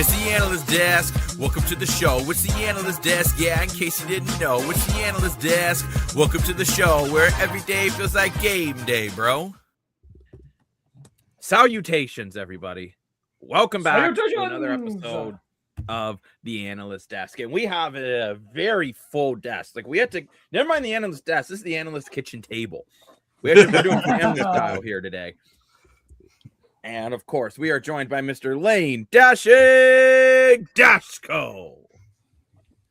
It's the Analyst Desk. Welcome to the show. It's the Analyst Desk. Yeah, in case you didn't know, it's the Analyst Desk. Welcome to the show where every day feels like game day, bro. Salutations, everybody. Welcome back to another episode of the Analyst Desk. And we have a very full desk. Like, we had to, never mind the Analyst Desk, this is the Analyst Kitchen Table. We're doing family style here today. And of course, we are joined by Mr. Lane Dashing Dashko.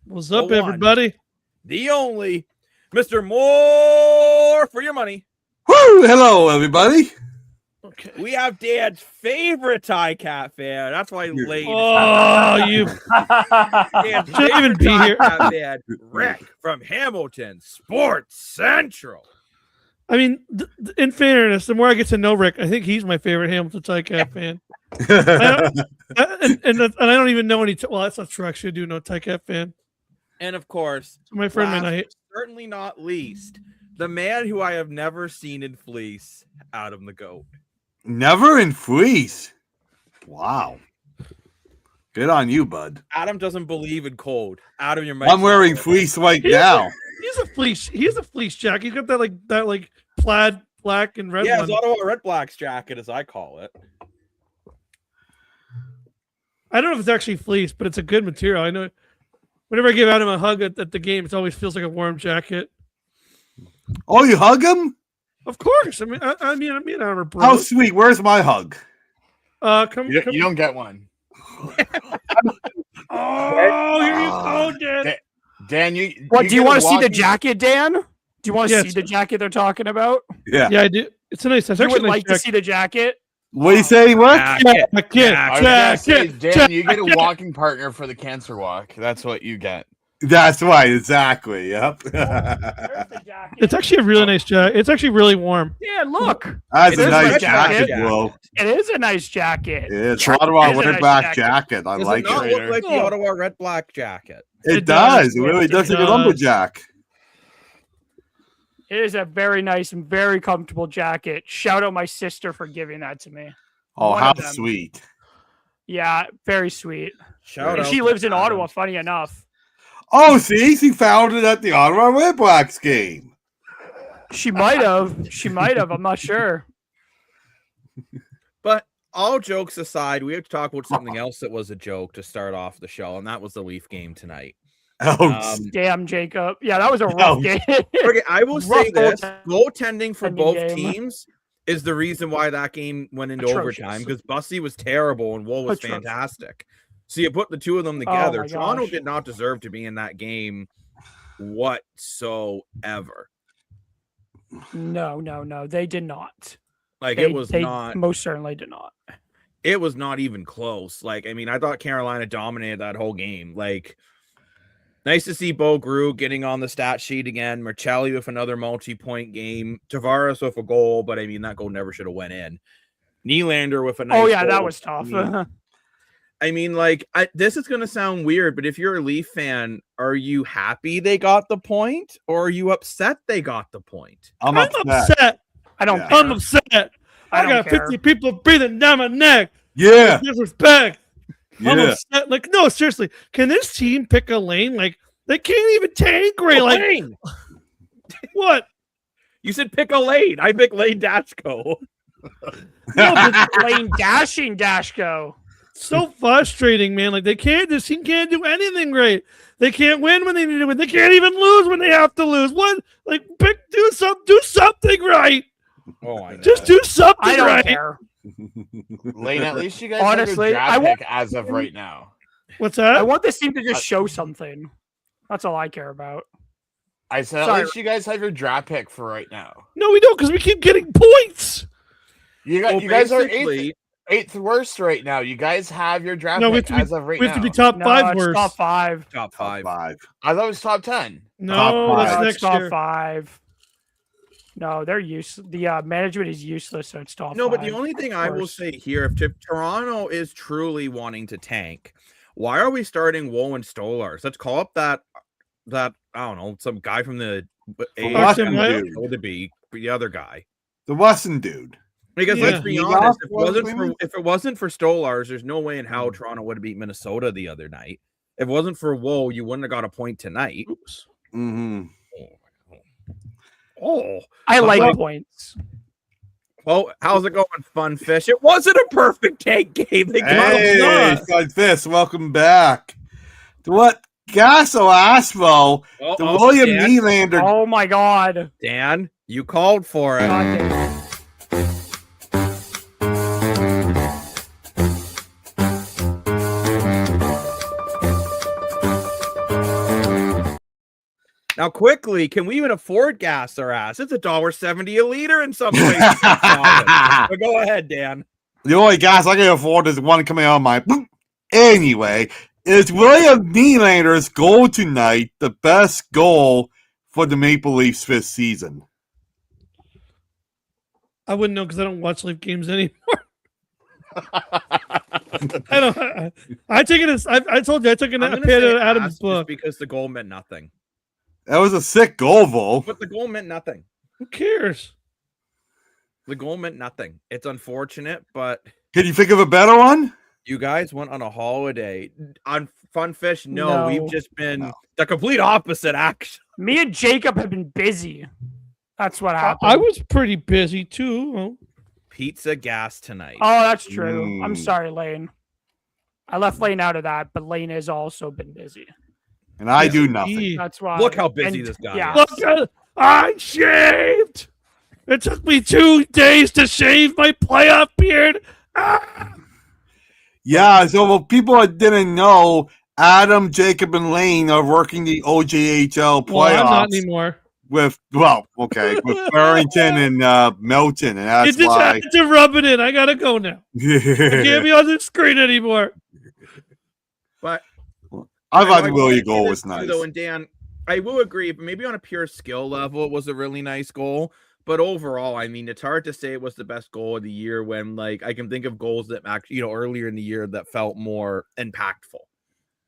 What's up, everybody? The only Mr. More for your money. Woo! Hello, everybody. Okay. We have Dad's favorite Tie Cat fan. That's why Lane. Oh, you Dad's shouldn't even be Tie here. Cat fan, Rick from Hamilton Sports Central. I mean, in fairness, the more I get to know Rick, I think he's my favorite Hamilton Tycat fan. And I don't even know any. Well, that's not true. Actually, I do know Tycat fan. And of course, My friend and I. certainly not least, the man who I have never seen in fleece, Adam the Goat. Never in fleece. Wow. Good on you, bud. Adam doesn't believe in cold. Adam, your I'm wearing fleece right now. He's a fleece. He has a fleece jacket. He's got that plaid black and red. Yeah, one. it's Ottawa Red Blacks jacket, as I call it. I don't know if it's actually fleece, but it's a good material. I know. Whenever I give Adam a hug at the game, it always feels like a warm jacket. Oh, you hug him? Of course. I mean, I'm a bro. How sweet. Where's my hug? Come. You don't get one. Oh, here you go, Dan. Dan, do you want to see the jacket, Dan? Do you want to Yes. see the jacket they're talking about? Yeah. Yeah, I do. It's a nice. It's You actually would a nice like to see the jacket? What do you say, Rick? jacket. I was gonna say, Jacket. Dan, you get a walking partner for the cancer walk. That's what you get. That's right. Exactly. Yep. There's the jacket. It's actually a really nice jacket. It's actually really warm. Yeah, look. That's It a is nice my jacket, jacket. bro. It is a nice jacket. It's Ottawa It is a Red nice Black jacket. jacket. I Does like it not it. look like the Ottawa Red Black jacket? It It does. does. It really It does like a does. lumberjack. It is a very nice and very comfortable jacket. Shout out my sister for giving that to me. Oh, One how of them. sweet. Yeah, very sweet. Shout And out she to lives in Adam. Ottawa, funny enough. Oh, see? She found it at the Ottawa Red Blacks game. She might have. She might have. I'm not sure. But all jokes aside, we have to talk about something else that was a joke to start off the show, and that was the Leaf game tonight. Oh, Damn, Jacob. Yeah, that was a rough Oh. game. Okay, I will say Rough this: goaltending for goaltending both game. teams is the reason why that game went into Atrocious. overtime, because Bussy was terrible and Wool was Atrocious. fantastic. So you put the two of them together. my Toronto gosh. did not deserve to be in that game whatsoever. No. They did not. Like, They it was not. most certainly did not. It was not even close. Like, I mean, I thought Carolina dominated that whole game. Like, nice to see Bo Grew getting on the stat sheet again. Marcelli with another multi-point game. Tavares with a goal, but I mean, that goal never should have went in. Nylander with a nice Oh yeah, that goal. was tough. I mean, like, this is going to sound weird, but if you're a Leaf fan, are you happy they got the point, or are you upset they got the point? I'm I'm upset. upset. I don't Yeah. care. I'm upset. I don't got care. 50 people breathing down my neck. Yeah. Disrespect. I'm Yeah. upset. Like, no, seriously. Can this team pick a lane? Like, they can't even tank right. Like, Lane! what? You said pick a lane. I pick Lane Dashko. No, but Lane Dashko. so frustrating, man. Like, this team can't do anything right. They can't win when they need to win. They can't even lose when they have to lose. What? Like, do something right. Oh, I know. Just do something I don't right. care. Lane, at least you guys Honestly, have I your want- draft pick as of right now. What's I that? want this team to just show something. That's all I care about. I said Sorry. at least you guys have your draft pick for right now. No, we don't, because we keep getting points. You Well, guys are basically, eighth worst right now. You guys have your draft No, we pick have to as of right We have now. to be top No, five it's worst. top five. top five. Five. I thought it was top 10. No, Top that's five. No, it's next top year. five. No, they're useless. The management is useless, so it's top No, but five. the only thing I will course. say here, if Toronto is truly wanting to tank, why are we starting Woll and Stolars? Let's call up that I don't know, some guy from the Washington Washington, dude. to be the other guy. The Wesson dude. Because let's be Yeah. honest, if it wasn't for Stolars, there's no way in hell Toronto would have beat Minnesota the other night. If it wasn't for Woe, you wouldn't have got a point tonight. Oops. Mm-hmm. Oh, I like points. well, how's it going, Funfish? It wasn't a perfect tank game. They got Hey, Funfish, welcome back. To what Gasso Aspo, the William Dan, Nylander. Oh my god. Dan, you called for it. God damn it. Now, quickly, can we even afford gas our ass? It's $1.70 a liter in some places. But go ahead, Dan. The only gas I can afford is the one coming out of my. Anyway, is William Nylander's goal tonight the best goal for the Maple Leafs this season? I wouldn't know because I don't watch Leaf games anymore. I don't. I take it as I told you. I took it I'm a gonna page say out of Adam's ass just book. because the goal meant nothing. That was a sick goal, though. But the goal meant nothing. Who cares? The goal meant nothing. It's unfortunate, but Can you think of a better one? you guys went on a holiday. On Funfish, no, we've No. just been the complete opposite, actually. Me and Jacob have been busy. That's what happened. I was pretty busy too. Pizza gas tonight. Oh, that's true. I'm Mm. sorry, Lane. I left Lane out of that, but Lane has also been busy. And I do nothing. Gee. That's why. Look how busy and- this guy yeah. is. Look, I shaved. It took me 2 days to shave my playoff beard. Ah! Yeah, so well, people that didn't know, Adam, Jacob, and Lane are working the OJHL Well, I'm not playoffs anymore. with with Barrington and Milton, and You that's just why. had to rub it in. I gotta go now. I can't be on the screen anymore. But I thought the will Willie say goal this was too, nice. Though, and Dan, I will agree, but maybe on a pure skill level, it was a really nice goal. But overall, I mean, it's hard to say it was the best goal of the year when, like, I can think of goals that actually, earlier in the year that felt more impactful.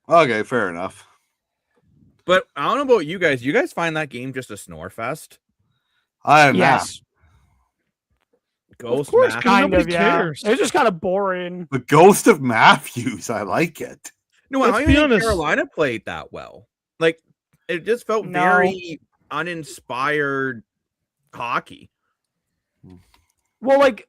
Okay, fair enough. But I don't know about you guys. You guys find that game just a snore fest? I am Yes, Ghost course, Mac- kind Nobody of. Yeah, cares. it's just kind of boring. the Ghost of Matthews. I like it. No, I Let's don't be even think honest. Carolina played that well. Like, it just felt No. very uninspired hockey. Well, like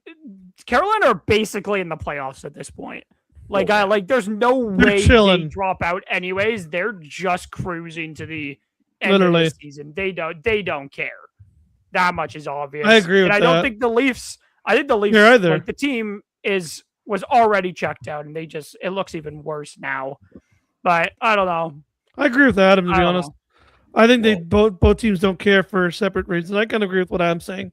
Carolina are basically in the playoffs at this point. Like, Oh, yeah. there's no They're way they chilling. drop out anyways. They're just cruising to the end Literally. of the season. They don't care. That much is obvious. I agree with and I that. don't think the Leafs. I think the Leafs. Here either. Like, the team was already checked out, and it looks even worse now. But I don't know. I agree with Adam, to I be don't honest. know. I think they both teams don't care for separate reasons. I kind of agree with what I'm saying.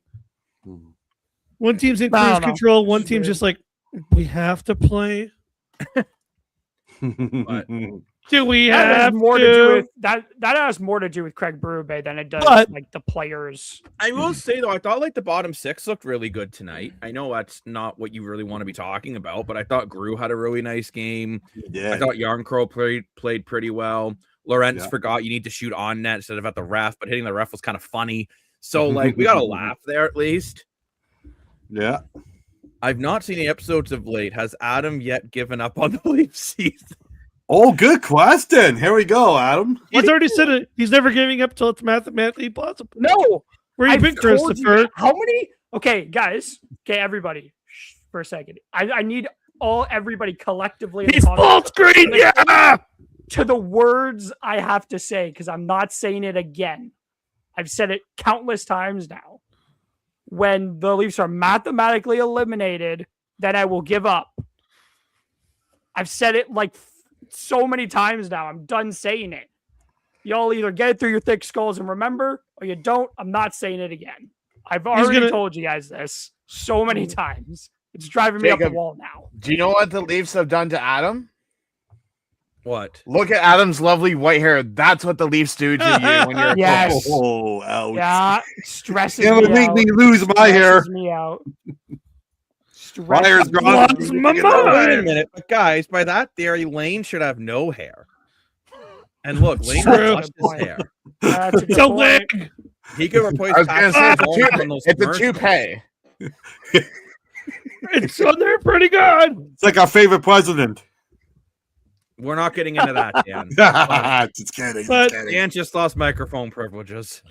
One team's in I cruise don't know. control. One It's team's weird. just like, we have to play. Do we That has have more to? to do with that. That has more to do with Craig Berube than it does But- like the players. I will say though, I thought like the bottom six looked really good tonight. I know that's not what you really want to be talking about, but I thought Gru had a really nice game. I Yeah. thought Yarncrow played pretty well. Lawrence Yeah. forgot you need to shoot on net instead of at the ref, but hitting the ref was kind of funny. So like we got a laugh there at least. Yeah. I've not seen the episodes of late. Has Adam yet given up on the Leafs season? Oh, good question. Here we go, Adam. He's already said it. He's never giving up till it's mathematically possible. No, Where you I've pick told Christopher? you how many? Okay, guys. Okay, everybody. Shh, for a second. I need everybody collectively in the He's full comments screen. Yeah. to the words I have to say because I'm not saying it again. I've said it countless times now. When the Leafs are mathematically eliminated, then I will give up. I've said it like so many times now. I'm done saying it. Y'all either get it through your thick skulls and remember, or you don't. I'm not saying it again. I've already told you guys this so many times. It's driving me up the Jacob. wall now. Do you know what the Leafs have done to Adam? What? Look at Adam's lovely white hair. That's what the Leafs do to you when you're a Yes. kid. Oh, ouch. Yeah, stresses It me would make out. me lose my hair. Stresses me out. My hair's Stresses me gone. out. Lost my Wait a mind. minute, but guys, by that theory, Lane should have no hair. And look, Lane True. lost his hair. That's a good It's a point. wig. He could replace I was gonna say Patrick Mahomes on those it's a commercials. toupee. So they're pretty good. It's like our favorite president. We're not getting into that, Dan. Just kidding. But- Just kidding. Dan just lost microphone privileges.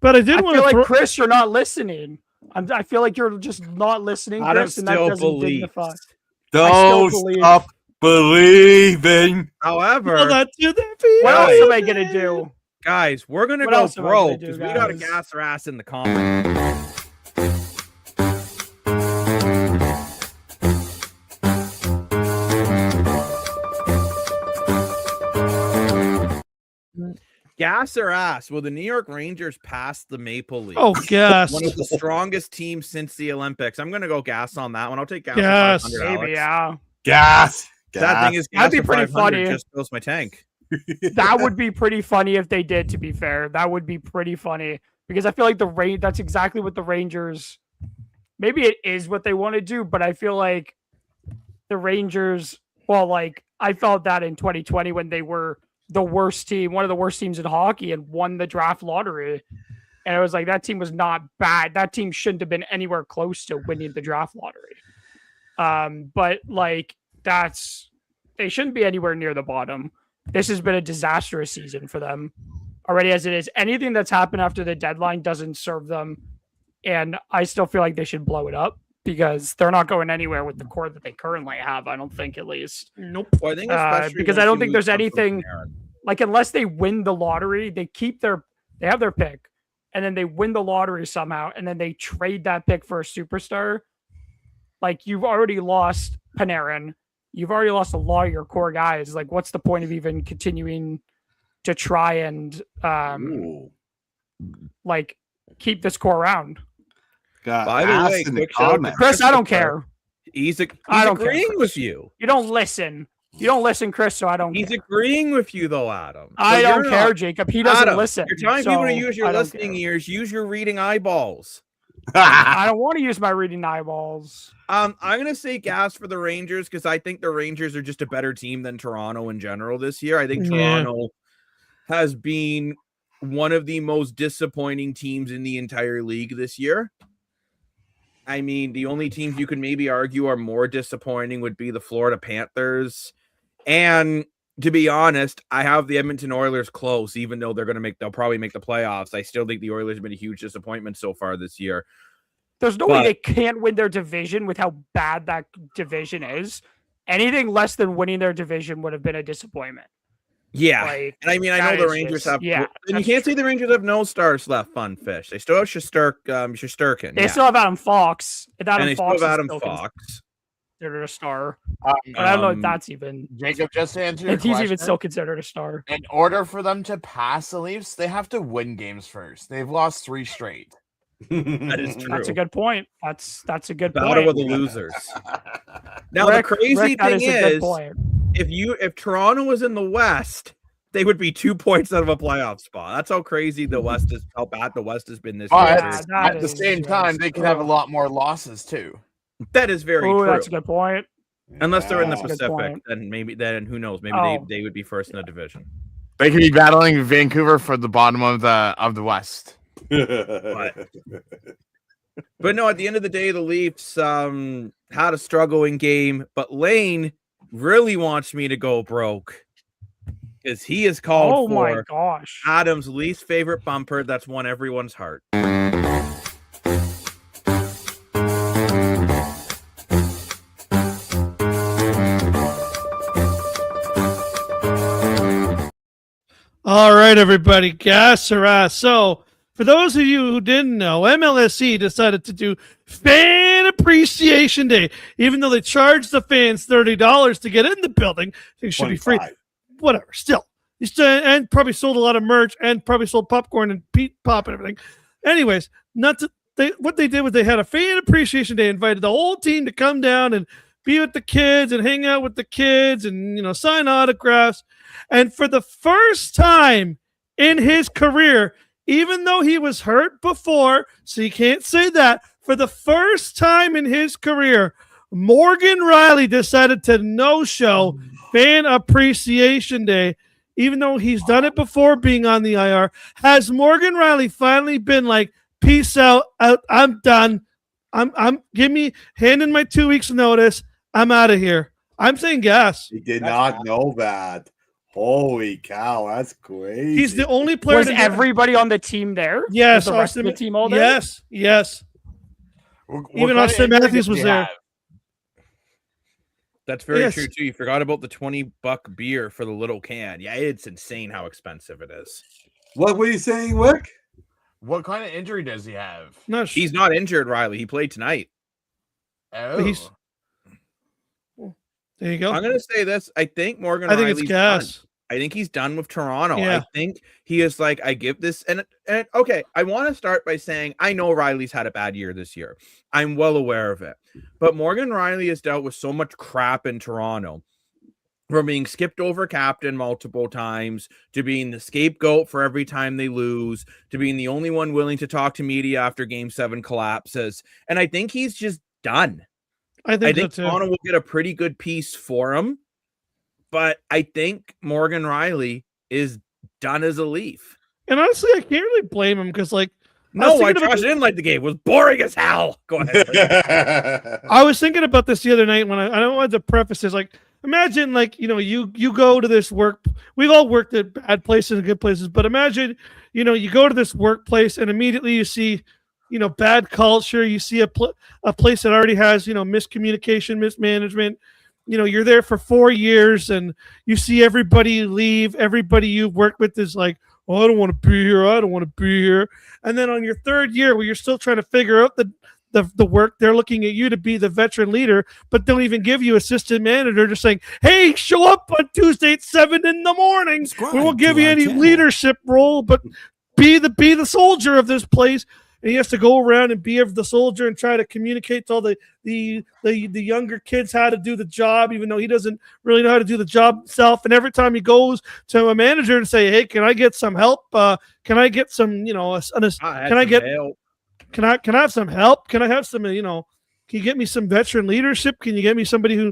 But I did I want feel to like Chris, you're not listening. I feel like you're just not listening, Adam Chris, and that still doesn't believes. dignify. I Don't still believe. stop believing. However, Well, that's you there, What else Guys. am I gonna do? guys, we're gonna What go else am I gonna broke do, because we gotta guys? gas our ass in the comments. Gas our ass. Will the New York Rangers pass the Maple Leafs? Oh, gas. One of the strongest teams since the Olympics. I'm gonna go gas on that one. I'll take gas. Gas. For 500, Maybe, Alex. yeah. Gas. Sad thing is, That'd gas be for pretty 500 funny. just fills my tank. That would be pretty funny if they did, to be fair. That would be pretty funny because I feel like that's exactly what the Rangers, maybe it is what they want to do, but I feel like the Rangers, well, like I felt that in 2020 when they were the worst team, one of the worst teams in hockey and won the draft lottery. And it was like, that team was not bad. That team shouldn't have been anywhere close to winning the draft lottery. But like, they shouldn't be anywhere near the bottom. This has been a disastrous season for them already as it is. Anything that's happened after the deadline doesn't serve them. And I still feel like they should blow it up because they're not going anywhere with the core that they currently have. I don't think, at least. Nope. Well, I think especially Because once I don't you think move there's on from anything Panarin. like, unless they win the lottery, they have their pick and then they win the lottery somehow. And then they trade that pick for a superstar. Like, you've already lost Panarin. You've already lost a lot of your core guys. Like, what's the point of even continuing to try and like keep this core around? Got By the ass way, in the quick shout out to comments. Chris, I don't care. He's I don't care, agreeing Chris. with you. You don't listen. You don't listen, Chris, so I don't He's care. agreeing with you, though, Adam. I So don't you're care, not- Jacob. He doesn't Adam, listen. You're telling people to so use your I don't listening care. ears. Use your reading eyeballs. I don't want to use my reading eyeballs. I'm gonna say gas for the Rangers because I think the Rangers are just a better team than Toronto in general this year. I think Yeah. Toronto has been one of the most disappointing teams in the entire league this year. I mean, the only teams you could maybe argue are more disappointing would be the Florida Panthers. And to be honest, I have the Edmonton Oilers close, even though they'll probably make the playoffs. I still think the Oilers have been a huge disappointment so far this year. There's no way they can't win their division with how bad that division is. Anything less than winning their division would have been a disappointment. Yeah. Like, And I mean, I that know the is Rangers just- have, yeah, and you that's can't say the Rangers have no stars left, fun fish. They still have Shesterkin. They still have Adam Fox. And and Adam they Fox still have is Adam still Fox. considered a star. But I don't know if that's even. Jacob, just to answer your If he's question, even still considered a star. in order for them to pass the Leafs, they have to win games first. They've lost 3 straight. That is true. That's a good point. That's a good Battle point. of the losers. Now Rick, the crazy Rick, that thing is a good is, point. if Toronto was in the West, they would be 2 points out of a playoff spot. That's how crazy how bad the West has been this But year. Yeah, that at the is same time, they could have a lot more losses too. That is very Oh, true. that's a good point. Unless they're in the That's a good Pacific, point. then who knows? Maybe Oh. they would be first in the division. They could be battling Vancouver for the bottom of the West. But no, at the end of the day, the Leafs had a struggling game, but Lane really wants me to go broke because he is called Oh my for gosh. Adam's least favorite bumper that's won everyone's heart. All right, everybody, gas or ass. So, for those of you who didn't know, MLSE decided to do Fan Appreciation Day. Even though they charged the fans $30 to get in the building, it should be free. 25. Whatever, still. And probably sold a lot of merch and probably sold popcorn and Pete Pop and everything. Anyways, what they did was they had a Fan Appreciation Day, invited the whole team to come down and be with the kids and hang out with the kids and, sign autographs. And for the first time in his career, even though he was hurt before, so you can't say that, for the first time in his career, Morgan Riley decided to no-show Fan Appreciation Day, even though he's done it before being on the IR. Has Morgan Riley finally been like, peace out, I'm done, Give me hand in my 2 weeks notice. I'm out of here. I'm saying gas. He did not know that. Holy cow, that's crazy. He's the only player. Was everybody on the team there? Yes. Was the rest of the team all there? Yes. Even Austin Matthews was there. That's very true too. You forgot about the $20 beer for the little can. Yeah, it's insane how expensive it is. What were you saying, Wick? What kind of injury does he have? He's not injured, Riley. He played tonight. Oh. There you go. I'm going to say this. I think Morgan I think Riley's it's gas. done. I think he's done with Toronto. Yeah. I think he is like, I give this. And okay, I want to start by saying, I know Riley's had a bad year this year. I'm well aware of it. But Morgan Riley has dealt with so much crap in Toronto. From being skipped over captain multiple times, to being the scapegoat for every time they lose, to being the only one willing to talk to media after Game 7 collapses. And I think he's just done. I think Toronto will get a pretty good piece for him, but I think Morgan Riley is done as a Leaf. And honestly, I can't really blame him because, like, I didn't like the game. It was boring as hell. Go ahead. I was thinking about this the other night when I don't want to preface this. Like, imagine, like, you go to this work. We've all worked at bad places and good places, but imagine, you go to this workplace and immediately you see, bad culture. You see a place that already has, miscommunication, mismanagement. You're there for 4 years and you see everybody leave. Everybody you've worked with is like, oh, I don't want to be here. I don't want to be here. And then on your third year where you're still trying to figure out the work, they're looking at you to be the veteran leader, but don't even give you assistant manager, just saying, hey, show up on Tuesday at 7 a.m. We won't give you any leadership role, but be the soldier of this place. And he has to go around and be the soldier and try to communicate to all the younger kids how to do the job, even though he doesn't really know how to do the job himself. And every time he goes to a manager and say, hey, can I get some help? Can I get some, can I have some help? Can I have some, can you get me some veteran leadership? Can you get me somebody who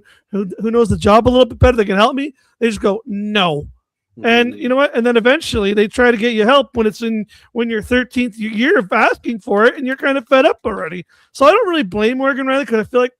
knows the job a little bit better that can help me? They just go, no. And you know what? And then eventually they try to get you help when your 13th year of asking for it and you're kind of fed up already. So I don't really blame Morgan Riley because I feel like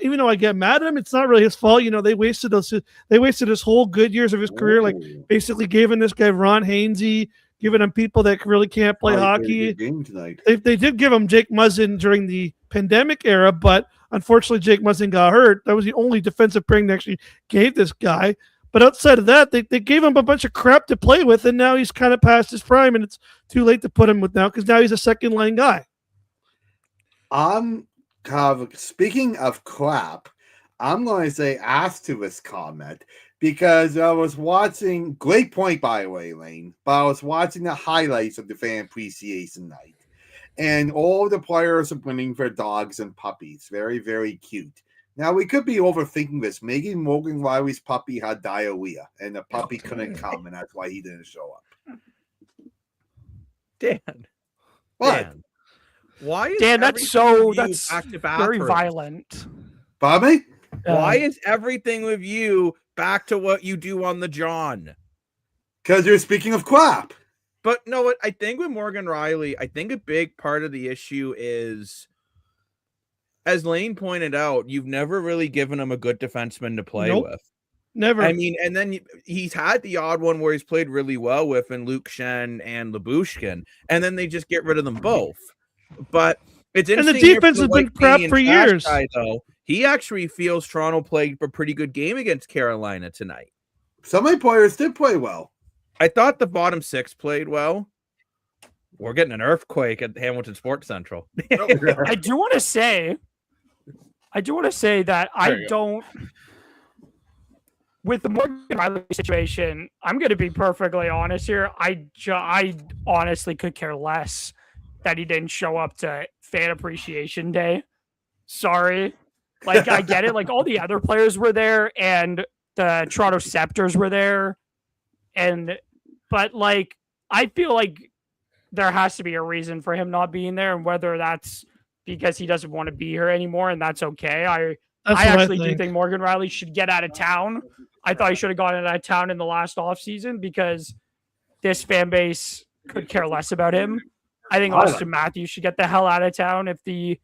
even though I get mad at him, it's not really his fault. They wasted his whole good years of his career, like basically giving this guy Ron Hainsey, giving him people that really can't play hockey. They did give him Jake Muzzin during the pandemic era, but unfortunately Jake Muzzin got hurt. That was the only defensive pairing they actually gave this guy. But outside of that, they gave him a bunch of crap to play with, and now he's kind of past his prime, and it's too late to put him with now because now he's a second-line guy. Speaking of crap, I'm going to say asterisk comment because I was watching, great point by the way, Lane, but I was watching the highlights of the fan appreciation night, and all the players are winning for dogs and puppies. Very, very cute. Now, we could be overthinking this. Maybe Morgan Riley's puppy had diarrhea, and the puppy couldn't come, and that's why he didn't show up. Dan. What? Dan. Why is that's very violent. Bobby? Why is everything with you back to what you do on the John? Because you're speaking of crap. But no, what I think with Morgan Riley, I think a big part of the issue is, as Lane pointed out, you've never really given him a good defenseman to play with. Never. I mean, and then he's had the odd one where he's played really well with, in Luke Shen and Lyubushkin, and then they just get rid of them both. But it's interesting. And the defense has been crap for years. Though, he actually feels Toronto played a pretty good game against Carolina tonight. Some of my players did play well. I thought the bottom six played well. We're getting an earthquake at Hamilton Sports Central. I do want to say that I don't. With the Morgan Riley situation, I'm going to be perfectly honest here. I honestly could care less that he didn't show up to Fan Appreciation Day. Sorry. Like, I get it. Like, all the other players were there, and the Toronto Scepters were there. But, like, I feel like there has to be a reason for him not being there, and whether that's because he doesn't want to be here anymore, and that's okay. I actually do think Morgan Riley should get out of town. I thought he should have gotten out of town in the last offseason because this fan base could care less about him. I think Austin Matthews should get the hell out of town if the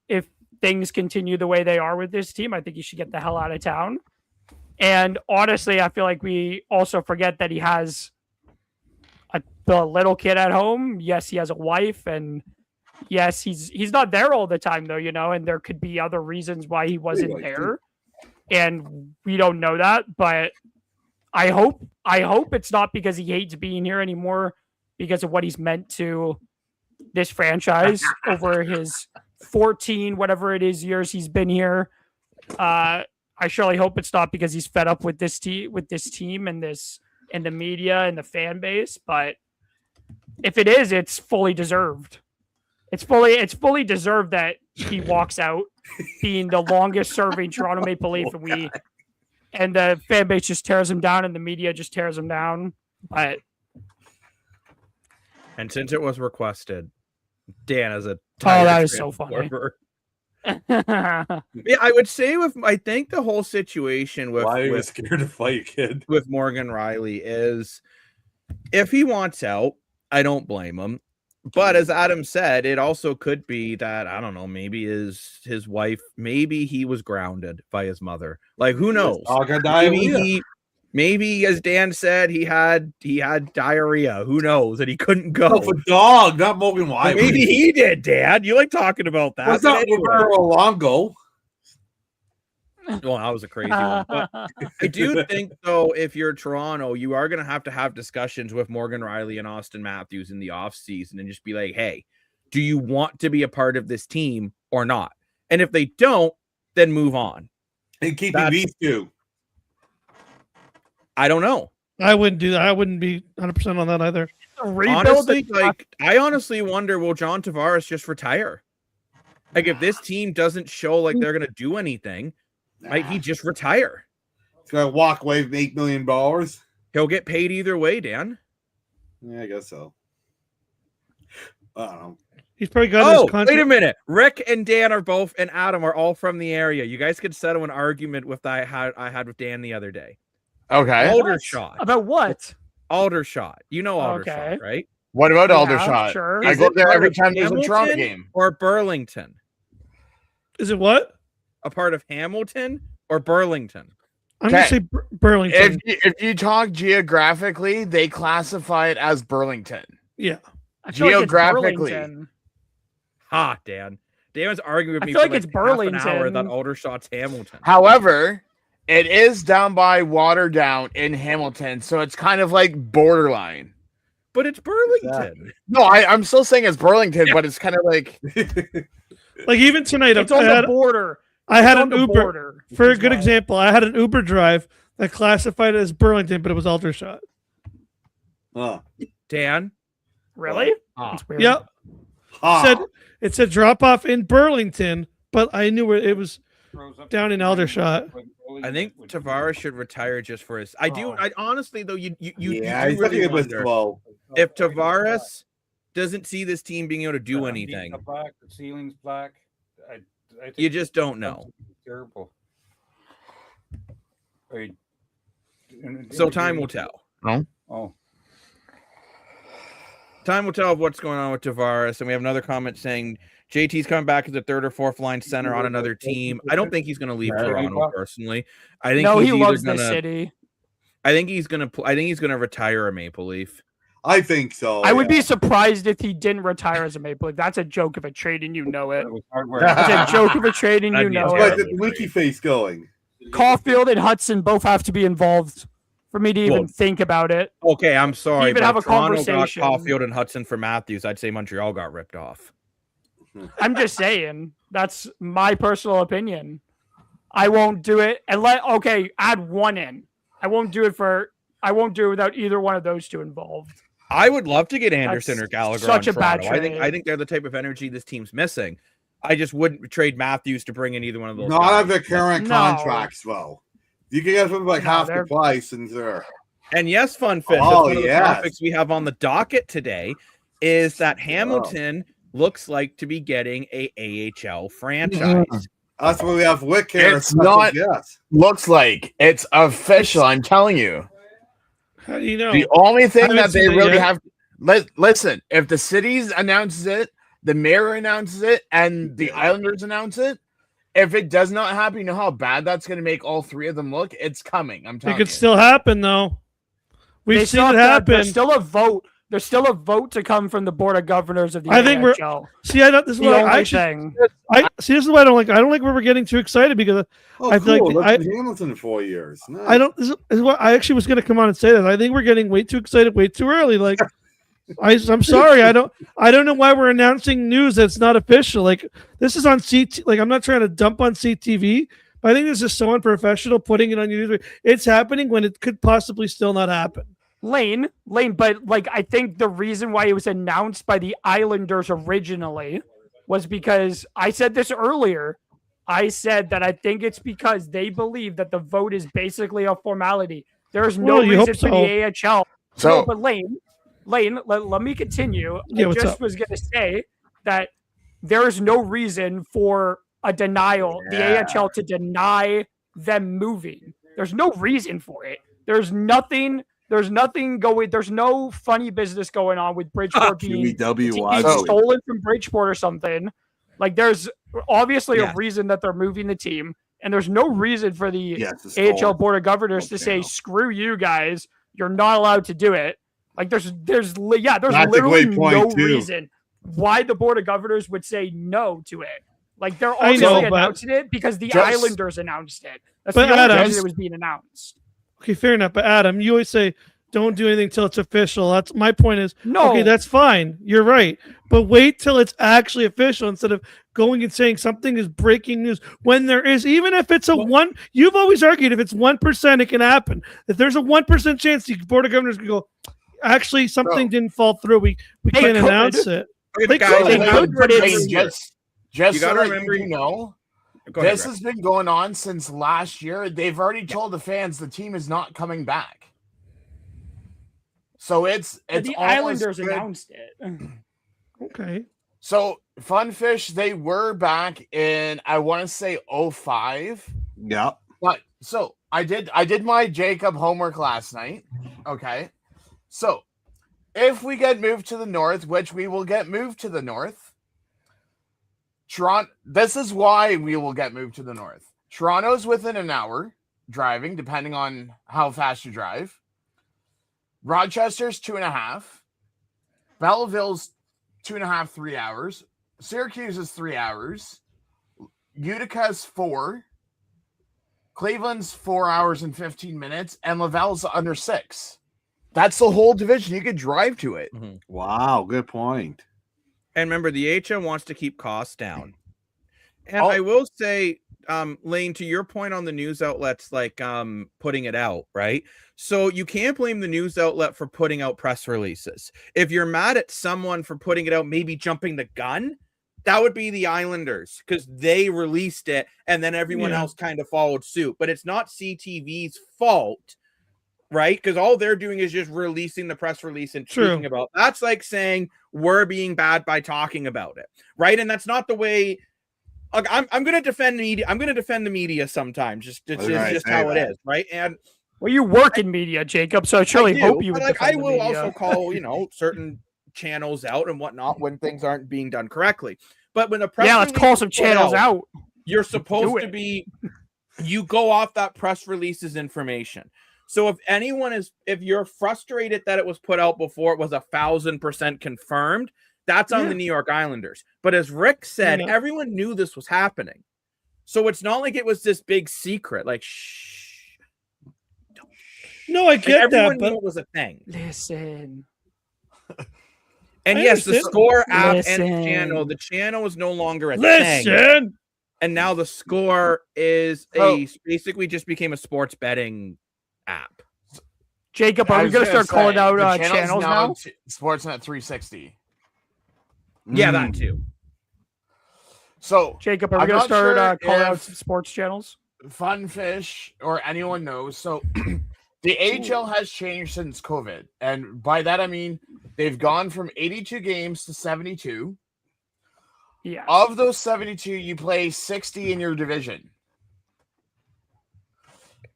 if things continue the way they are with this team, I think he should get the hell out of town. And honestly, I feel like we also forget that he has the little kid at home. Yes, he has a wife, and yes, he's not there all the time though, and there could be other reasons why he wasn't there, and we don't know that. But I hope it's not because he hates being here anymore, because of what he's meant to this franchise over his 14 whatever it is years he's been here. I surely hope it's not because he's fed up with this team and the media and the fan base. But if it is, it's fully deserved. It's fully deserved that he walks out being the longest serving Toronto Maple Leaf, and the fan base just tears him down and the media just tears him down. And since it was requested, Dan is a that is so funny. Yeah, I would say I think the whole situation with why are you scared to fight, kid? With Morgan Riley is, if he wants out, I don't blame him. But as Adam said, it also could be that, I don't know, maybe his wife, maybe he was grounded by his mother. Like, who knows? Maybe, as Dan said, he had diarrhea. Who knows? And he couldn't go. Oh, a dog, not Morgan Riley. Maybe he did, Dan. You like talking about that. What's up, Roberto Longo? Well, that was a crazy one. But I do think, though, if you're Toronto, you are going to have discussions with Morgan Riley and Austin Matthews in the offseason and just be like, hey, do you want to be a part of this team or not? And if they don't, then move on. And keeping these two. I don't know. I wouldn't do that. I wouldn't be 100% on that either. Honestly, I honestly wonder, will John Tavares just retire? Like, if this team doesn't show like they're going to do anything, might he just retire? He's going to walk away with $8 million. He'll get paid either way, Dan. Yeah, I guess so. I don't know. He's probably got his contract. Wait a minute. Rick and Dan and Adam are all from the area. You guys could settle an argument with I had with Dan the other day. Okay. Aldershot. About what? Aldershot. You know Aldershot, right? What about Aldershot? Sure. I go there every time there's a Toronto game. Or Burlington? Is it what? A part of Hamilton or Burlington? I'm going to say Burlington. If you talk geographically, they classify it as Burlington. Yeah. Geographically. Ha, Dan. Dan was arguing with me for like it's half Burlington. an hour that Aldershot's Hamilton. However, it is down by Waterdown in Hamilton, so it's kind of like borderline. But it's Burlington. Exactly. No, I'm still saying it's Burlington, but it's kind of like like even tonight, it's on the border. I had an Uber. For a good example, I had an Uber drive that classified it as Burlington, but it was Aldershot. Dan? Really? That's weird. Yep. It said drop off in Burlington, but I knew where it was down in Aldershot. I think Tavares should retire just for his. I honestly though you he's really wonder if Tavares doesn't see this team being able to do anything. The ceiling's black. I You just don't know. Terrible. So time will tell. Oh. Time will tell of what's going on with Tavares. And we have another comment saying JT's coming back as a third or fourth line center on another team. I don't think he's going to leave Toronto personally. I think he loves the city. I think he's going to retire a Maple Leaf. I think so. I would be surprised if he didn't retire as a Maple Leaf. That's a joke of a trade, and you know it. That's a joke of a trade, and you know it. The wiki face going. Caulfield and Hudson both have to be involved for me to even think about it. Okay, I'm sorry. Even have a conversation. Got Caulfield and Hudson for Matthews. I'd say Montreal got ripped off. I'm just saying. That's my personal opinion. I won't do it add one in. I won't do it without either one of those two involved. I would love to get Anderson or Gallagher such on a bad Toronto. trade. I think they're the type of energy this team's missing. I just wouldn't trade Matthews to bring in either one of those. Not of the current contracts, though. You can get them like half the price, and there. And yes, Fun Fish. One of the topics we have on the docket today is that Hamilton looks like to be getting a AHL franchise. That's what we have. Wick here. It's not. Looks like it's official. I'm telling you. How do you know? The only thing that they really have. Listen, if the cities announces it, the mayor announces it, and the Islanders announce it. If it does not happen, you know how bad that's going to make all three of them look? It's coming. I'm It telling could you. still happen, though. We've seen it happen. There's still a vote. There's still a vote to come from the board of governors of the I think NHL. See, I don't. This is The what only I actually. thing. This is what I don't like. I don't like where we're getting too excited because Oh, I feel cool. like Look at Hamilton in 4 years. Nice. I don't. This is what I actually was going to come on and say that. I think we're getting way too excited, way too early. Like, I'm sorry. I don't know why we're announcing news that's not official. Like, this is on CT. Like, I'm not trying to dump on CTV, but I think this is so unprofessional putting it on your news. It's happening when it could possibly still not happen. Lane, but like I think the reason why it was announced by the Islanders originally was because I said this earlier. I said that I think it's because they believe that the vote is basically a formality. There's no reason for the AHL. So, no, but Lane, let me continue. Yeah, I just was going to say that there is no reason for a denial, the AHL to deny them moving. There's no reason for it. There's nothing going. There's no funny business going on with Bridgeport being stolen from Bridgeport or something. Like there's obviously a reason that they're moving the team, and there's no reason for the AHL board of governors to say, "Screw you guys, you're not allowed to do it." Like there's literally no reason why the board of governors would say no to it. Like they're obviously announcing it because the Islanders announced it. That's the only reason it was being announced. Okay, fair enough. But Adam, you always say don't do anything till it's official. That's my point is, okay, that's fine. You're right. But wait till it's actually official instead of going and saying something is breaking news when there is, even if it's you've always argued if it's 1%, it can happen. If there's a 1% chance the board of governors can go, actually something didn't fall through. We can't announce it. They could, but it's just you gotta remember, this has been going on since last year. They've already told the fans the team is not coming back. So it's the Islanders announced it. Okay. So Funfish, they were back in I want to say 05. Yeah. But so I did my Jacob homework last night. Okay. So if we get moved to the north, which we will get moved to the north, Toronto, this is why we will get moved to the north. Toronto's within an hour driving, depending on how fast you drive. Rochester's 2.5. Belleville's 2.5, 3 hours. Syracuse is 3 hours. Utica's 4. Cleveland's 4 hours and 15 minutes. And Laval's under 6. That's the whole division. You could drive to it. Mm-hmm. Wow, good point. And remember, the AHL wants to keep costs down. And I will say, Lane, to your point on the news outlets, like putting it out, right? So you can't blame the news outlet for putting out press releases. If you're mad at someone for putting it out, maybe jumping the gun, that would be the Islanders because they released it and then everyone else kind of followed suit. But it's not CTV's fault, right? Because all they're doing is just releasing the press release and speaking about. That's like saying we're being bad by talking about it, right? And that's not the way. Like, I'm going to defend media. I'm going to defend the media sometimes. It's just how it is, right? And well, you work in media, Jacob, so I surely hope you would. Like, I will also call certain channels out and whatnot when things aren't being done correctly. But when the press let's call some channels out. You're supposed to be. You go off that press release's information. So if you're frustrated that it was put out before it was 1,000% confirmed, that's on the New York Islanders. But as Rick said, everyone knew this was happening. So it's not like it was this big secret. Like, shh. No, I get everyone that. But knew it was a thing. Listen. And yes, the Score app and channel. The channel is no longer a thing. And now the Score is basically just became a sports betting app. Jacob, are we going to start calling out channels now? Sportsnet 360. Yeah, that too. So, Jacob, are we going to start calling out sports channels? Funfish or anyone knows. So, the AHL has changed since COVID. And by that, I mean they've gone from 82 games to 72. Yeah. Of those 72, you play 60 in your division.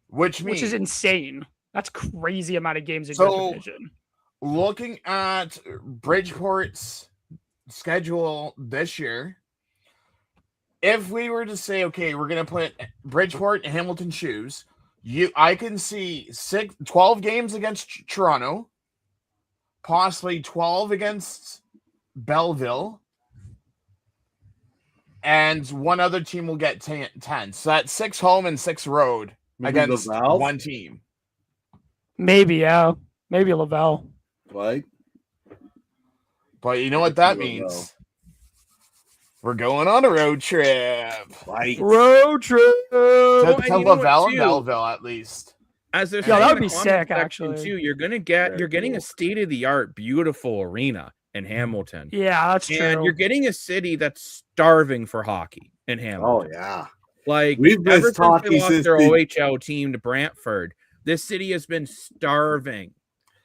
Which is insane. That's crazy amount of games in your division. Looking at Bridgeport's schedule this year, if we were to say, okay, we're going to put Bridgeport and Hamilton shoes, I can see 12 games against Toronto, possibly 12 against Belleville, and one other team will get 10. So that's 6 home and 6 road against one team. Maybe, yeah. Maybe Laval. Right? But you know what that means? We're going on a road trip. Right. Road trip. To Laval and Belleville, at least. As there's that would be sick, actually. Too, you're getting a state-of-the-art, beautiful arena in Hamilton. Yeah, that's true. And you're getting a city that's starving for hockey in Hamilton. Oh yeah. Like ever since they lost their OHL team to Brantford, this city has been starving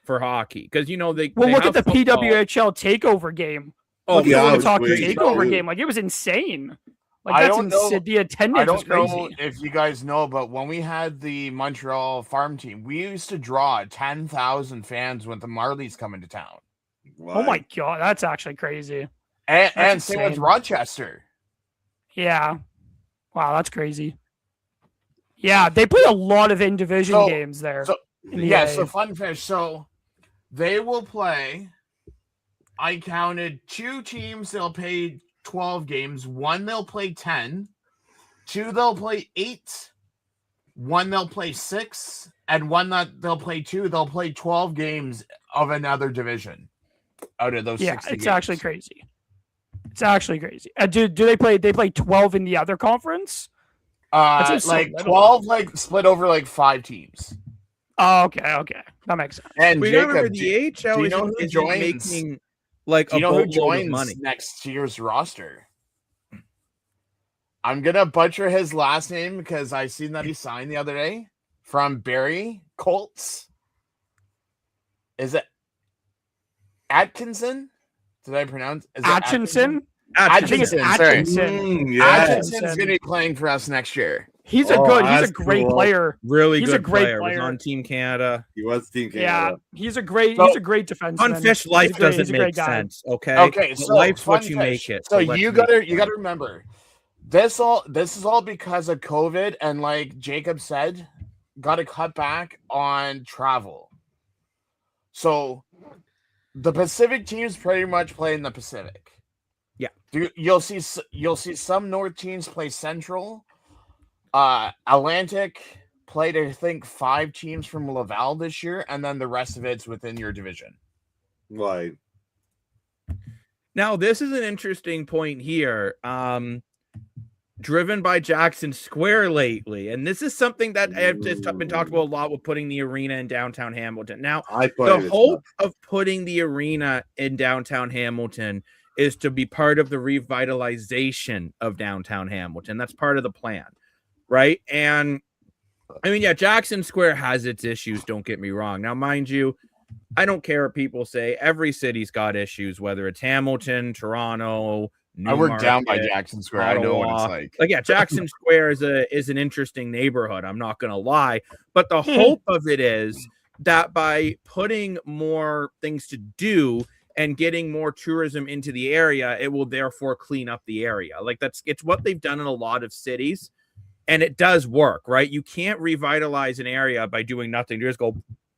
for hockey because they. Well, they look at the football. PWHL takeover game. Oh yeah, yeah, talking takeover game. Like it was insane. Like that's insane. The attendance. I don't was crazy. know if you guys know, but when we had the Montreal farm team, we used to draw 10,000 fans when the Marlies come into town. Right. Oh my god, that's actually crazy. And same with Rochester. Yeah. Wow, that's crazy. Yeah, they play a lot of in-division games there. So fun fish. So they will play. I counted 2 teams. They'll play 12 games. 1 they'll play 10. 2 they'll play 8. 1 they'll play 6, and 1 that they'll play 2. They'll play 12 games of another division out of those. 60 it's games. actually crazy. It's actually crazy. Do they play? They play 12 in the other conference. Like 12, like split over like 5 teams. Oh, okay, that makes sense. And we Jacob, remember the AHL is making like a boatload of money next year's roster. I'm gonna butcher his last name because I seen that he signed the other day from Barrie Colts. Is it Atkinson? Did I pronounce? Is Atkinson? I think it's Atkinson. Atkinson's gonna be playing for us next year. He's a great player. Really he's good a great player. player. Was on Team Canada. He was Team Canada. Yeah, he's a great defenseman. On fish, life doesn't make sense. Okay, so life's what you make it. So you gotta remember, this is all because of COVID, and like Jacob said, got to cut back on travel. So the Pacific teams pretty much play in the Pacific. Yeah, you'll see some North teams play Central. Atlantic played, I think, 5 teams from Laval this year, and then the rest of it's within your division. Right. Now, this is an interesting point here. Driven by Jackson Square lately, and this is something that has been talked about a lot with putting the arena in downtown Hamilton. Now, the hope of putting the arena in downtown Hamilton is to be part of the revitalization of downtown Hamilton. That's part of the plan. Right. And I mean, yeah, Jackson Square has its issues. Don't get me wrong. Now, mind you, I don't care what people say. Every city's got issues, whether it's Hamilton, Toronto. I work down by Jackson Square. Ottawa. I know what it's like. Like, yeah, Jackson Square is an interesting neighborhood. I'm not going to lie. But the hope of it is that by putting more things to do and getting more tourism into the area, it will therefore clean up the area. Like it's what they've done in a lot of cities. And it does work, right? You can't revitalize an area by doing nothing. You just go,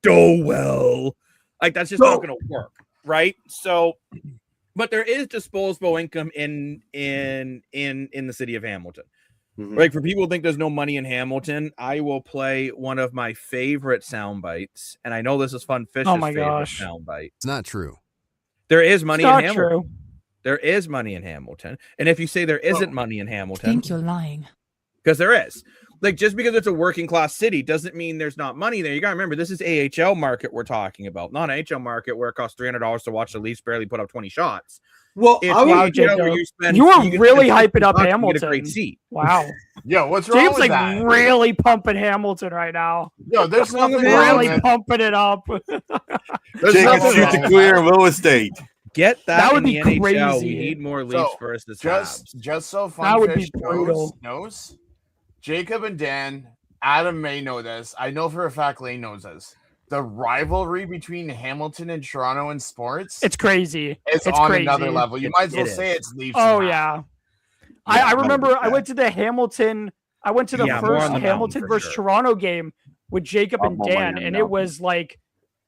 oh, well. Like, that's just not going to work, right? So, but there is disposable income in the city of Hamilton. Mm-hmm. Like, for people who think there's no money in Hamilton, I will play one of my favorite sound bites. And I know this is Fun Fish's favorite sound bite. It's not true. There is money in Hamilton. True. There is money in Hamilton. And if you say there isn't money in Hamilton, I think you're lying. Because there is. Like, just because it's a working class city doesn't mean there's not money there. You got to remember, this is AHL market we're talking about, not an AHL market where it costs $300 to watch the Leafs barely put up 20 shots. Well, you were really hyping up Hamilton. Get a great seat. Wow. Yo, what's wrong James with that? Really pumping Hamilton right now. Yo, there's nothing really pumping it up. Jacob shoots a clear in real estate. Get that would in be the NHL. crazy. We need more Leafs versus Habs. Just so Fun that would Fish be brutal. knows, Jacob and Dan, Adam may know this. I know for a fact Lane knows this. the rivalry between Hamilton and Toronto in sports, It's crazy. it's on crazy. another level. You might as well It say is. it's Leafs. Oh and yeah. Yeah, I remember I 100%. went to the Hamilton. I went to the Yeah, more first on the Hamilton mountain for versus sure. Toronto game with Jacob and more money Dan, on the and it mountain. was like,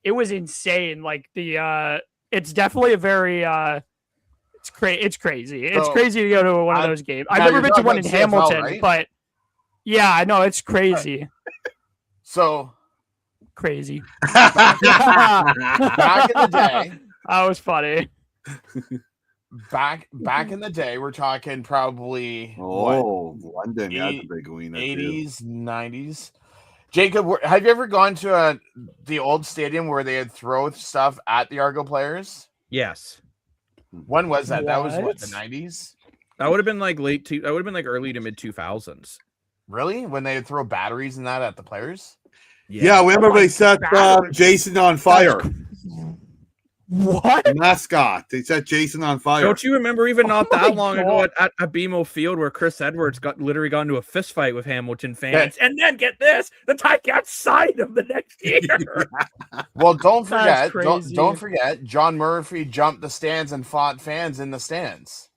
it was insane. Like it's definitely a very it's crazy. It's So, crazy to go to one of I- those games. now I've never you're been to talking one in about CFL, Hamilton, right? but yeah, I know it's crazy. So Crazy. back in the day, That was funny. back in the day, we're talking probably Oh, London, that's a eight- big wiener. 80s, 90s. Jacob, have you ever gone to the old stadium where they had throw stuff at the Argo players? Yes. When was that? That was what, the What? 90s? That would have been like that would have been like early to mid 2000s. Really? When they would throw batteries and that at the players? Yeah, remember they set Jason on fire. What? The mascot. They set Jason on fire. Don't you remember even not Oh that my long ago God. at BMO Field where Chris Edwards literally got into a fist fight with Hamilton fans, and then get this, the Ticats signed him the next year. Well, don't That's forget, don't crazy. forget, John Murphy jumped the stands and fought fans in the stands.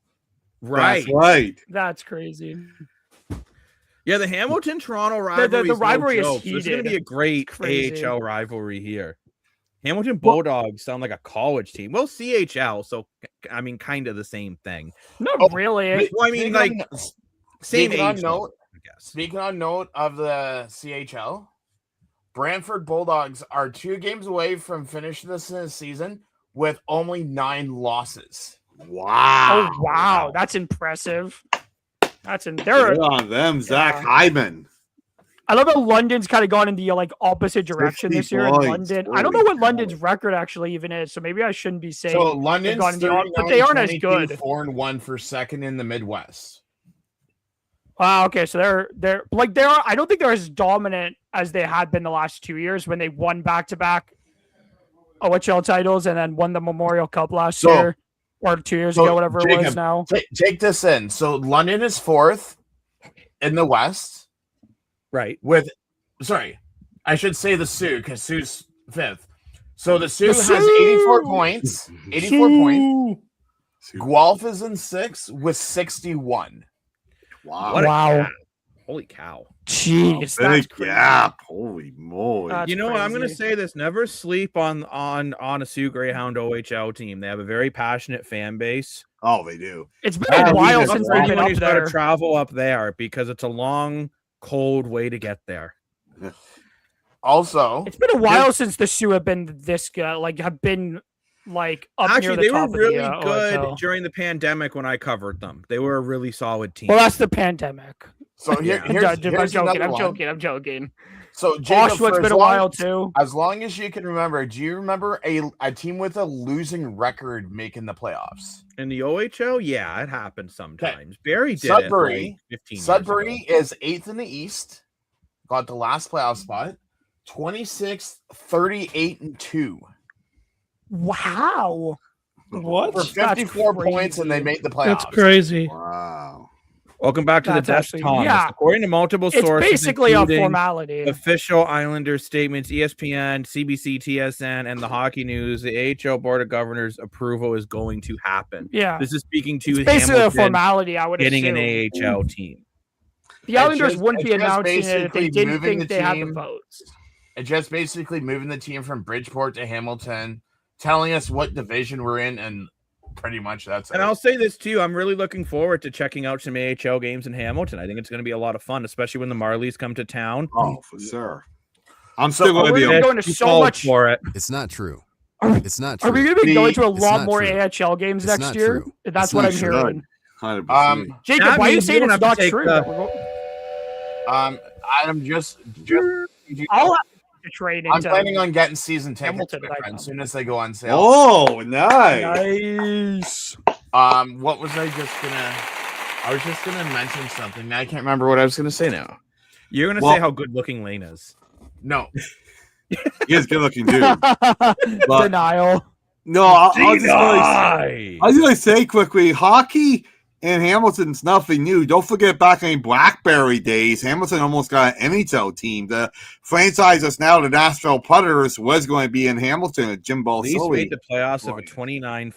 Right. That's right. That's crazy. Yeah, the Hamilton Toronto rivalry. the rivalry is This is going to heated. be a great It's crazy. AHL rivalry here. Hamilton Bulldogs sound like a college team. Well, CHL, so I mean, kind of the same thing. Not Oh, really. Well, I mean, like same speaking on age, note- level, I guess. Speaking on note of the CHL, Brantford Bulldogs are 2 games away from finishing this season with only 9 losses. Wow. Oh wow, that's impressive. They're Good on them, Zach Hyman. I love how London's kind of gone in the like opposite direction 50 this year. In points. London, I don't know Holy what London's cow. record actually even is, so maybe I shouldn't be saying. So London's gone in the op- but they aren't as good. 4-1 for second in the Midwest. Wow, okay, so they're I don't think they're as dominant as they had been the last 2 years when they won back-to-back OHL titles and then won the Memorial Cup last year or 2 years ago, whatever it was Jacob, now. Take this in. So London is 4th in the West. Right. Sorry, I should say the Sioux because Sioux's 5th. So the Sioux The has Sioux! 84 points. 84 points. Guelph is in 6th with 61. Wow. What a Wow. cow. Holy cow. Jeez, Big that's crazy. gap. Holy moly. That's You know what? I'm going to crazy. say this. Never sleep on a Sioux Greyhound OHL team. They have a very passionate fan base. Oh, they do. It's been Yeah, a we while just since won. they've been up Everybody's got to there. travel up there because it's a long, cold way to get there. Also, It's been a while since the Sioux have been this good, like have been like up near Actually, the they were top really of the, good OHL. during the pandemic when I covered them. They were a really solid team. Well, that's the pandemic. so here, Yeah. here's, I'm here's joking. another I'm one. joking. I'm joking. So Jacob, Auschwitz for been as a long- while too. As long as you can remember, do you remember a team with a losing record making the playoffs? In the OHL, yeah, it happens sometimes. Barry did Sudbury- it like 15 years Sudbury ago. is 8th in the East, got the last playoff spot, 26th, 38-2 Wow. What? for That's 54 points, and they crazy. made the playoffs. That's crazy. Wow. Welcome back to That's the desk, actually- Thomas. yeah. According to multiple It's sources, basically a including formality. official Islanders statements, ESPN, CBC, TSN, and the Hockey News, the AHL Board of Governors approval is going to happen. Yeah. This is speaking It's to basically a Hamilton formality, I would getting assume. an AHL team. The Islanders just- wouldn't it's be just announcing it if they basically didn't moving think the they had the team. votes. And just basically moving the team from Bridgeport to Hamilton, telling us what division we're in, and pretty much that's And it. I'll say this too. I'm really looking forward to checking out some AHL games in Hamilton. I think it's going to be a lot of fun, especially when the Marlies come to town. Oh, for sure. I'm So, still going to we're be gonna a go into You so called much. for it. It's not true. Are- It's not Are true. we going to be going to a It's lot not more true. AHL games It's next not year? true. That's It's what not I'm true. hearing. 100%. Jacob, That why are you means saying you it's don't have not to take true? the- Adam, just I'll have to trade I'm into planning on getting season tickets Hamilton my if I friend, come. as soon as they go on sale. Oh, nice. Nice. What was I just gonna? I was just gonna mention something. Now I can't remember what I was gonna say now. You're going to Well- say how good looking Lane is. No, He is a good looking dude. But- Denial. No, I was just going to say quickly, hockey And Hamilton's nothing new. Don't forget back in BlackBerry days, Hamilton almost got an NHL team. The franchise that's now the Nashville Predators was going to be in Hamilton at Jim Leafs Balsillie. made the playoffs of a 21,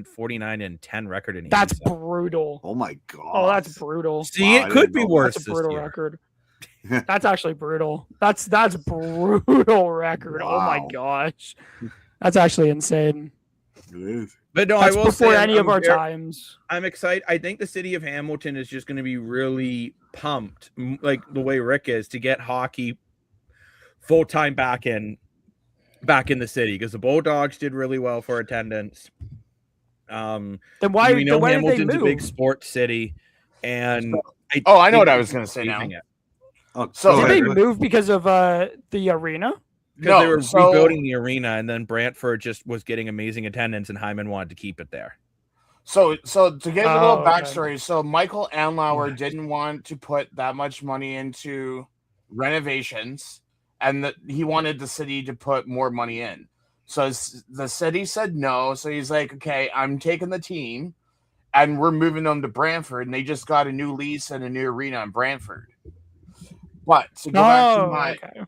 49, and 10 record in That's 87. brutal. Oh my god! Oh, that's brutal. See, Wow, it I could didn't be know that. worse That's a this brutal year. record. That's actually brutal. That's brutal record. Oh my Wow. gosh. That's actually insane. It is. But no, That's I will before say any of our times. I'm excited. I think the city of Hamilton is just going to be really pumped, like the way Rick is, to get hockey full time back in the city, because the Bulldogs did really well for attendance. Then why? We know why did they Hamilton's a big move? sports city, and I know what I think was going to say now. using it. Oh, So- go Did they ahead. move because of the arena? Because they were so- rebuilding the arena, and then Brantford just was getting amazing attendance, and Hyman wanted to keep it there. So to give a Oh, little okay. backstory, so Michael Anlauer didn't want to put that much money into renovations, and that he wanted the city to put more money in. So the city said no. So he's like, okay, I'm taking the team, and we're moving them to Brantford, and they just got a new lease and a new arena in Brantford. But to go back to my okay.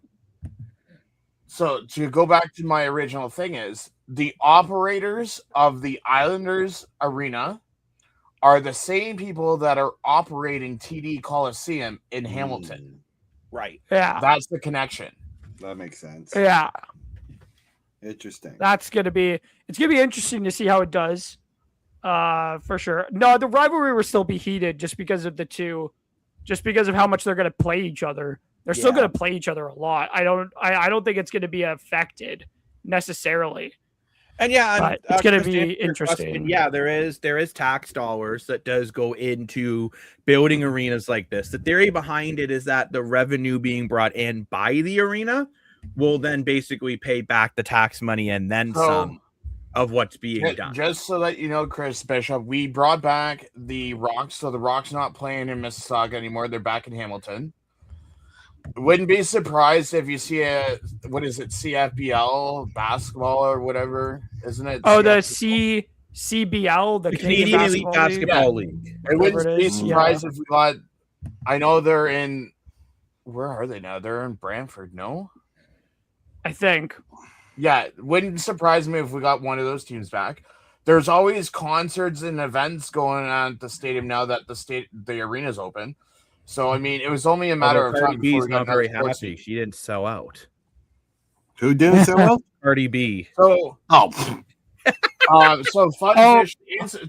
So to go back to my original thing is the operators of the Islanders arena are the same people that are operating TD Coliseum in Hamilton. Right. Yeah. That's the connection. That makes sense. Yeah. Interesting. It's gonna be interesting to see how it does. For sure. No, the rivalry will still be heated just because of how much they're gonna play each other. They're still Yeah. gonna play each other a lot. I don't think it's gonna be affected necessarily. And yeah, But it's gonna Chris, be to answer your interesting. question, yeah, there is tax dollars that does go into building arenas like this. The theory behind it is that the revenue being brought in by the arena will then basically pay back the tax money and then some of what's being done. Just so that you know, Chris Bishop, we brought back the Rocks, so the Rocks not playing in Mississauga anymore. They're back in Hamilton. Wouldn't be surprised if you see CFBL basketball or whatever, isn't it? Oh, the CFBL? CBL, the The Canadian Elite Basketball League. I wouldn't whatever it be is, surprised if we got. I know they're in. Where are they now? They're in Brantford. No. I think. Yeah, wouldn't surprise me if we got one of those teams back. There's always concerts and events going on at the stadium now that the arena's open. So I mean, it was only a matter of Cardi time B's before we got not very another sports happy. team. She didn't sell out. Who didn't so well? Cardi B. So, Oh, so Fun Oh. Fish,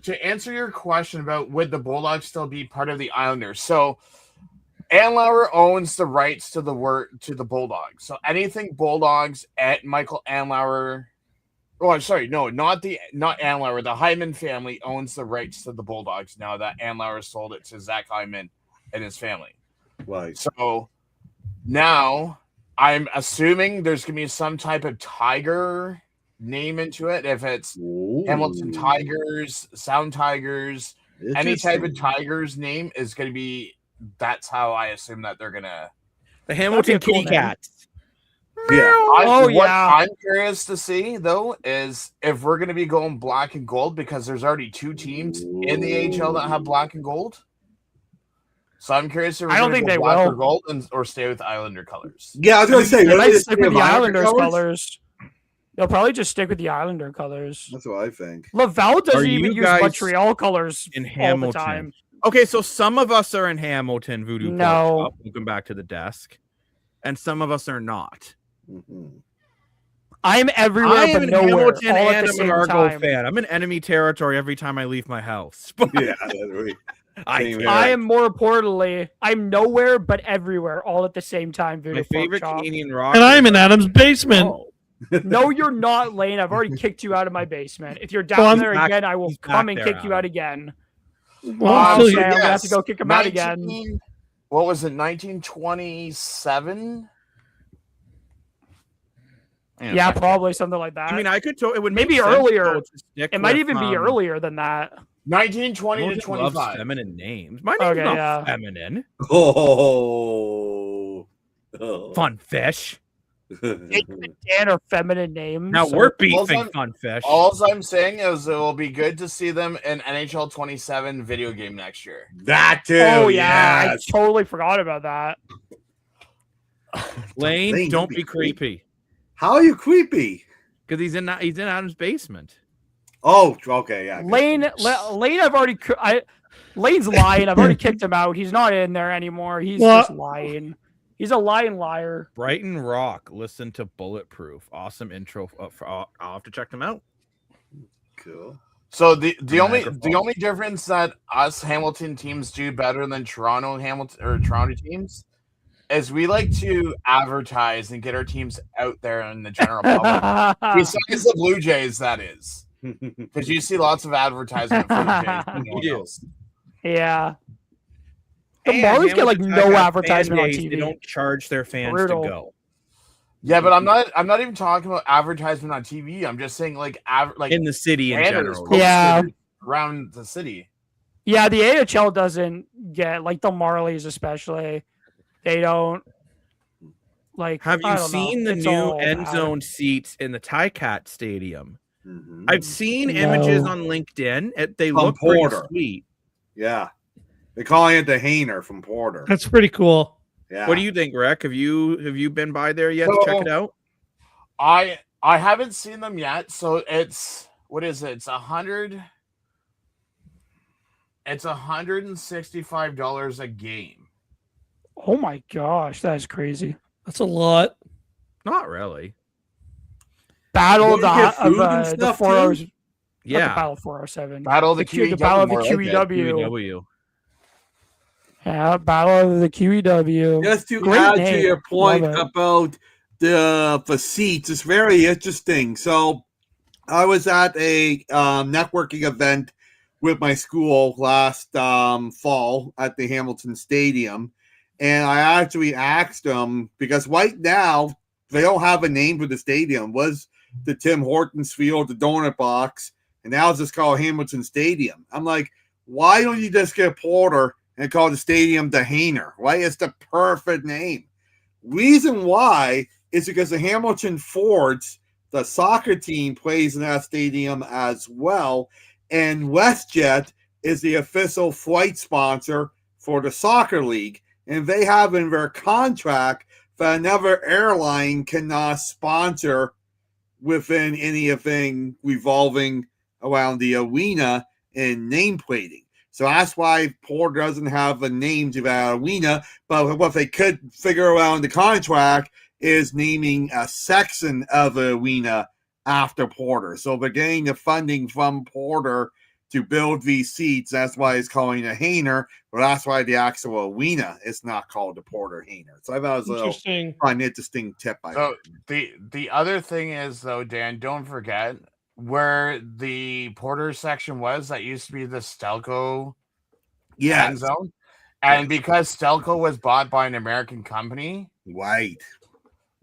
to answer your question about would the Bulldogs still be part of the Islanders? So, Anlauer owns the rights to the Bulldogs. So anything Bulldogs at Michael Anlauer. Oh, I'm sorry, no, not Anlauer. The Hyman family owns the rights to the Bulldogs now that Anlauer sold it to Zach Hyman and his family. right. So now I'm assuming there's gonna be some type of tiger name into it. If it's Hamilton Tigers, Sound Tigers, any type of Tigers name is gonna be. That's how I assume that they're gonna. The Hamilton That'd be a cool Kitty name. Cats. Yeah. What yeah. I'm curious to see though is if we're gonna be going black and gold because there's already two teams in the AHL that have black and gold. So I'm curious if we're I don't gonna think go they black will. or gold or stay with Islander colors. Yeah, I was going to say. They really, might it's stick with the Islander Islanders colors? colors. They'll probably just stick with the Islander colors. That's what I think. Laval Are doesn't you even use guys Montreal colors in all the Hamilton? time. Okay, so some of us are in Hamilton, Voodoo Pork No. Chop. Welcome back to the desk. And some of us are not. Mhm. I'm everywhere I am but in nowhere Hamilton all at and the I'm same an Argo time. fan. I'm in enemy territory every time I leave my house. But Yeah, that's right. I Same can't. here. I am more importantly, I'm nowhere but everywhere all at the same time. Voodoo My favorite Pork Chop. Canadian rock. And I'm in Adam's basement. Oh, No, you're not, Lane. I've already kicked you out of my basement. If you're down Well, I'm there back- again, I will he's come back and there, kick you out Adam. again. Well, I'm still- saying I'm gonna have to go kick him out again. What was it? 1927. Yeah, probably something like that. I mean, I could. It would Maybe make sense, earlier. though, to stick It might with, even be earlier than that. 1920 to Hamilton loves 25. feminine names. My name's Okay, not yeah. feminine. Oh. Fun fish. Jake and Dan are feminine names. Now so- we're beefing I'm- Funfish. All I'm saying is it will be good to see them in NHL 27 video game next year. That too. Oh yeah, yes. I totally forgot about that. Lane, Lane, don't you be be creepy. creepy. How are you creepy? Because he's in Adam's basement. Oh, okay, yeah. good Lane, point. Lane, Lane's lying. I've already kicked him out. He's not in there anymore. He's What? just lying. He's a lying liar. Brighton Rock, listen to Bulletproof. Awesome intro. I'll have to check them out. Cool. So the Niagara only difference that us Hamilton teams do better than Toronto teams is we like to advertise and get our teams out there in the general public. Besides the Blue Jays, that is. Because you see lots of advertisement for the Jays. and no one You do. else. Yeah. The And Marlies get like Hamilton's no got advertisement on fan days, TV. They don't charge their fans Brutal. to go. Yeah, but I'm not even talking about advertisement on TV. I'm just saying like In the city in banners general. posted Yeah. around the city. Yeah, the AHL doesn't get like the Marlies, especially. They don't like. Have I you don't seen know. the It's new all end bad. zone seats in the Ticat Stadium? Mhm. I've seen images No. on LinkedIn. They From look pretty Porter. sweet. Yeah. They're calling it the Hainer from Porter. That's pretty cool. Yeah. What do you think, Rick? Have you been by there yet to check it out? I haven't seen them yet, so it's what is it? It's $165 a game. Oh my gosh, that is crazy. That's a lot. Not really. Battle of You get food and the stuff, 407. Not the Yeah. Battle of 407. Battle of the The QEW. Battle of the more like it. QEW. QEW. Yeah, Battle of the QEW. Just to Great add to name. your point Love it. about the seats, it's very interesting. So I was at a networking event with my school last fall at the Hamilton Stadium, and I actually asked them because right now they don't have a name for the stadium. It was the Tim Hortons Field, the Donut Box, and now it's just called Hamilton Stadium. I'm like, why don't you just get Porter and call the stadium the Hainer? Right? It's the perfect name. Reason why is because the Hamilton Fords, the soccer team, plays in that stadium as well. And WestJet is the official flight sponsor for the soccer league. And they have in their contract that another airline cannot sponsor within anything revolving around the arena and nameplating. So that's why Porter doesn't have a name to that arena. But what they could figure around the contract is naming a section of the arena after Porter. So they're getting the funding from Porter to build these seats. That's why it's calling it a Hainer. But that's why the actual arena is not called the Porter Hainer. So I thought it was a little Interesting. fun, interesting tip. So the other thing is though, Dan, don't forget where the Porter section was. That used to be the Stelco end zone, and because Stelco was bought by an American company, Right.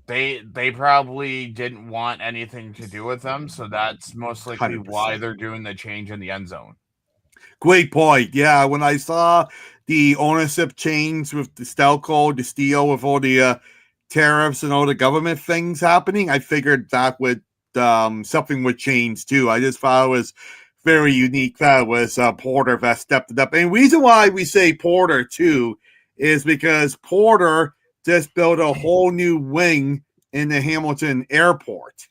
they probably didn't want anything to do with them. So that's most likely 100%. why they're doing the change in the end zone. Great point. Yeah, when I saw the ownership change with the Stelco, the steel, with all the tariffs and all the government things happening, I figured that would something would change too. I just thought it was very unique. That was Porter that stepped it up. And the reason why we say Porter too is because Porter just built a whole new wing in the Hamilton airport.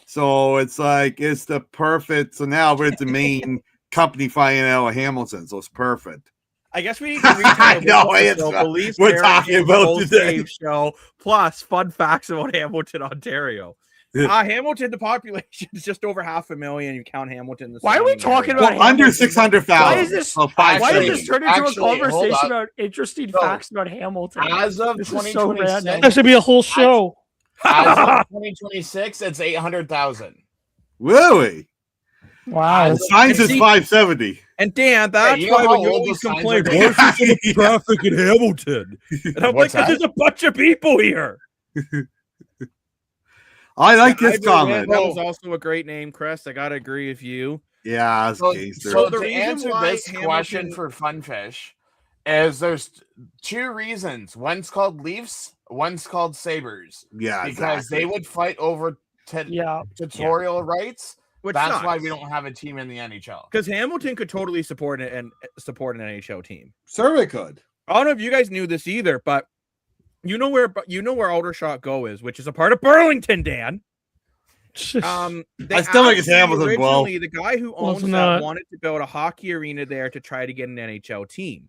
So it's like it's the perfect. So now we're the main company flying out of Hamilton. So it's perfect. I guess we need to retell No, it's not. We're talking about today. Show plus fun facts about Hamilton, Ontario. Hamilton, the population is just over 500,000. You count Hamilton. Why are we talking about Under Hamilton? 600,000. Why is this? So Why Actually- does this turn into a actually, hold conversation up. about interesting So, facts about Hamilton? As of This is so 2026, random. That should be a whole show. as of 2026, it's 800,000. Really? Wow. The signs is see- 570. And Dan, that's you know why how when you old always the signs complain, are? why is there so much traffic in Hamilton? And I'm like, What's because that? there's a bunch of people here. I like this That comment. was also a great name, Chris. I gotta agree with you. Yeah, it's So, Gaster. so the to reason answer why this question Hamilton- for Funfish is there's two reasons. One's called Leafs, One's called Sabres. Yeah, Because they would fight over tutorial rights. Which That's sucks. why we don't have a team in the NHL. Because Hamilton could totally support an NHL team. Survey could. I don't know if you guys knew this either, but you know where Aldershot Go is, which is a part of Burlington, Dan. I still think it's Hamilton. Well, The guy who owns that wanted to build a hockey arena there to try to get an NHL team.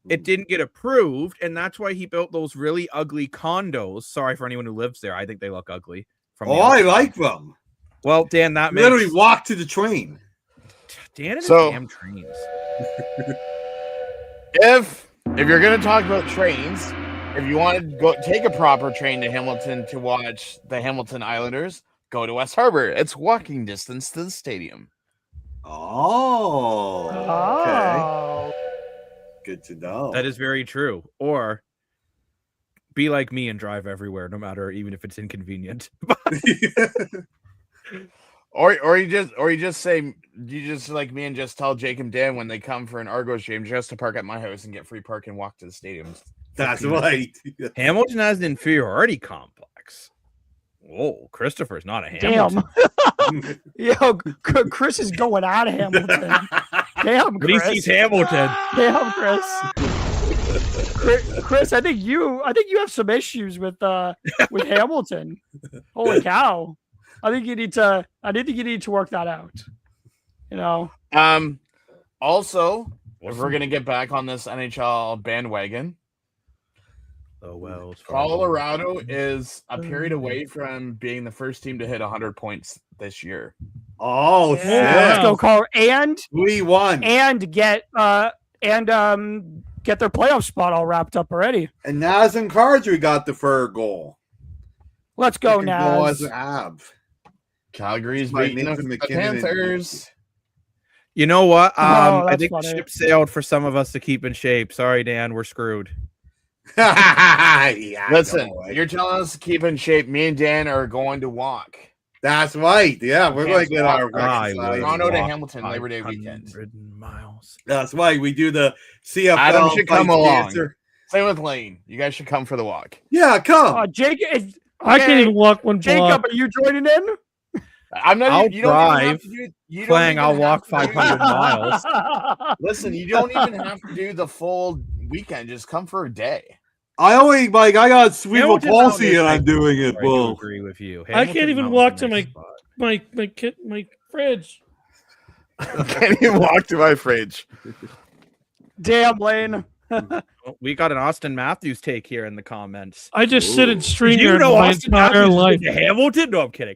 It didn't get approved, and that's why he built those really ugly condos. Sorry for anyone who lives there. I think they look ugly. I like them. Well, Dan, that makes... literally walk to the train. Dan and his damn trains. If you're gonna talk about trains, if you want to go take a proper train to Hamilton to watch the Hamilton Islanders, go to West Harbor. It's walking distance to the stadium. Okay. Good to know. That is very true. Or be like me and drive everywhere, no matter, even if it's inconvenient. Or you just say, you just like me and just tell Jake and Dan when they come for an Argos game just to park at my house and get free park and walk to the stadium. That's right. Hamilton has an inferiority complex. Whoa, Christopher's not a Hamilton. Damn. Yo, Chris is going out of Hamilton. Damn, Chris. At least he's Hamilton. Damn, Chris, I think you have some issues with Hamilton. Holy cow. I think you need to work that out. You know. Also, if we're gonna get back on this NHL bandwagon, Colorado is a period away from being the first team to hit 100 points this year. Oh, yeah. Let's go, Colorado, and we won, and get their playoff spot all wrapped up already. And Naz and Cardry got the third goal. Let's go, Naz. Calgary's beating the Panthers. You know what? I think the ship sailed for some of us to keep in shape. Sorry, Dan, we're screwed. Listen, you're telling us to keep in shape. Me and Dan are going to walk. That's right. Yeah, we're going to get our Toronto to Hamilton Labor Day weekend. Miles. That's why we do the CFL. Adam should come along. Same with Lane. You guys should come for the walk. Yeah, come. Jake, I can't even walk one block. Jacob, are you joining in? I'm not. I'll you drive. You playing, I'll walk 500 miles. Listen, you don't even have to do the full weekend. Just come for a day. I got cerebral palsy and I'm doing it. I agree with you. I can't even walk to my fridge. Can't even walk to my fridge. Damn, Lane. We got an Austin Matthews take here in the comments. I just sit and stream my Austin entire life. Hamilton? No, I'm kidding.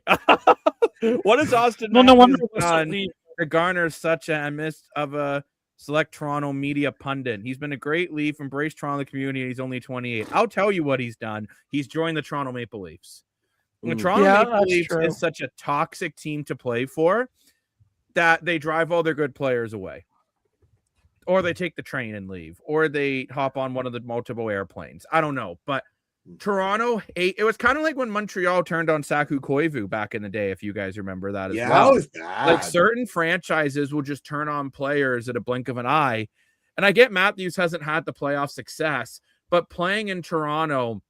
What is Austin Matthews done to garner such a miss of a select Toronto media pundit? He's been a great lead, embraced Toronto community. He's only 28. I'll tell you what he's done. He's joined the Toronto Maple Leafs. The Toronto Maple Leafs is such a toxic team to play for that they drive all their good players away. Or they take the train and leave, or they hop on one of the multiple airplanes. I don't know, but Toronto, it was kind of like when Montreal turned on Saku Koivu back in the day, if you guys remember that as well. That was bad. Like certain franchises will just turn on players at a blink of an eye. And I get Matthews hasn't had the playoff success, but playing in Toronto,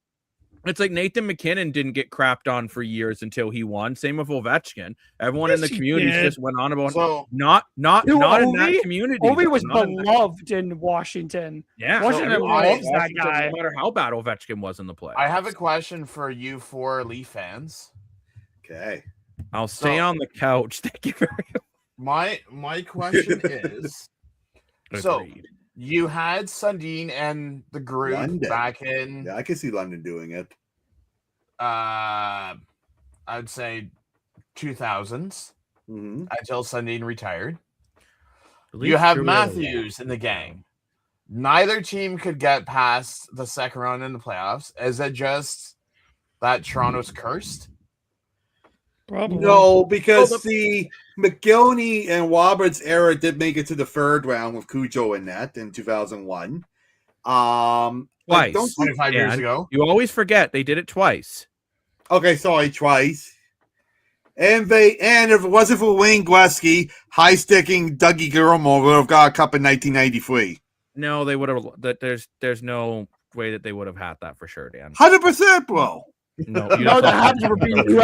it's like Nathan McKinnon didn't get crapped on for years until he won. Same with Ovechkin. Everyone in the community just went on about not in that community. Ovi was beloved in Washington. Yeah, Washington loves that guy. No matter how bad Ovechkin was in the play. I have a question for you four Leaf fans. Okay, I'll stay on the couch. Thank you very much. My question is, so you had Sundin and the group London. Back in. Yeah, I can see London doing it. I'd say 2000s until Sundin retired. You have Matthews in the gang. Neither team could get past the second round in the playoffs. Is it just that Toronto's cursed? Probably. No, because the McGillney and Roberts era did make it to the third round with Cujo in net in 2001. Twice. 25 years ago. You always forget they did it twice. Okay, sorry, twice. And if it wasn't for Wayne Gretzky, high-sticking Dougie Gilmour would have got a cup in 1993. No, they would have. There's no way that they would have had that for sure, Dan. 100%, bro. No, No, the Habs were beating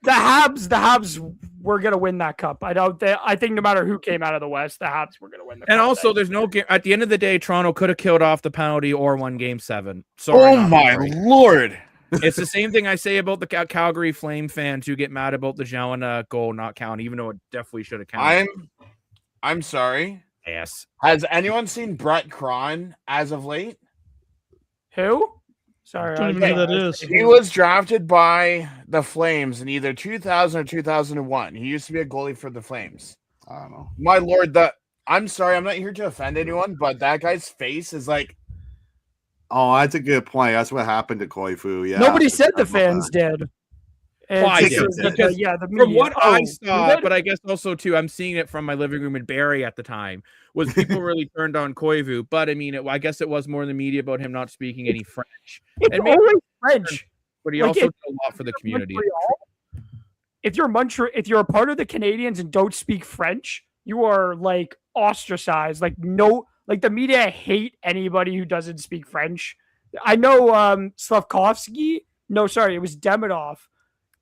the Habs were gonna win that cup. I think no matter who came out of the West, the Habs were gonna win the cup. And also, there's no at the end of the day, Toronto could have killed off the penalty or won Game 7. Sorry, Oh my lord! It's the same thing I say about the Calgary Flame fans who get mad about the Joanna goal not counting, even though it definitely should have counted. I'm sorry. Yes. Has anyone seen Brett Cron as of late? Who? Sorry, I don't even know who that is. He was drafted by the Flames in either 2000 or 2001. He used to be a goalie for the Flames. I don't know. My lord, I'm sorry, I'm not here to offend anyone, but that guy's face is like. Oh, that's a good point. That's what happened to Koifu. Yeah. Nobody said the fans did. Well, I did. Because the from media. what I you saw, did? but I guess also too, I'm seeing it from my living room in Barrie at the time, was people really turned on Koivu. But I mean, I guess it was more in the media about him not speaking any French. It's And maybe- always French. But he Like, also did a lot for the community. If you're a part of the Canadians and don't speak French, you are like ostracized. Like the media hate anybody who doesn't speak French. I know Slavkovsky. No, sorry, it was Demidov.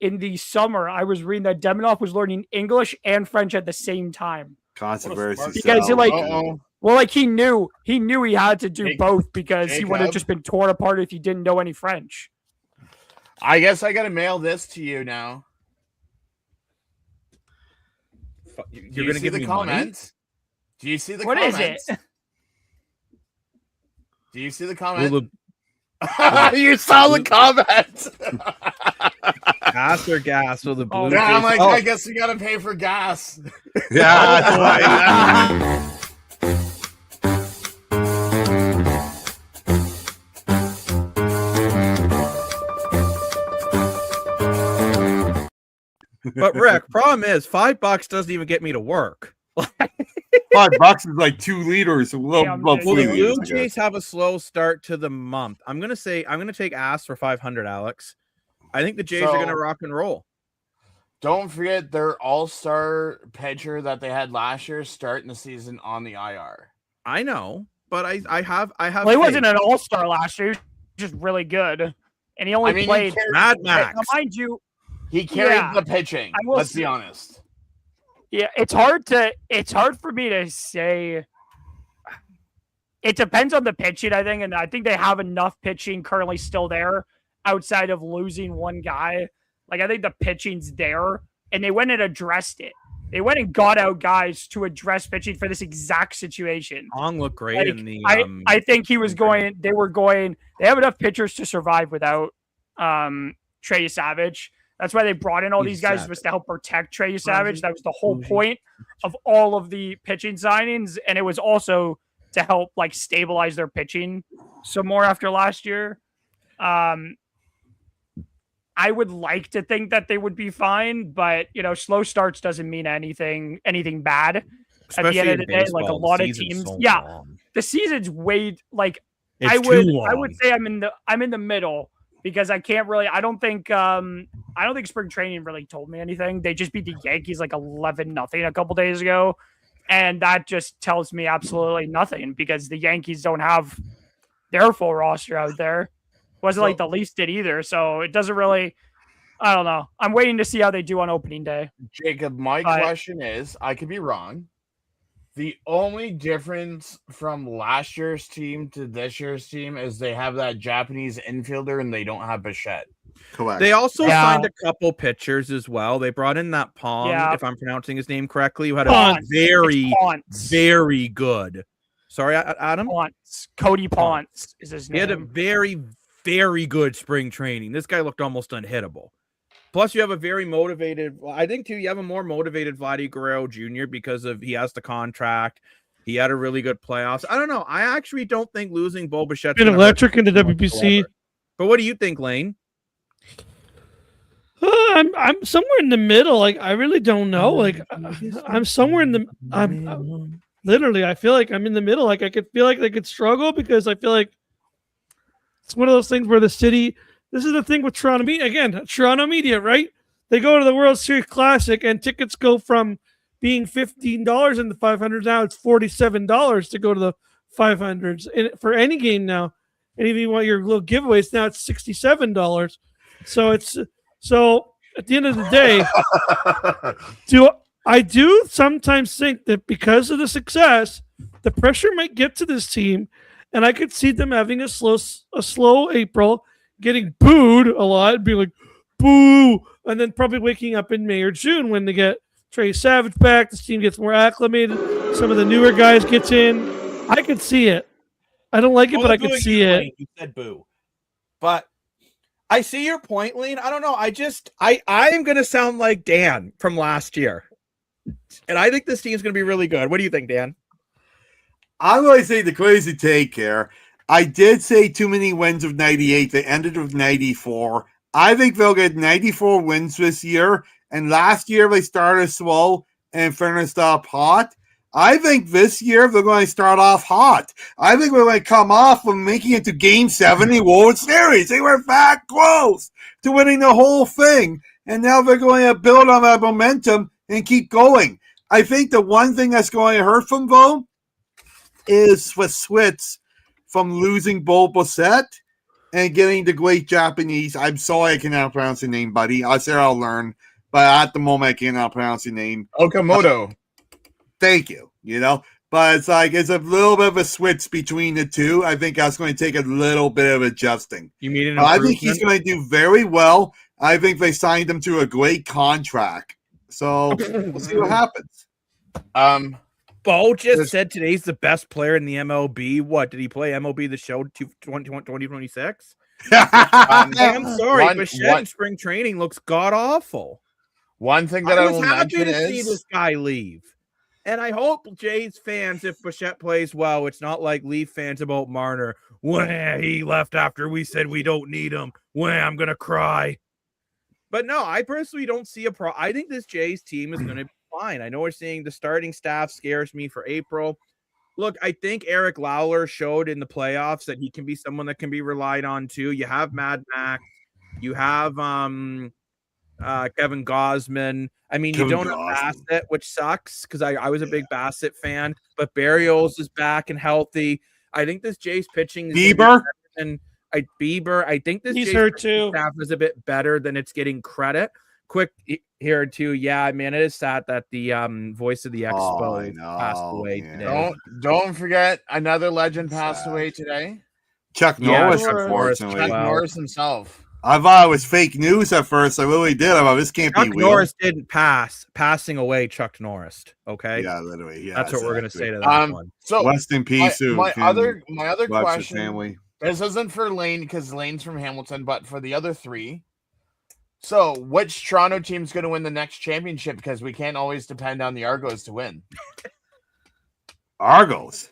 In the summer, I was reading that Demidov was learning English and French at the same time. Controversy. Because he like, Uh-oh. well, like he knew he had to do both because he would have Jacob? just been torn apart if he didn't know any French. I guess I gotta mail this to you now. You're Do you going to see give the me money? comments? Do you see the What is comments? it? Do you see the comment? Will You saw the comments. gas or gas? Will the Blue Yeah, I'm Jays- like, I guess we gotta pay for gas. Yeah. That's why. But Rick, problem is $5 doesn't even get me to work. $5 is like 2 liters. Well, Yeah, I'm well, just- Will 3 the liters, Blue I guess. Jays have a slow start to the month? I'm gonna take ass for 500, Alex. I think the Jays are gonna So- rock and roll. Don't forget their all-star pitcher that they had last year starting the season on the IR. I know, but I have. Well, he faith. wasn't an all-star last year. He was just really good, and he only I mean, played. Mad Max. Now, mind you, he carried Yeah. the pitching. I will Let's say- be honest. yeah, it's hard for me to say. It depends on the pitching, I think, and I think they have enough pitching currently still there outside of losing one guy. Like I think the pitching's there, and they went and addressed it. They went and got out guys to address pitching for this exact situation. Ong looked great Like, in the. I think he was going. They have enough pitchers to survive without Trey Savage. That's why they brought in all He's these guys savage. was to help protect Trey Savage. That was the whole point of all of the pitching signings, and it was also to help like stabilize their pitching some more after last year. I would like to think that they would be fine, but slow starts doesn't mean anything bad. At the end of the day, like a lot of teams, the season's way like I would say I'm in the middle because I can't really I don't think spring training really told me anything. They just beat the Yankees like 11-0 a couple days ago, and that just tells me absolutely nothing because the Yankees don't have their full roster out there. Wasn't like the Leafs did either, so it doesn't really. I don't know. I'm waiting to see how they do on opening day. Jacob, my question is, I could be wrong. The only difference from last year's team to this year's team is they have that Japanese infielder and they don't have Bichette. Correct. They also Yeah. signed a couple pitchers as well. They brought in that Pong, Yeah. if I'm pronouncing his name correctly, who had a Ponce. very, Ponce. very good. Sorry, Adam. Ponce. Cody Ponce is his He name. had a very, very good spring training. This guy looked almost unhittable. Plus, you have a very motivated. I think too. You have a more motivated Vladdy Guerrero Jr. because he has the contract. He had a really good playoffs. I don't know. I actually don't think losing Bo Bichette's Been gonna hurt electric in the them WBC. whatsoever. But what do you think, Lane? I'm somewhere in the middle. Like I really don't know. Like I'm somewhere in the. I'm literally. I feel like I'm in the middle. Like I could feel like they could struggle because I feel like it's one of those things where the city. This is the thing with Toronto media. Again, Toronto media, right? They go to the World Series Classic and tickets go from being $15 in the 500s. Now it's $47 to go to the 500s for any game now. and if you want your little giveaways, now it's $67. So at the end of the day, I do sometimes think that because of the success, the pressure might get to this team, and I could see them having a slow April, getting booed a lot, and be like, boo, and then probably waking up in May or June when they get Trey Savage back, this team gets more acclimated, some of the newer guys gets in. I could see it. I don't like it, but I could see it. Lane, you said boo. But I see your point, Lane. I don't know. I am going to sound like Dan from last year. And I think this team's going to be really good. What do you think, Dan? I'm going to say the crazy take here. I did say too many wins of 98. They ended with 94. I think they'll get 94 wins this year. And last year they started slow and finished up hot. I think this year they're going to start off hot. I think we're going to come off from making it to Game 7 in the World Series. They were that close to winning the whole thing. And now they're going to build on that momentum and keep going. I think the one thing that's going to hurt them, though, is the switch from losing Bo Bissett and getting the great Japanese. I'm sorry I cannot pronounce your name, buddy. I said I'll learn, but at the moment I cannot pronounce your name. Okamoto. Thank you. But it's a little bit of a switch between the two. I think that's going to take a little bit of adjusting. You mean an I think he's going to do very well. I think they signed him to a great contract. So we'll see what happens. Bo just said today's the best player in the MLB. What did he play MLB the show 2026? I'm sorry, but in spring training looks god awful. One thing that I will happy mention to see this guy leave. And I hope Jays fans, if Bichette plays well, it's not like Leaf fans about Marner. Wah, he left after we said we don't need him. Wah, I'm going to cry. But no, I personally don't see a problem. I think this Jays team is going to be fine. I know we're seeing the starting staff scares me for April. Look, I think Eric Lawler showed in the playoffs that he can be someone that can be relied on too. You have Mad Max. You have Kevin Gausman. I mean, you don't have Bassett, which sucks because I was a big Bassett fan, but Barrios is back and healthy. I think this Jays pitching is Bieber. Bieber. I think this He's Jays hurt too. Staff is a bit better than it's getting credit. Quick here too. Yeah, man, it is sad that the voice of the Expo passed away today. Don't forget another legend passed away today. Chuck Norris, unfortunately. Chuck Norris himself. I thought it was fake news at first. I really did. I thought this can't be real. Chuck Norris didn't pass. Passing away, Chuck Norris. Okay. Yeah, literally. Yeah, that's what we're gonna say to that one. So rest in peace. My other question. Family. This isn't for Lane because Lane's from Hamilton, but for the other three. So, which Toronto team's going to win the next championship? Because we can't always depend on the Argos to win. Argos.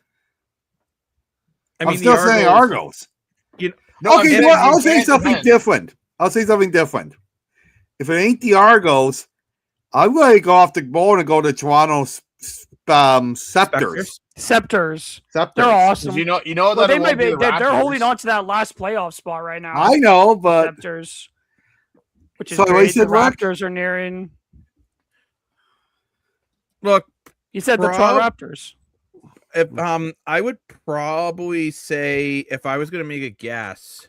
I'm still saying Argos. Okay, I'll say something different. If it ain't the Argos, I'm going to go off the board and go to Toronto Scepters. Scepters. They're awesome. You know that they might be. They're holding on to that last playoff spot right now. I know, but Scepters, which is great. The Raptors are nearing. Look, you said the Toronto Raptors. If I would probably say if I was going to make a guess,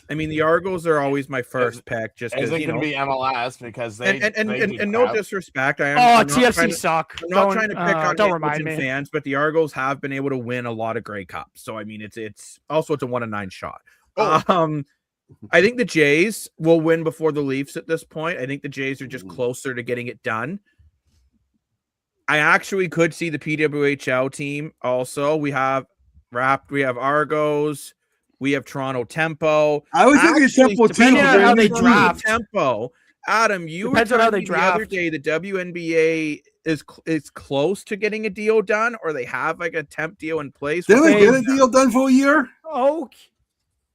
I mean the Argos are always my first pick, just because it's going to be MLS because they and no disrespect, I'm TFC suck. I'm not trying to pick on Hamilton fans, but the Argos have been able to win a lot of Grey Cups, so I mean it's also a 1-9 shot. I think the Jays will win before the Leafs at this point. I think the Jays are just closer to getting it done. I actually could see the PWHL team also. We have Argos, we have Toronto Tempo. I was thinking Tempo too. Depending on how they draft. Tempo. Adam, you were telling me the other day the WNBA is close to getting a deal done, or they have like a temp deal in place. Did they get a deal done for a year? Oh,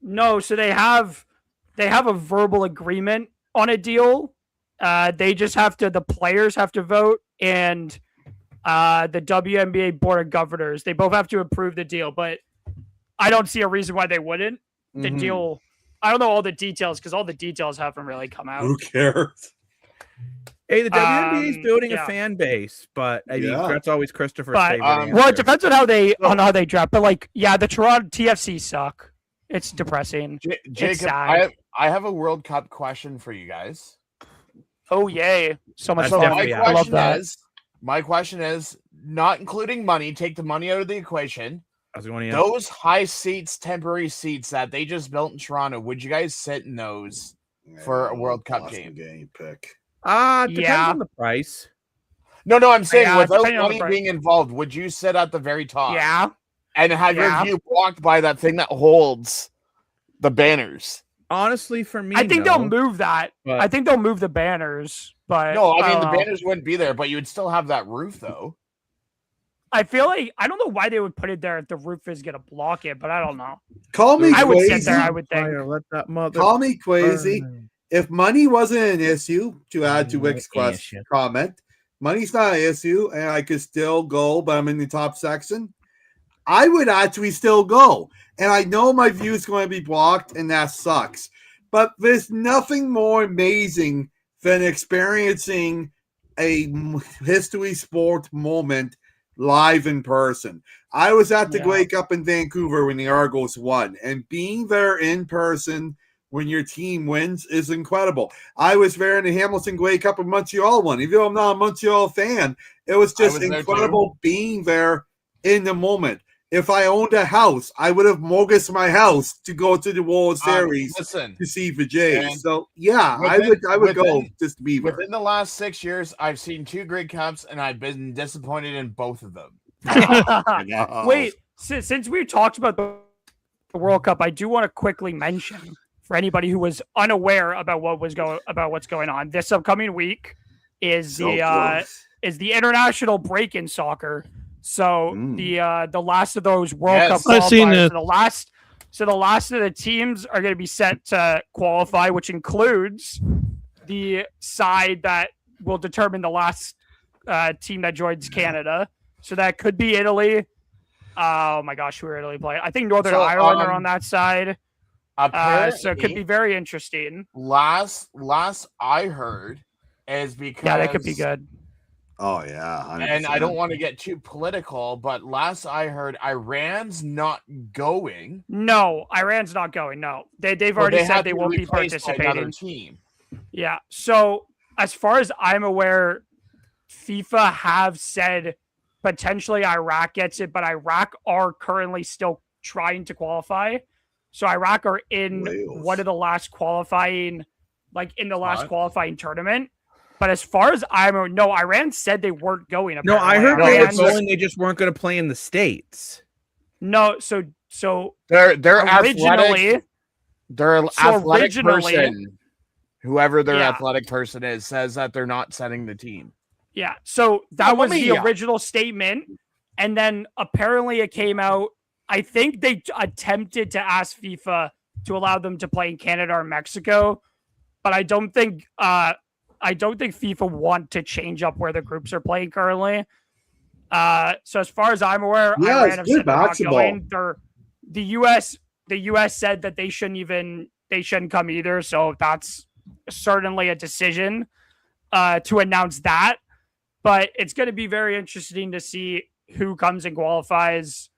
no. So they have a verbal agreement on a deal. They just the players have to vote, and the WNBA Board of Governors, they both have to approve the deal, but I don't see a reason why they wouldn't. The deal, I don't know all the details because all the details haven't really come out. Who cares? Hey, the WNBA is building a fan base, but I mean that's always Christopher's favorite answer. Well, it depends on how they draft. But the Toronto TFC suck. It's depressing. Jacob, sad. I have a World Cup question for you guys. Oh yay! So much That's fun. definitely I love that. My question is, not including money, take the money out of the equation. I was going Those high seats, temporary seats that they just built in Toronto, would you guys sit in those for a World Cup game? Pick. Depends Yeah. on the price. No, I'm saying Yeah, without depending on the money price. being involved, would you sit at the very top? Yeah. And have your view blocked by that thing that holds the banners? Honestly, for me, I think no, they'll move that. but- I think they'll move the banners, but No, I mean don't the know. banners wouldn't be there, but you would still have that roof though. I feel like I don't know why they would put it there if the roof is gonna block it, but I don't know. Call me I would sit crazy. there. I would think. Fire, let that mother Call me crazy. burn. If money wasn't an issue, to add to Wick's Issue. comment, money's not an issue, and I could still go, but I'm in the top section. I would actually still go. And I know my view is going to be blocked, and that sucks. But there's nothing more amazing than experiencing a history sport moment live in person. I was at the Grey Cup in Vancouver when the Argos won, and being there in person when your team wins is incredible. I was there in the Hamilton Grey Cup in Montreal one. Even though I'm not a Montreal fan, it was just incredible being there in the moment. If I owned a house, I would have mortgaged my house to go to the World Series to see the Jays. So yeah, I would go just to be there. Within the last 6 years, I've seen 2 Grey Cups, and I've been disappointed in both of them. Wait, since we talked about the World Cup, I do want to quickly mention for anybody who was unaware about what's going on. This upcoming week is the international break in soccer. So the last of those World Cup qualifiers. I've seen it. So the last of the teams are going to be set to qualify, which includes the side that will determine the last team that joins Canada. So that could be Italy. Oh my gosh, who are Italy playing? I think Northern Ireland are on that side. So it could be very interesting. Last I heard is because that could be good. Oh yeah, 100%. And I don't want to get too political, but last I heard, Iran's not going. No, Iran's not going. No, they've already said they won't be participating. Team. Yeah. So as far as I'm aware, FIFA have said potentially Iraq gets it, but Iraq are currently still trying to qualify. So Iraq are in one of the last qualifying, qualifying tournament. But as far as Iran said they weren't going. No, I heard they were going. They just weren't going to play in the States. No, so they're originally athletic person. Whoever their athletic person is says that they're not setting the team. Yeah, so that was the original statement, and then apparently it came out. I think they attempted to ask FIFA to allow them to play in Canada or Mexico, but I don't think FIFA want to change up where the groups are playing currently. So as far as I'm aware, Iran have said they're not going. The US said that they shouldn't come either. So that's certainly a decision to announce that. But it's going to be very interesting to see who comes and qualifies.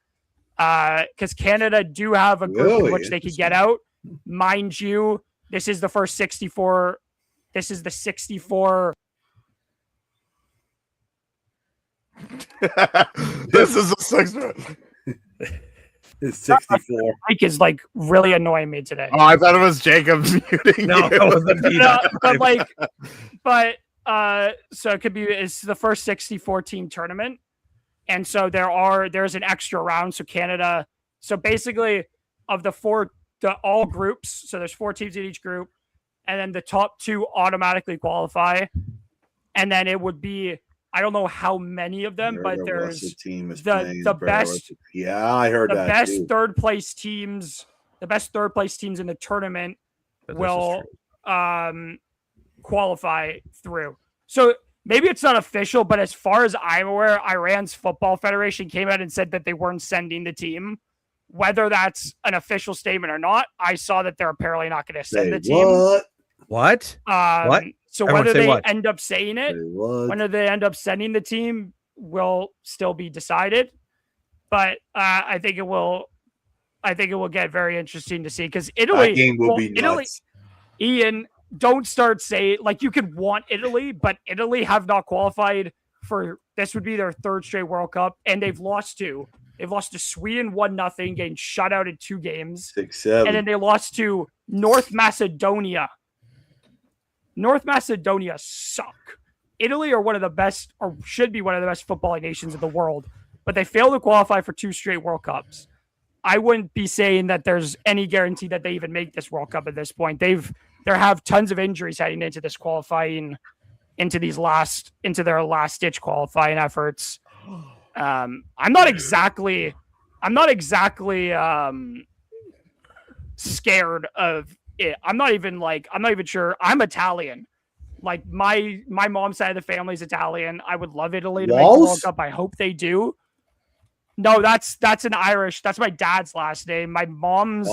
Because Canada do have a group in which they could get out. Mind you, this is the first 64. This is the 64. This is the 64. It's 64. Mike is really annoying me today. Oh, I thought it was Jacob muting. No, it wasn't me. So it could be it's the first 64 team tournament. And so there's an extra round. So Canada, so basically of all groups, so there's 4 teams in each group. And then the top 2 automatically qualify. And then it would be, I don't know how many of them, but there's the best. Yeah, I heard that. The best third place teams in the tournament will qualify through. So maybe it's not official, but as far as I'm aware, Iran's football federation came out and said that they weren't sending the team. Whether that's an official statement or not, I saw that they're apparently not going to send the team. What? So whether they end up saying it, whether they end up sending the team will still be decided. But I think it will I think it will get very interesting to see because That Italy game will be Italy, nuts. Ian, don't start saying like you could want Italy, but Italy have not qualified for this would be their third straight World Cup, and they've lost two. They've lost to Sweden 1-0, getting shut out in 2 games. 6-7. And then they lost to North Macedonia. North Macedonia suck. Italy are one of the best, or should be one of the best footballing nations in the world, but they failed to qualify for 2 straight World Cups. I wouldn't be saying that there's any guarantee that they even make this World Cup at this point. There have tons of injuries heading into this qualifying, into their last ditch qualifying efforts. I'm not exactly scared of it. I'm not even sure. I'm Italian. Like my mom's side of the family is Italian. I would love Italy to make the World Cup. I hope they do. No, that's an Irish. That's my dad's last name. My mom's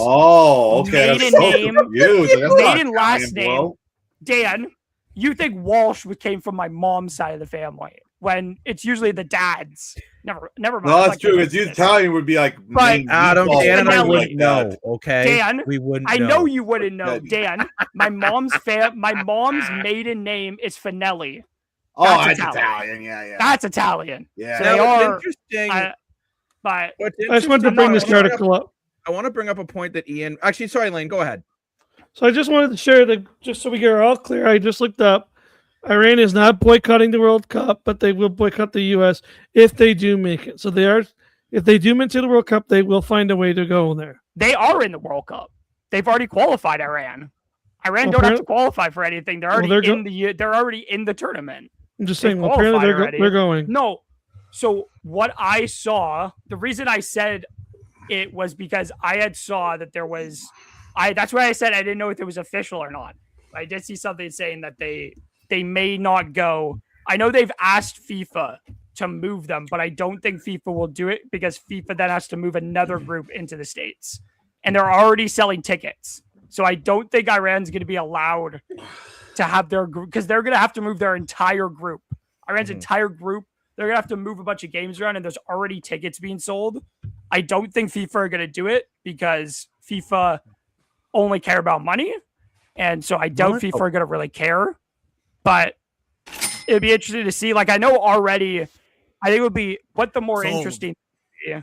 maiden last name. Dan, you think Walsh came from my mom's side of the family when it's usually the dad's. Never mind. No, that's true. Because Italian would be like, but Adam, Dan, and I Finelli. wouldn't know. Okay, Dan, we wouldn't. I know you wouldn't know, Dan. My mom's maiden name is Finelli. Oh, That's that's Italian. Yeah. That's Italian. Yeah. So Now, they are. interesting. But I just wanted to bring this article up. I want to bring up a point that Ian. Actually, sorry, Lane. Go ahead. So I just wanted to share just so we get all clear. I just looked up. Iran is not boycotting the World Cup, but they will boycott the U.S. if they do make it. So if they do make it to the World Cup, they will find a way to go there. They are in the World Cup. They've already qualified Iran. Iran don't have to qualify for anything. They're already they're already in the tournament. I'm just saying. Well, apparently they're going. No. So what I saw, the reason I said it was because I had saw that there was, that's why I said I didn't know if it was official or not. I did see something saying that they may not go. I know they've asked FIFA to move them, but I don't think FIFA will do it because FIFA then has to move another group into the States. And they're already selling tickets. So I don't think Iran's going to be allowed to have their group because they're going to have to move their entire group. Iran's entire group. They're going to have to move a bunch of games around and there's already tickets being sold. I don't think FIFA are going to do it because FIFA only care about money. And so I doubt FIFA are going to really care. But it'd be interesting to see. Like, I know already, I think it would be what the more interesting. Yeah.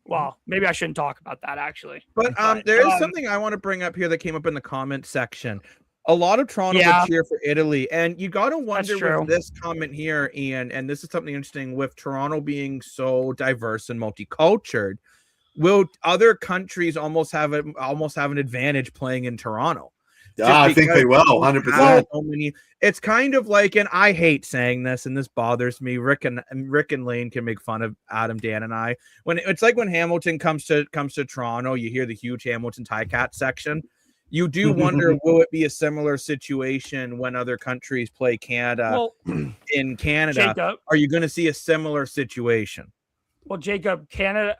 Well, maybe I shouldn't talk about that actually. But there is something I want to bring up here that came up in the comment section. A lot of Toronto would cheer for Italy, and you got to wonder with this comment here, Ian, and this is something interesting with Toronto being so diverse and multicultural. Will other countries almost have an advantage playing in Toronto? Yeah, I think they will, 100%. It's kind of like, and I hate saying this, and this bothers me. Rick and Lane can make fun of Adam, Dan, and I. When it's like when Hamilton comes to Toronto, you hear the huge Hamilton Ticats section. You do wonder, will it be a similar situation when other countries play Canada in Canada? Jacob, are you going to see a similar situation? Well, Jacob, Canada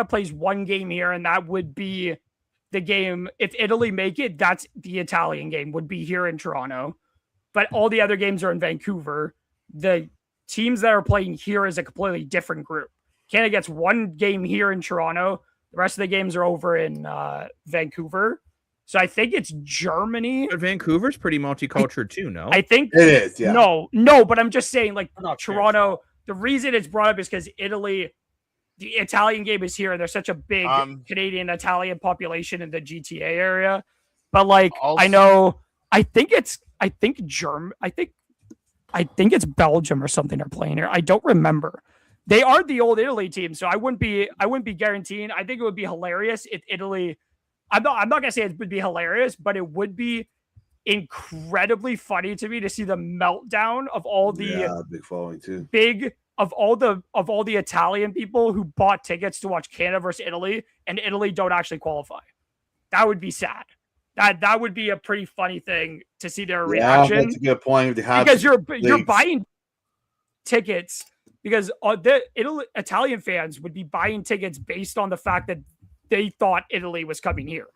plays one game here, and that would be the game. If Italy make it, that's the Italian game would be here in Toronto. But all the other games are in Vancouver. The teams that are playing here is a completely different group. Canada gets one game here in Toronto. The rest of the games are over in Vancouver. So I think it's Germany. But Vancouver's pretty multicultural too, no? I think it is, yeah. No, but I'm just saying, like, Toronto, the reason it's brought up is because Italy, the Italian game is here. There's such a big Canadian Italian population in the GTA area. But like, I think it's Belgium or something are playing here. I don't remember. They are the old Italy team, so I wouldn't be guaranteeing. I think it would be hilarious if Italy. I'm not gonna say it would be hilarious, but it would be incredibly funny to me to see the meltdown of all the big following too. Of all the Italian people who bought tickets to watch Canada versus Italy, and Italy don't actually qualify. That would be sad. That would be a pretty funny thing to see their reaction. That's a good point. Because you're buying tickets. Because the Italian fans would be buying tickets based on the fact that they thought Italy was coming here.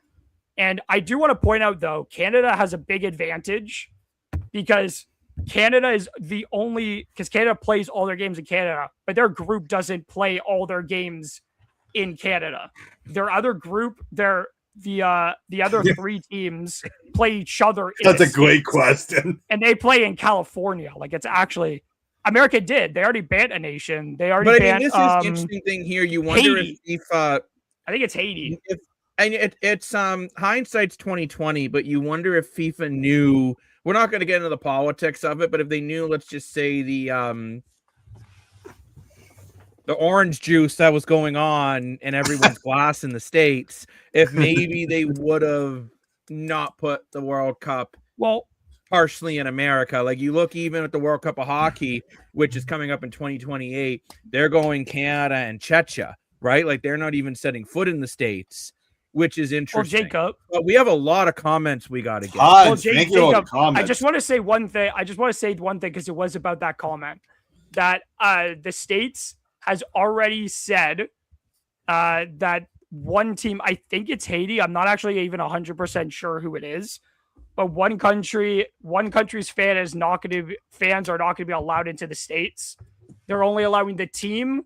And I do want to point out, though, Canada has a big advantage because Canada is because Canada plays all their games in Canada, but their group doesn't play all their games in Canada. Their other group, the other 3 teams play each other. That's a great question. And they play in California. Like, it's actually America did. They already banned a nation. They already banned. This is the interesting thing here. You wonder Haiti. if FIFA. I think it's Haiti. It's hindsight's 2020, but you wonder if FIFA knew. We're not going to get into the politics of it, but if they knew, let's just say the orange juice that was going on in everyone's glass in the States, if maybe they would have not put the World Cup partially in America. Like, you look even at the World Cup of Hockey, which is coming up in 2028, they're going Canada and Czechia, right? Like, they're not even setting foot in the States, which is interesting. Well, Jacob, but we have a lot of comments we got to get. Jacob, I just want to say one thing. Because it was about that comment that the States has already said that one team, I think it's Haiti. I'm not actually even 100% sure who it is, but one country's fans are not going to be allowed into the States. They're only allowing the team,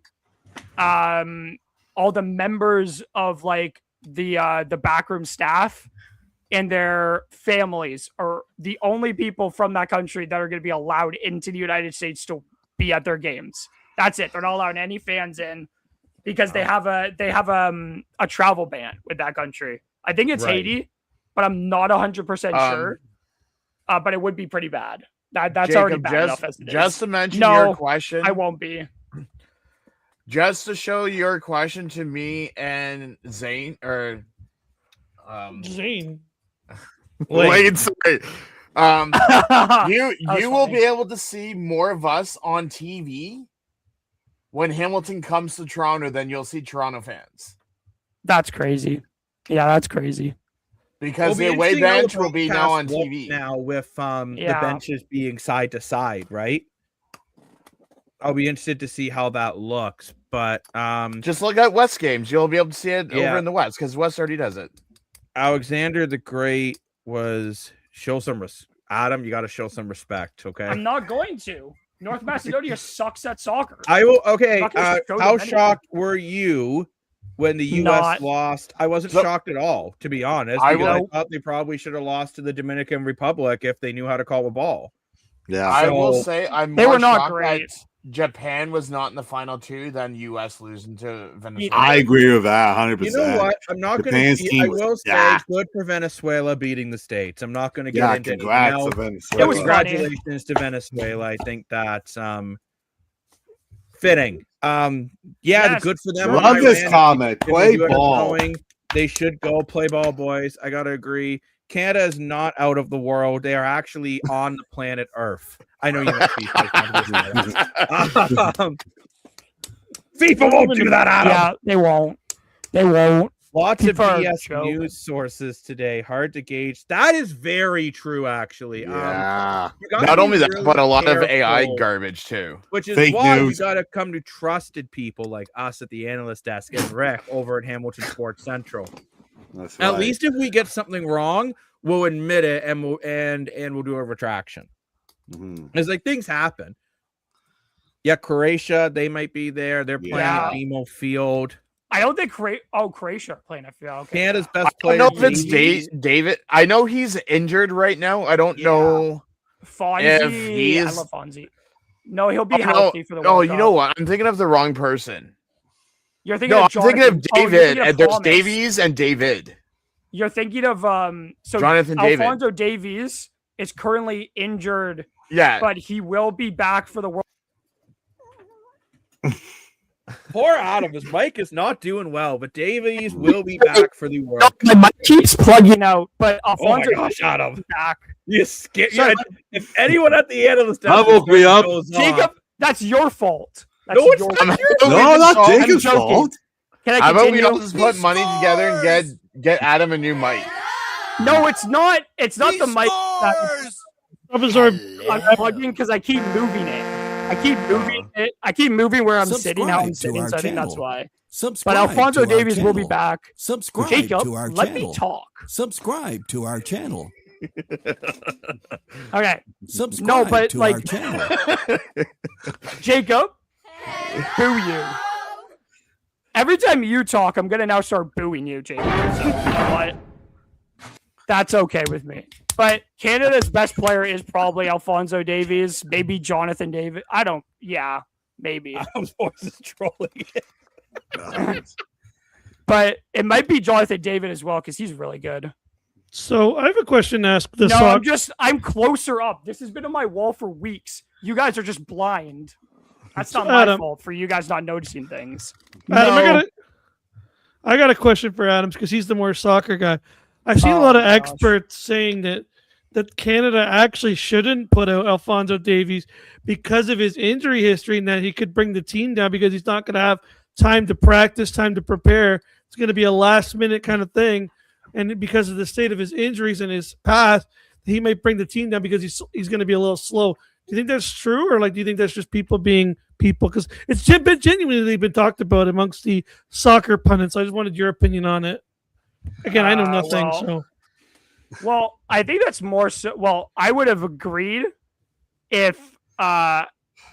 all the members of like the backroom staff and their families are the only people from that country that are going to be allowed into the United States to be at their games. That's it. They're not allowing any fans in because they have a travel ban with that country. I think it's Haiti, but I'm not 100% sure. But it would be pretty bad. That's Jacob, already bad enough as it is. Just to mention your question. I won't be. Just to show your question to me and Zane Zane. Wait, sorry. You will be able to see more of us on TV when Hamilton comes to Toronto than you'll see Toronto fans. That's crazy. Yeah, that's crazy. Because the away bench will be now on TV. Now with the benches being side to side, right? I'll be interested to see how that looks, but just look at West games. You'll be able to see it over in the West because West already does it. Alexander the Great was show some Adam. You got to show some respect, okay? I'm not going to. North Macedonia sucks at soccer. I will. Okay. How shocked were you when the U.S. lost? I wasn't shocked at all, to be honest. I thought they probably should have lost to the Dominican Republic if they knew how to call a ball. Yeah, I will say they were not great. Japan was not in the final 2 than U.S. losing to Venezuela. I agree with that 100%. You know what? I'm not going to. I will say good for Venezuela beating the States. I'm not going to get into congrats to Venezuela. It was congratulations to Venezuela. I think that's fitting. Good for them. Love this comment. Play ball. They should go play ball, boys. I gotta agree. Canada is not out of the world. They are actually on the planet Earth. I know you meant FIFA. FIFA won't do that, Adam. Yeah, they won't. They won't. Lots of BS news sources today. Hard to gauge. That is very true, actually. Yeah. Not only that, but a lot of AI garbage too. Which is why you got to come to trusted people like us at the Analyst Desk and Rick over at Hamilton Sports Central. That's right. At least if we get something wrong, we'll admit it and we'll do a retraction. Mm-hmm. It's like things happen. Yeah, Croatia, they might be there. They're playing at BMO Field. I don't think Croatia are playing. I feel okay. Canada's best player. I don't know if it's David. I know he's injured right now. I don't know. Fonzie. I love Fonzie. No, he'll be healthy for the World Cup. You know what? I'm thinking of the wrong person. You're thinking of I'm thinking of David. And there's Davies and David. You're thinking of Jonathan Alfonso Davies is currently injured. Yeah, but he will be back for the World. Poor Adam, his mic is not doing well, but Davies will be back for the World Cup. My mic keeps plugging out, but Alfonso Adam, back. You scared. If anyone at the end of the stuff woke me up, Jacob, that's your fault. That's no, it's not your fault. No, not Jacob's fault. Can I How about we all just put money together and get Adam a new mic? No, it's not. It's not the mic. I'm plugging because I keep moving it. I keep moving where I'm sitting. How I'm sitting. So I think that's why. But Alfonso Davies will be back. Subscribe Jacob, to our let channel. me talk. Subscribe to our channel. Okay. Subscribe to our channel. Jacob, who you? every time you talk, I'm gonna now start booing you, Jacob. So, you know what? That's okay with me. But Canada's best player is probably Alphonso Davies, maybe Jonathan David. Maybe. I'm forced trolling. But it might be Jonathan David as well because he's really good. So I have a question to ask the No, I'm closer up. This has been on my wall for weeks. You guys are just blind. That's not my fault for you guys not noticing things. Adam, I got a question for Adams because he's the more soccer guy. I've seen a lot of experts saying that Canada actually shouldn't put out Alphonso Davies because of his injury history and that he could bring the team down because he's not going to have time to practice, time to prepare. It's going to be a last-minute kind of thing. And because of the state of his injuries and his past, he might bring the team down because he's going to be a little slow. Do you think that's true, or do you think that's just people being people? Because it's been genuinely been talked about amongst the soccer pundits. I just wanted your opinion on it. Again, I know nothing. Well, I think that's more so. Well, I would have agreed if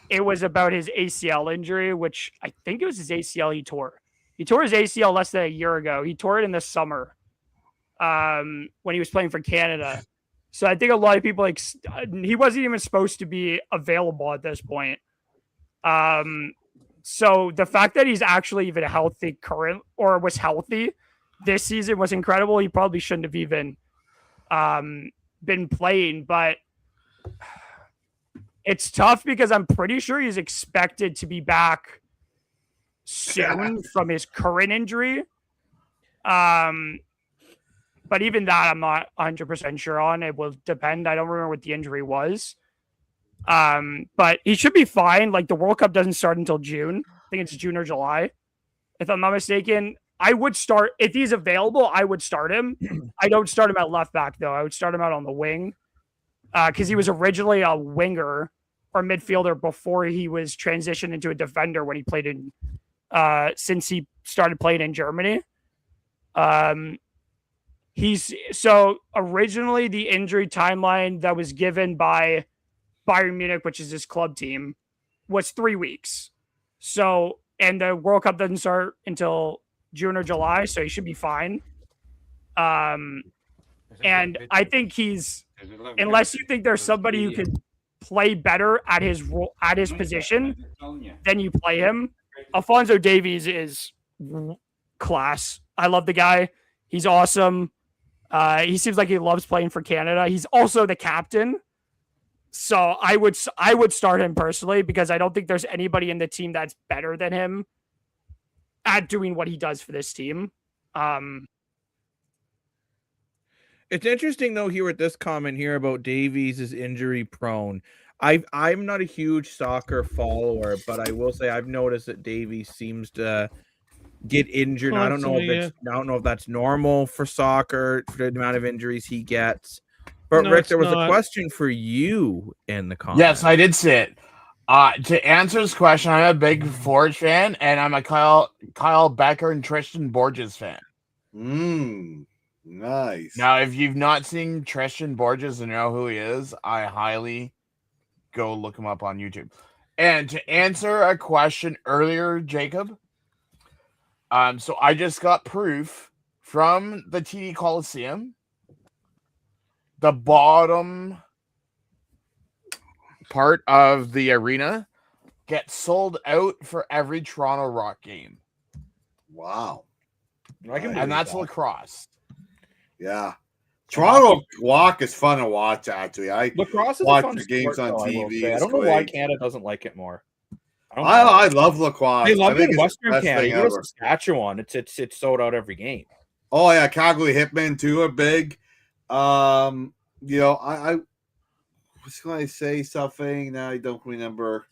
it was about his ACL injury, which I think it was his ACL he tore. He tore his ACL less than a year ago. He tore it in the summer when he was playing for Canada. So I think a lot of people he wasn't even supposed to be available at this point. So the fact that he's actually even healthy was healthy this season was incredible. He probably shouldn't have even been playing, but it's tough because I'm pretty sure he's expected to be back soon from his current injury. But even that, I'm not 100% sure on. It will depend. I don't remember what the injury was. But he should be fine. The World Cup doesn't start until June. I think it's June or July, if I'm not mistaken. I would start, if he's available, I would start him. I don't start him at left back, though. I would start him out on the wing because he was originally a winger or midfielder before he was transitioned into a defender when he played in, since he started playing in Germany. So originally the injury timeline that was given by Bayern Munich, which is his club team, was 3 weeks. So, and the World Cup doesn't start until June or July, so he should be fine. And I think unless you think there's somebody who could play better at his position, then you play him. Alphonso Davies is class. I love the guy. He's awesome. He seems like he loves playing for Canada. He's also the captain. So I would start him personally because I don't think there's anybody in the team that's better than him at doing what he does for this team. It's interesting though here with this comment here about Davies is injury prone. I'm not a huge soccer follower, but I will say I've noticed that Davies seems to get injured. I don't know if that's normal for soccer for the amount of injuries he gets. But Rick, there was a question for you in the comments. Yes, I did see it. To answer this question, I'm a big Forge fan, and I'm a Kyle Becker and Tristan Borges fan. Nice. Now, if you've not seen Tristan Borges and know who he is, I highly go look him up on YouTube. And to answer a question earlier, Jacob, so I just got proof from the TD Coliseum. The bottom part of the arena gets sold out for every Toronto Rock game. Wow. And that's lacrosse. Yeah. Toronto Rock is fun to watch, actually. Lacrosse is watch a fun the games sport, on though, TV. I don't know why Canada doesn't like it more. I love lacrosse. They love it in it's Western the best Canada. thing You go to ever. Saskatchewan, it's sold out every game. Oh yeah, Calgary Hitmen too are big. You know, I was going to say something now I don't remember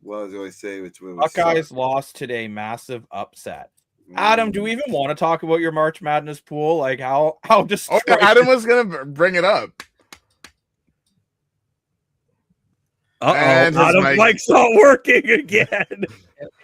what I was going to say. Which was Buckeyes lost today, massive upset. Adam, do we even want to talk about your March Madness pool? Like how destroyed? Oh, Adam was gonna bring it up. Adam's mic's not working again.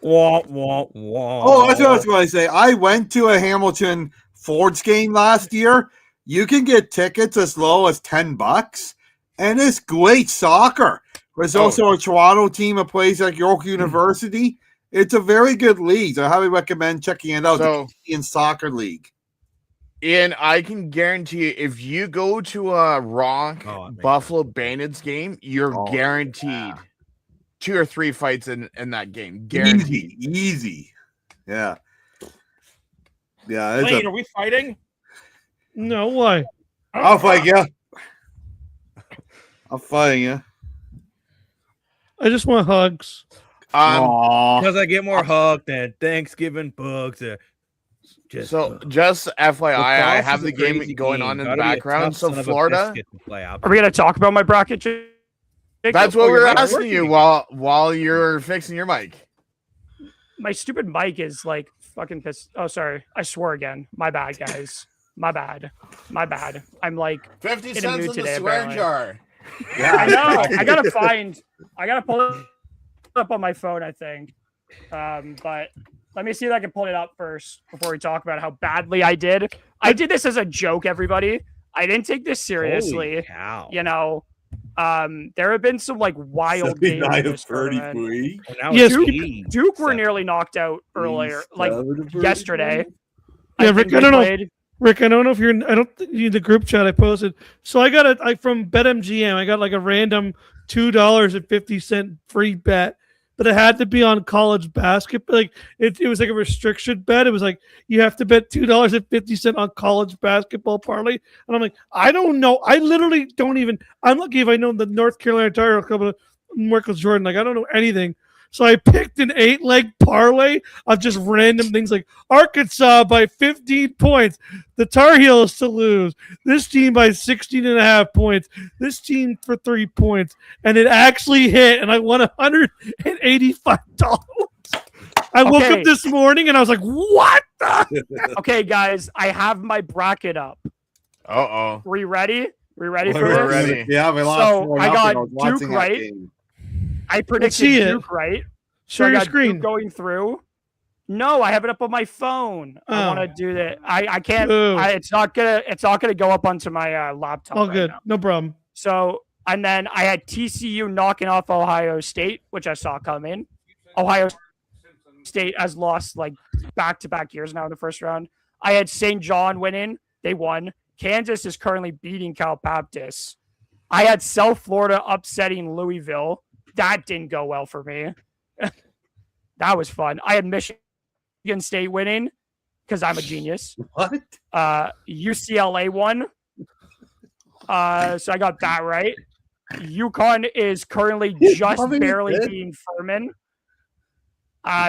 Wah, wah, wah. Oh, that's what I was going to say. I went to a Hamilton Fords game last year. You can get tickets as low as $10, and it's great soccer. There's also a Toronto team that plays at York University. It's a very good league. I highly recommend checking it out. So, the Canadian Soccer League. And I can guarantee you, if you go to a Rock Buffalo Bandits game, you're guaranteed 2 or 3 fights in that game. Guaranteed. Easy. Yeah. Yeah. Wait, are we fighting? No, why? I'll fight you. I'm fighting you. I just want hugs. Because I get more hugged than Thanksgiving bugs. Just FYI, I have the game going on in the background. So Florida, are we gonna talk about my bracket? Jacob? That's what we were asking you while you're fixing your mic. My stupid mic is like fucking pissed. Oh, sorry, I swore again. My bad, guys. My bad. I'm like 50 cents in the swear jar. Yeah, I know. I gotta pull it up on my phone, I think. But let me see if I can pull it up first before we talk about how badly I did. I did this as a joke, everybody. I didn't take this seriously. Holy cow. You know, there have been some like wild games. 33. Yes, Duke were nearly knocked out earlier, like yesterday. Yeah, Rick, I don't know. Rick, I don't know if you're in, the group chat I posted. So I got from BetMGM, I got like a random $2.50 free bet, but it had to be on college basketball. Like it was like a restriction bet. It was like you have to bet $2.50 on college basketball parlay. And I'm like, I don't know. I literally don't even. I'm lucky if I know the North Carolina Tar Heel couple of Michael Jordan. Like I don't know anything. So I picked an 8-leg parlay of just random things like Arkansas by 15 points. The Tar Heels to lose. This team by 16.5 points. This team for 3 points. And it actually hit, and I won $185. I woke up this morning, and I was like, what the? Okay, guys, I have my bracket up. Uh-oh. We ready? We ready for We're this? ready. Yeah, we lost. So I got Duke right. I predicted Duke right. Share your screen. Duke going through. No, I have it up on my phone. I want to do that. I can't. It's not gonna go up onto my laptop. Oh, good. Now. No problem. So and then I had TCU knocking off Ohio State, which I saw coming. Ohio State has lost like back-to-back years now in the first round. I had St. John winning. They won. Kansas is currently beating Cal Baptist. I had South Florida upsetting Louisville. That didn't go well for me. That was fun. I had Michigan State winning because I'm a genius. What? UCLA won. So I got that right. UConn is currently just barely beating Furman.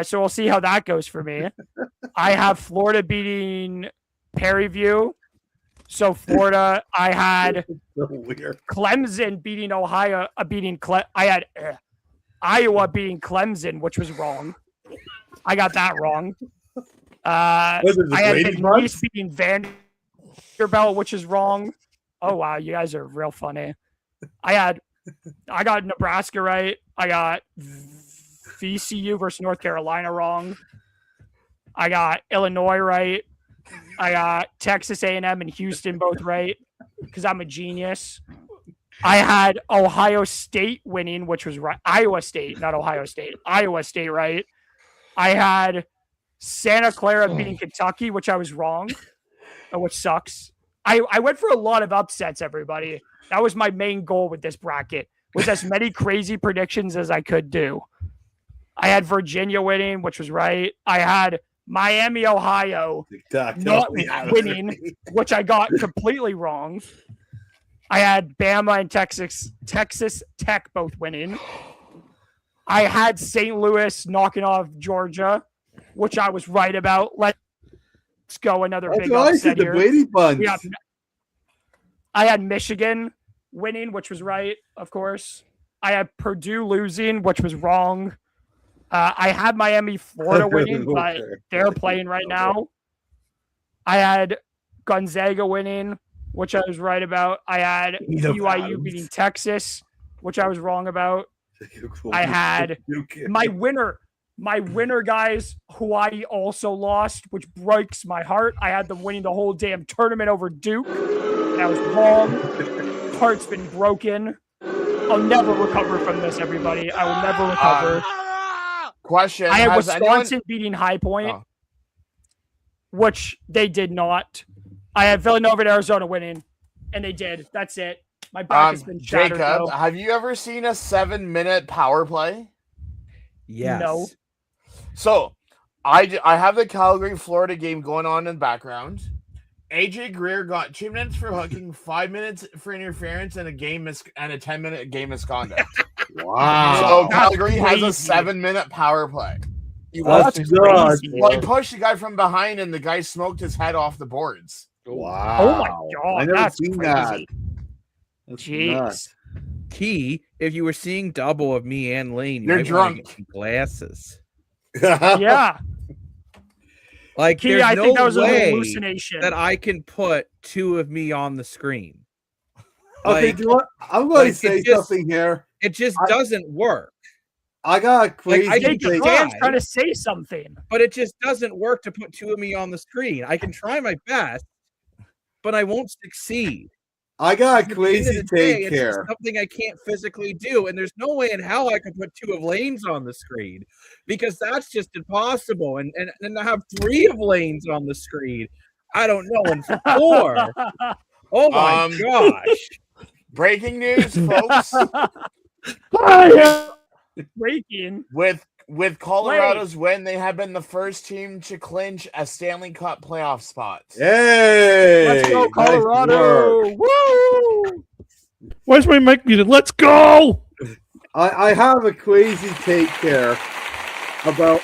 So we'll see how that goes for me. I have Florida beating Perryview. So Florida, I had Clemson beating Ohio, I had Iowa beating Clemson, which was wrong. I got that wrong. I had Denise beating Vanderbilt, which is wrong. Oh wow, you guys are real funny. I got Nebraska right. I got VCU versus North Carolina wrong. I got Illinois right. I got Texas A&M and Houston both right because I'm a genius. I had Ohio State winning, which was right. Iowa State, not Ohio State. Iowa State right. I had Santa Clara beating Kentucky, which I was wrong, which sucks. I went for a lot of upsets, everybody. That was my main goal with this bracket, was as many crazy predictions as I could do. I had Virginia winning, which was right. I had Miami, Ohio not winning, which I got completely wrong. I had Bama and Texas Tech both winning. I had St. Louis knocking off Georgia, which I was right about. Let's go another big upset here. I had Michigan winning, which was right, of course. I had Purdue losing, which was wrong. I had Miami, Florida winning, but they're playing right now. I had Gonzaga winning, which I was right about. I had BYU beating Texas, which I was wrong about. I had my winner, guys, Hawaii also lost, which breaks my heart. I had them winning the whole damn tournament over Duke. That was wrong. Heart's been broken. I'll never recover from this, everybody. I will never recover. Question: I had has Wisconsin beating High Point, which they did not. I had Villanova and Arizona winning, and they did. That's it. My back has been shattered. Jacob, though. have you ever seen a 7-minute power play? Yes. No. So, I have the Calgary Florida game going on in the background. AJ Greer got 2 minutes for hooking, 5 minutes for interference, and a 10-minute game misconduct. Wow. So Calgary has a crazy. 7-minute power play. That's good. Well, he pushed the guy from behind, and the guy smoked his head off the boards. Wow. Oh my god, I never that's seen crazy. that. That's Jeez. nuts. Key, if you were seeing double of me and Lane, You're might wanna drunk. get some glasses. Yeah. Like, Key, there's I no think that was a way hallucination. that I can put two of me on the screen. Okay, Like, do you want, I'm going to like, say it just- something here. It just doesn't work. I got a crazy I can take. try. Dan's trying to say something. But it just doesn't work to put two of me on the screen. I can try my best, but I won't succeed. I got a At the end of crazy the day, take it's just here. something I can't physically do, and there's no way in hell I can put two of Lane's on the screen because that's just impossible. And to have three of Lane's on the screen, I don't know. And four, oh my gosh! Breaking news, folks. Breaking. With Colorado's win, they have been the first team to clinch a Stanley Cup playoff spot. Hey! Let's go, nice Colorado! work. Woo! Why's my mic muted? Let's go! I have a crazy take here about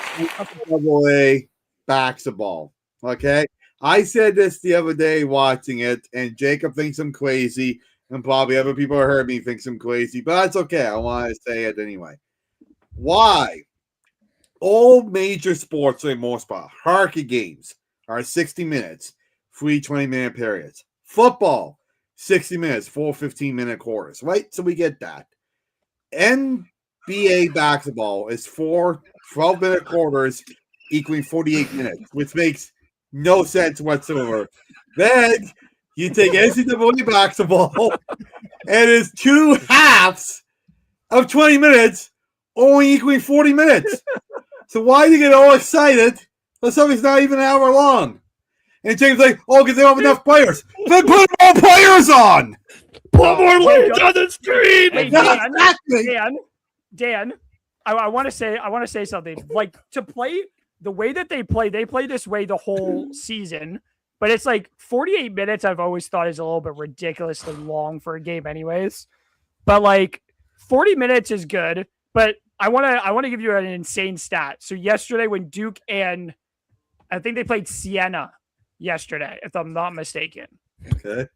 AA basketball. Okay, I said this the other day watching it, and Jacob thinks I'm crazy, and probably other people who heard me think I'm crazy, but that's okay. I want to say it anyway. Why? All major sports, for the most part, hockey games are 60 minutes, 3 20-minute periods. Football, 60 minutes, 4 15-minute quarters, right? So we get that. NBA basketball is 4 12-minute quarters equaling 48 minutes, which makes no sense whatsoever. Then you take NCAA basketball and it's 2 halves of 20 minutes, only equaling 40 minutes. So why do you get all excited when something's not even an hour long? And James like, oh, because they don't have enough players. Then put more players on. Put more lanes on the screen. Hey, Exactly. Dan, I want to say something. Like, to play the way that they play this way the whole season, but it's like 48 minutes. I've always thought is a little bit ridiculously long for a game, anyways. But like 40 minutes is good. But I want to give you an insane stat. So yesterday, when Duke and I think they played Siena yesterday, if I'm not mistaken. Okay.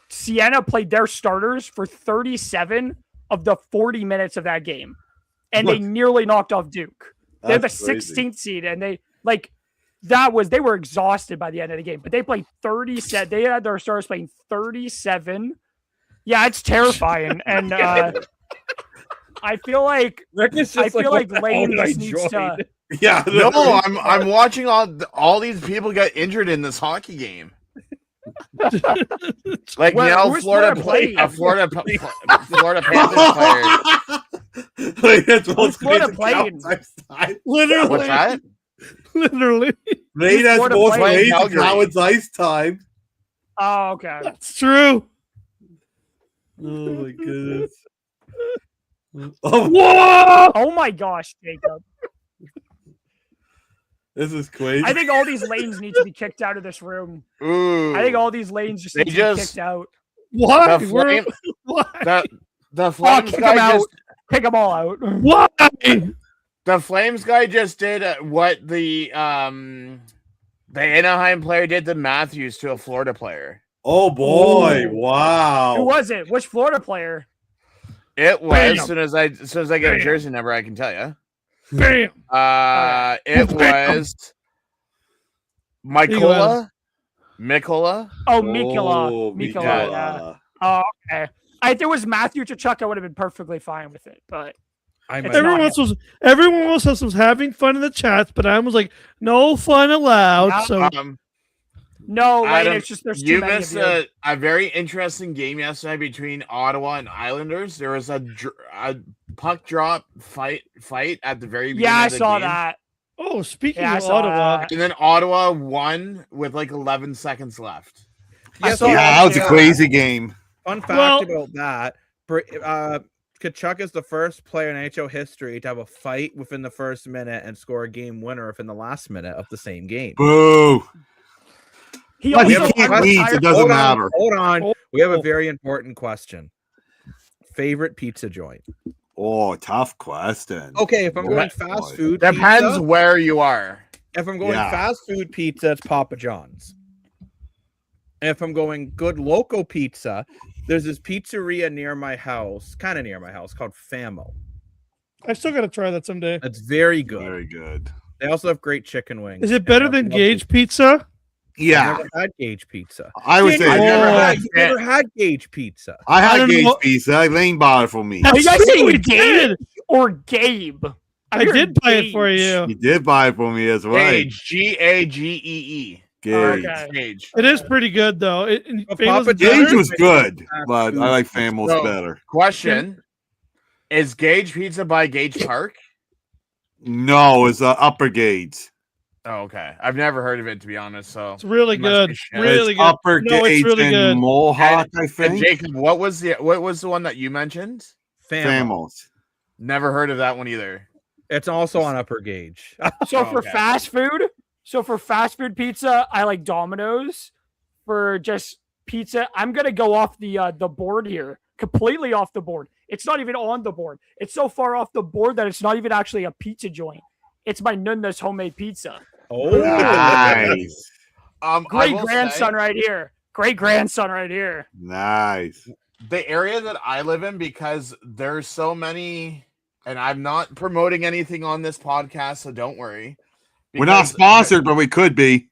Siena played their starters for 37 of the 40 minutes of that game, and they nearly knocked off Duke. They're the 16th seed, and they were exhausted by the end of the game. But they played 37. They had their starters playing 37. Yeah, it's terrifying, and I feel like Rick is just Lane I just needs to. Yeah. No, I'm watching all these people get injured in this hockey game. Like Who's Florida playing? Florida Panthers player. Who's Florida playing? Literally. What's that? Literally. Lane has Florida most playing ways of Calgary? Howard's ice time. Oh, okay. That's true. Oh my goodness. Oh, Whoa! Oh my gosh, Jacob. this is crazy. I think all these lanes need to be kicked out of this room. Ooh. I think all these lanes just need to be kicked out. Why? The flame- Why? the Flames kick guy them out. just Kick them all out. Why? the Flames guy just did what the Anaheim player did to Matthews to a Florida player. Oh boy! Ooh. Wow. Who was it? Which Florida player? It was Bam. as soon as I get a Bam. jersey number, I can tell you. Bam. It Bam. was Mikola. Mikola. Oh, Mikola. Oh, Mikola. Mikola. Yeah. Oh, okay. If it was Matthew Tkachuk, I would have been perfectly fine with it. But I might, Everyone else was having fun in the chats, but I was like, no fun allowed. Yeah. So No, Lane, Adam, it's just there's you too many missed of you. a very interesting game yesterday between Ottawa and Islanders. There was a puck drop fight at the very beginning. Yeah, I of the saw game. that. Oh, speaking Yeah, I of saw Ottawa, that. And then Ottawa won with like 11 seconds left. I Yes, saw Yeah, that was a too. crazy game. Fun fact Well- about that. Kachuk is the first player in NHL history to have a fight within the first minute and score a game winner within the last minute of the same game. Boo. He But he also can't retired- lead, it doesn't matter. Hold on. We have a Oh. very important question. Favorite pizza joint? Oh, tough question. Okay, if I'm going Boy. fast food Depends pizza, where you are. if I'm going Yeah. fast food pizza, it's Papa John's. If I'm going good local pizza, there's this pizzeria near my house, kind of near my house, called Famo. I still got to try that someday. It's very good. Very good. They also have great chicken wings. Is it better and I than love Gage it. Pizza? I've Yeah, never had Gage pizza. I would say I've never Oh. had You've never had Gage pizza. I I had don't Gage know- pizza. Lane bought it for me. Are you guys True, saying we Gabe did. or Gabe? I did buy it for you. You did buy it for me as well. Gage, Gagee. Gage. Okay. Gage. It is pretty good though. But Famous Papa better? Gage was good, Fast but food I like pizza. Famos So- better. Question: Is Gage Pizza by Gage Park? No, it's Upper Gage. Oh, okay. I've never heard of it, to be honest. So, It's really Must good. be shit. Really It's good. Upper No, it's Gage really and good. Mohawk, I and think. Jacob, what was the one that you mentioned? Famo. Famos. Never heard of that one either. It's also on Upper Gage. So for Okay. fast food pizza, I like Domino's. For just pizza, I'm gonna go off the board here, completely off the board. It's not even on the board. It's so far off the board that it's not even actually a pizza joint. It's my Nunna's homemade pizza. Oh, Nice. I Great will grandson say, right here. Great grandson right here. Nice. the area that I live in, because there's so many, and I'm not promoting anything on this podcast, so don't worry. We're not Because- sponsored, but we could be.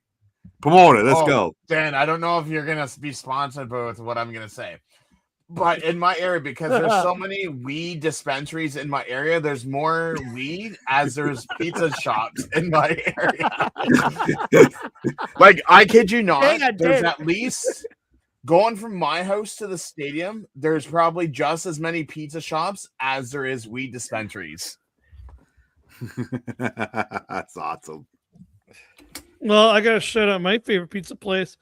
Promote it. Let's Oh, go. Dan, I don't know if you're gonna be sponsored with what I'm gonna say, but in my area, because there's so many weed dispensaries in my area, there's more weed as there's pizza shops in my area. Like, I kid you not, Dang, I there's did. at least going from my house to the stadium, there's probably just as many pizza shops as there is weed dispensaries. That's awesome. Well, I gotta shout out my favorite pizza place.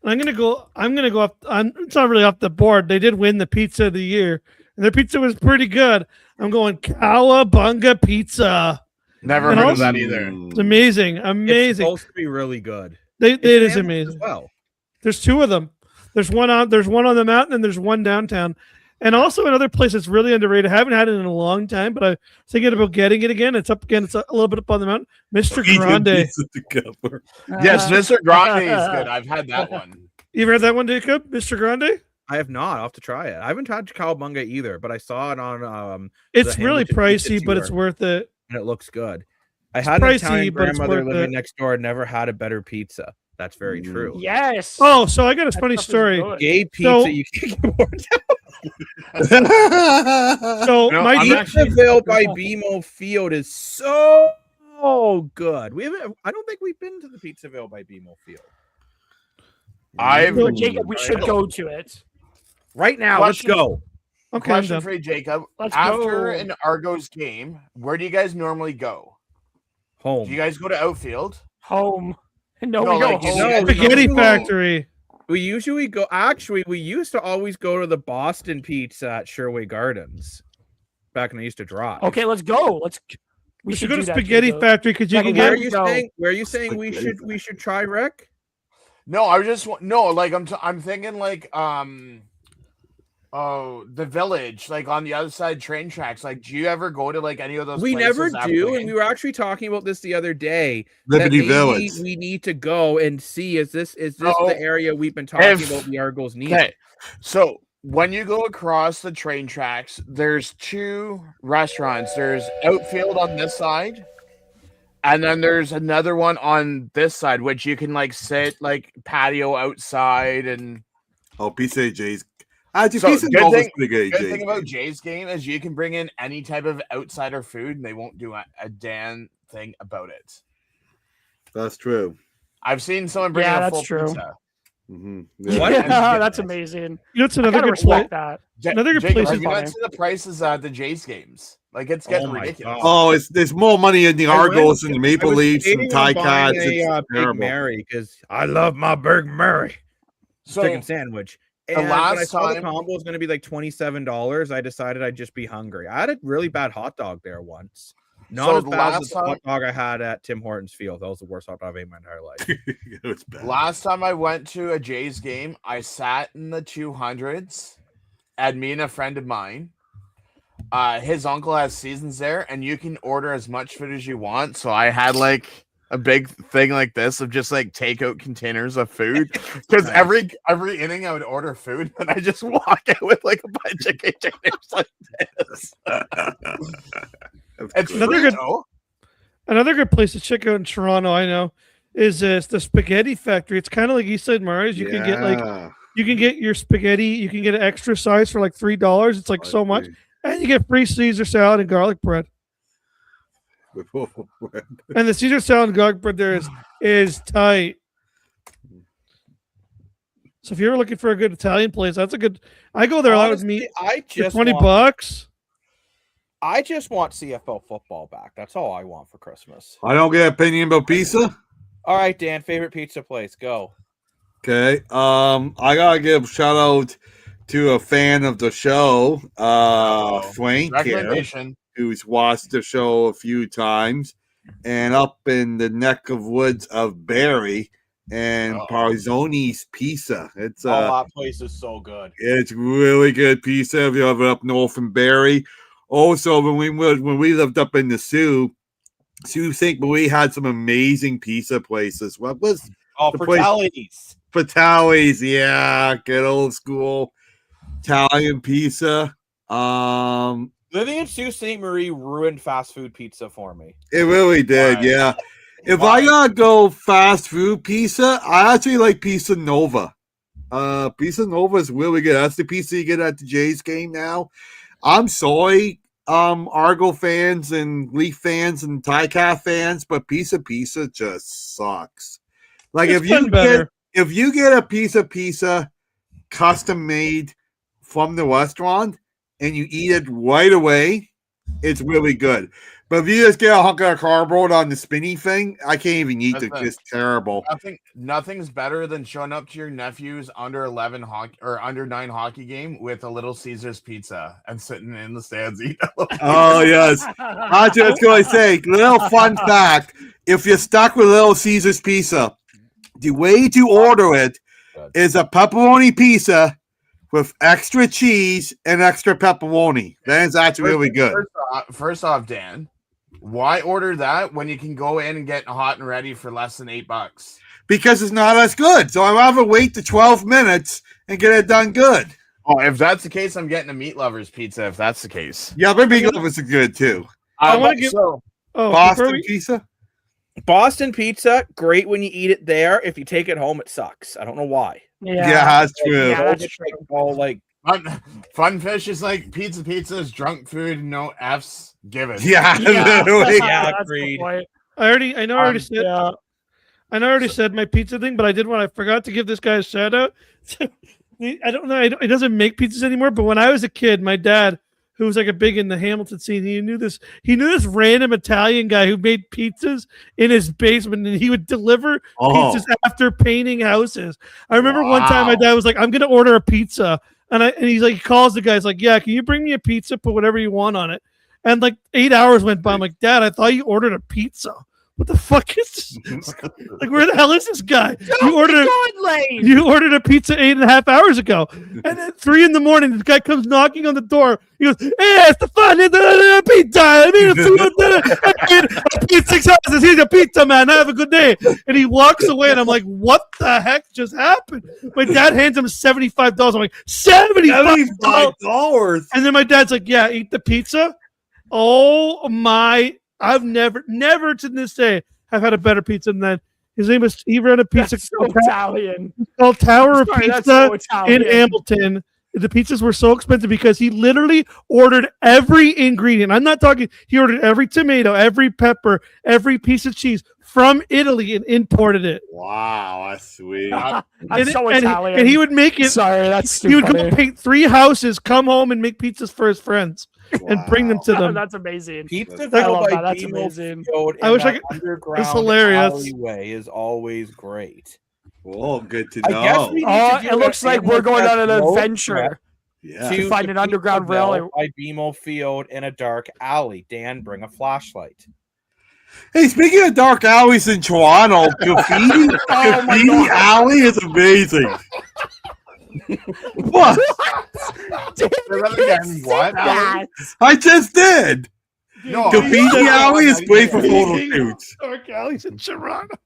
I'm gonna go off. It's not really off the board. They did win the pizza of the year, and their pizza was pretty good. I'm going Cowabunga Pizza. Never And heard of also- that either. It's amazing, it's amazing. supposed to be really good. It It's is Famo amazing. as well. There's two of them. There's one on the mountain, and there's one downtown. And also another place that's really underrated. I haven't had it in a long time, but I'm thinking about getting it again. It's up again. It's a little bit up on the mountain. Mr. Grande. Pizza together. Yes, Mr. Grande is good. I've had that one. You ever had that one, Jacob? Mr. Grande? I have not. I'll have to try it. I haven't tried Cowabunga either, but I saw it on It's The really Hamilton Pizza pricey, but it's Tour. worth it. and it looks good. I It's had an pricey, Italian but it's grandmother worth living it. next door, never had a better pizza. That's very true. Yes. Oh, so I got a That funny stuff is story. good. Gay pizza, So- you can't get more So No, my I'm actually- Pizzaville by BMO Field is so good. We haven't. I don't think we've been to the Pizzaville by BMO Field. I've So, Jacob, we should go to it. Right now, Question- let's go. okay, I'm Question done. for you, Jacob. Let's After go. an Argos game, where do you guys normally go? Home. Do you guys go to outfield? Home. No, No, we go like, you home. know- Spaghetti No. Factory. We usually go. Actually, we used to always go to the Boston Pizza at Sherway Gardens. Back when I used to drive. Okay, let's go. We should do go to that, Spaghetti Jacob. Factory because you Yeah, can Where are get. you go. saying? Where are you saying we should try, Rick? No, I was just like I'm thinking like the village, like on the other side train tracks. Like, do you ever go to like any of those? We places never after do, the and game? we were actually talking about this the other day. that Liberty maybe Village. We need to go and see is this No. the area we've been talking If- about the Argos need? Okay, so when you go across the train tracks, there's two restaurants. There's Outfield on this side, and then there's another one on this side, which you can like sit like patio outside. And Oh, Pizza J's. Actually, So, Pizza good Joe's is thing- pretty good. good Jay's. thing about Jay's game is you can bring in any type of outsider food, and they won't do a damn thing about it. That's true. I've seen someone bring Yeah, a that's full true. pizza. What? That's amazing. That's I another gotta good place. respect that. Another good Jacob, place have is you not funny. seen the prices at the Jays games? Like it's getting my ridiculous. God. Oh, there's more money in the I went- Argos and the Maple I was Leafs and debating on buying Ticats. a It's Big terrible. Mary because I love my Big Mary So chicken sandwich. the And when I last saw the time- combo was going to be like $27, I decided I'd just be hungry. I had a really bad hot dog there once. Not So as the bad as last the hot time- dog I had at Tim Hortons Field. That was the worst hot dog I've ate in my entire life. It's bad. last time I went to a Jays game, I sat in the 200s. And me and a friend of mine, his uncle has seasons there, and you can order as much food as you want. So I had like a big thing like this of just like takeout containers of food because every inning I would order food and I just walk out with like a bunch of containers like this. It's Another free, good- though. Another good place to check out in Toronto, I know, is the Spaghetti Factory. It's kind of like Eastside Mars. You can get your spaghetti. You can get an extra size for like $3. It's like so much, and you get free Caesar salad and garlic bread. And the Caesar salad and garlic bread there is tight. So if you're ever looking for a good Italian place, that's a good. I go there a lot with Honestly, me I for just $20 want, bucks. I just want CFL football back. That's all I want for Christmas. I don't get an opinion about pizza. All right, Dan, favorite pizza place, go. Okay. I gotta give a shout out to a fan of the show, Frank here, Recommendation. who's watched the show a few times, and up in the neck of woods of Barrie and Parzoni's Pizza. It's that place is so good. it's really good pizza if you're ever up north in Barrie. Also, when we lived up in the Sioux St. Louis had some amazing pizza places. What was the place? Fratelli's. Fatali's, yeah, good old school Italian pizza. Living in Sault Ste. Marie ruined fast food pizza for me. It really did, Why? yeah. If Why? I gotta go fast food pizza, I actually like Pizza Nova. Pizza Nova is really good. That's the pizza you get at the Jays game now. I'm sorry, Argo fans and Leaf fans and Ticat fans, but Pizza just sucks. Like It's been better. if you get a piece of pizza custom made from the restaurant and you eat it right away, it's really good. But if you just get a hunk of cardboard on the spinny thing, I can't even eat it. It's terrible. Nothing's better than showing up to your nephew's under 11 hockey or under 9 hockey game with a Little Caesars pizza and sitting in the stands eating. Oh yes, I just going to say, little fun fact: if you're stuck with Little Caesars pizza, the way to order it is a pepperoni pizza with extra cheese and extra pepperoni. That is actually really good. First off, Dan, why order that when you can go in and get hot and ready for less than $8? Because it's not as good. So I'd rather wait the 12 minutes and get it done good. Oh, if that's the case, I'm getting a Meat Lovers pizza. If that's the case, Yeah, but meat lovers are good too. I wanna give- so Boston pizza. Boston pizza, great when you eat it there. If you take it home, it sucks. I don't know why. Yeah, that's true. Yeah, that's It's like all like Fun Fish is like pizza is drunk food, no F's given. Yeah, Yeah. literally. Yeah, That's the agreed. point. I know I already said. Yeah. I know I already said my pizza thing, but I did one. I forgot to give this guy a shout out. I don't know. He doesn't make pizzas anymore. But when I was a kid, my dad, who was like a big in the Hamilton scene, he knew this random Italian guy who made pizzas in his basement, and he would deliver pizzas after painting houses. I remember one time my dad was like, "I'm gonna order a pizza," and he's like, he calls the guy, he's like, "Yeah, can you bring me a pizza? Put whatever you want on it." And like 8 hours went by. I'm like, "Dad, I thought you ordered a pizza. What the fuck is this? Like, where the hell is this guy? You ordered a pizza 8.5 hours ago." And at 3 a.m, the guy comes knocking on the door. He goes, "Hey, Stefano, pizza. I paid 6 hours. Here's a pizza, man. Have a good day." And he walks away, and I'm like, "What the heck just happened?" My dad hands him $75. I'm like, $75. And then my dad's like, "Yeah, eat the pizza." Oh my. I've never to this day have had a better pizza than that. His name he ran a pizza That's so Italian. called Tower of Sorry, that's Pizza so Italian. in Hamilton. The pizzas were so expensive because he literally ordered every ingredient. I'm not talking, he ordered every tomato, every pepper, every piece of cheese from Italy and imported it. Wow, that's sweet. That's so Italian. And he would make it. Sorry, that's He would go funny. paint 3 houses, come home and make pizzas for his friends and bring them to them. That's amazing. Pizza I love by that. That's BMO amazing. Field I in wish I that could- underground it's hilarious. alleyway is always great. Oh, good to I guess know. we need Oh, to do it looks an like we're going on an road adventure. trip Yeah. To find the an underground Pizza Mill railway. by BMO Field in a dark alley. Dan, bring a flashlight. Hey, speaking of dark alleys in Toronto, Graffiti, Graffiti Alley is amazing. What? Say that again. What? Alan? I just did. No, Graffiti Alley is great for photo Speaking shoots. Dark alleys in Toronto.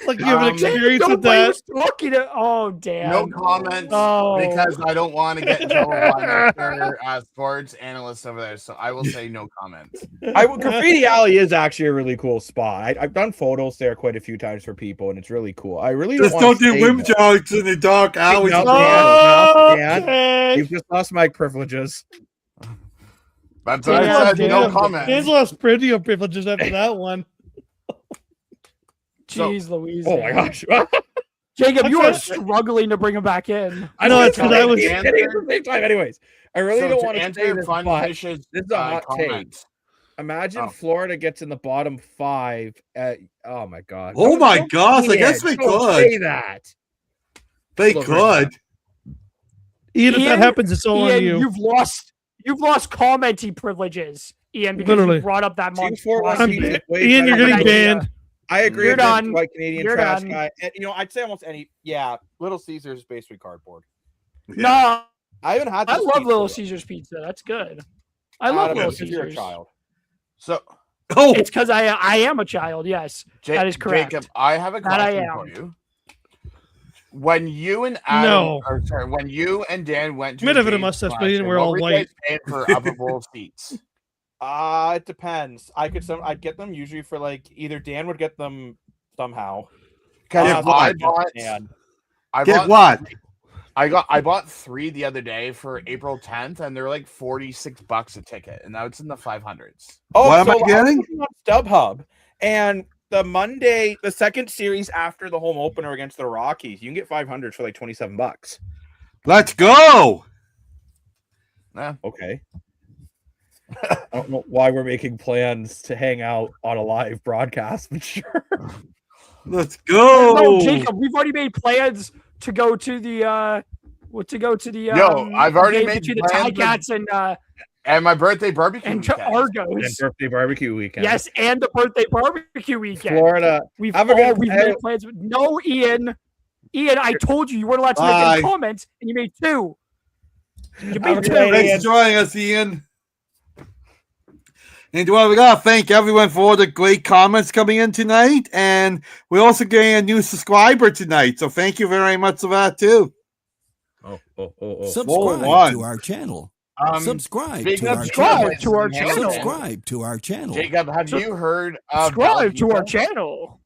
Like you have an Um, experience with Nobody that. was talking to. Oh damn. No comments Oh. because I don't want to get in trouble by Mr. Sports analyst over there. So I will say no comments. Graffiti Alley is actually a really cool spot. I've done photos there quite a few times for people, and it's really cool. I really Just don't don't do whim jokes in the dark alleys. No, Oh, Dan. okay. You've just lost mic privileges. That's what I said. No comments. Dan's lost radio privileges after that one. Jeez Louise. Oh my man. gosh. Jacob, I'm you are trying to- struggling to bring him back in. I know it's because I was. Keep hitting at the same time. Anyways, I really don't want to say answer this, Fun but Fish's this is a hot take. comments. Imagine Oh. Florida gets in the bottom 5 at. Oh my god. Oh my Don't gosh, I say guess it. we Don't could. say that. They Look, could. Ian, if that Ian- happens, it's all on Ian, you. you've lost commenting privileges, Ian, because Literally. you brought up that Two, month. four, one, last I'm- Ian, week. wait, Ian, you're I- getting banned. I agree You're with that, done. like Canadian You're trash done. guy. And I'd say almost any. Yeah, Little Caesars is basically cardboard. No, I haven't had. I this love pizza Little yet. Caesars pizza. That's good. I love Adam, Little because you're a Caesars. child. So, Oh, It's because I am a child. Yes, that is correct. Jacob, I have a That I question am. for you. When you and Adam, No. or sorry, when you and Dan went to Might have had a game mustache, but last he didn't year, wear what all were you white. guys paying for upper bowl seats? It depends. I'd get them usually for like either Dan would get them somehow. Because Yeah, I what? bought, Dan. I get bought, what? I bought 3 the other day for April 10th, and they're like $46 a ticket, and now it's in the 500s. Oh, What am I was getting? looking on StubHub, and the Monday, the second series after the home opener against the Rockies, you can get 500 for like $27. Let's go. Okay. I don't know why we're making plans to hang out on a live broadcast, but sure. Let's go. No, Jacob, we've already made plans to go to the I've already game made between the plans Ticats And my birthday barbecue and to weekend. And Argos. birthday barbecue weekend. Yes, and the birthday barbecue weekend. Florida. We've Have a good- we've made plans. No, Ian. Ian, I told you weren't allowed to make Bye. any comments, and you made 2. You Have a made good 2. night. Thanks for joining us, Ian. And well, we gotta thank everyone for all the great comments coming in tonight, and we're also getting a new subscriber tonight. So thank you very much for that too. Oh. Subscribe one. to our channel. Um, Subscribe speaking to of our subscribe channel. to our channel. Subscribe to our channel. Jacob, have you heard of Subscribe to Bella our Pizza? channel.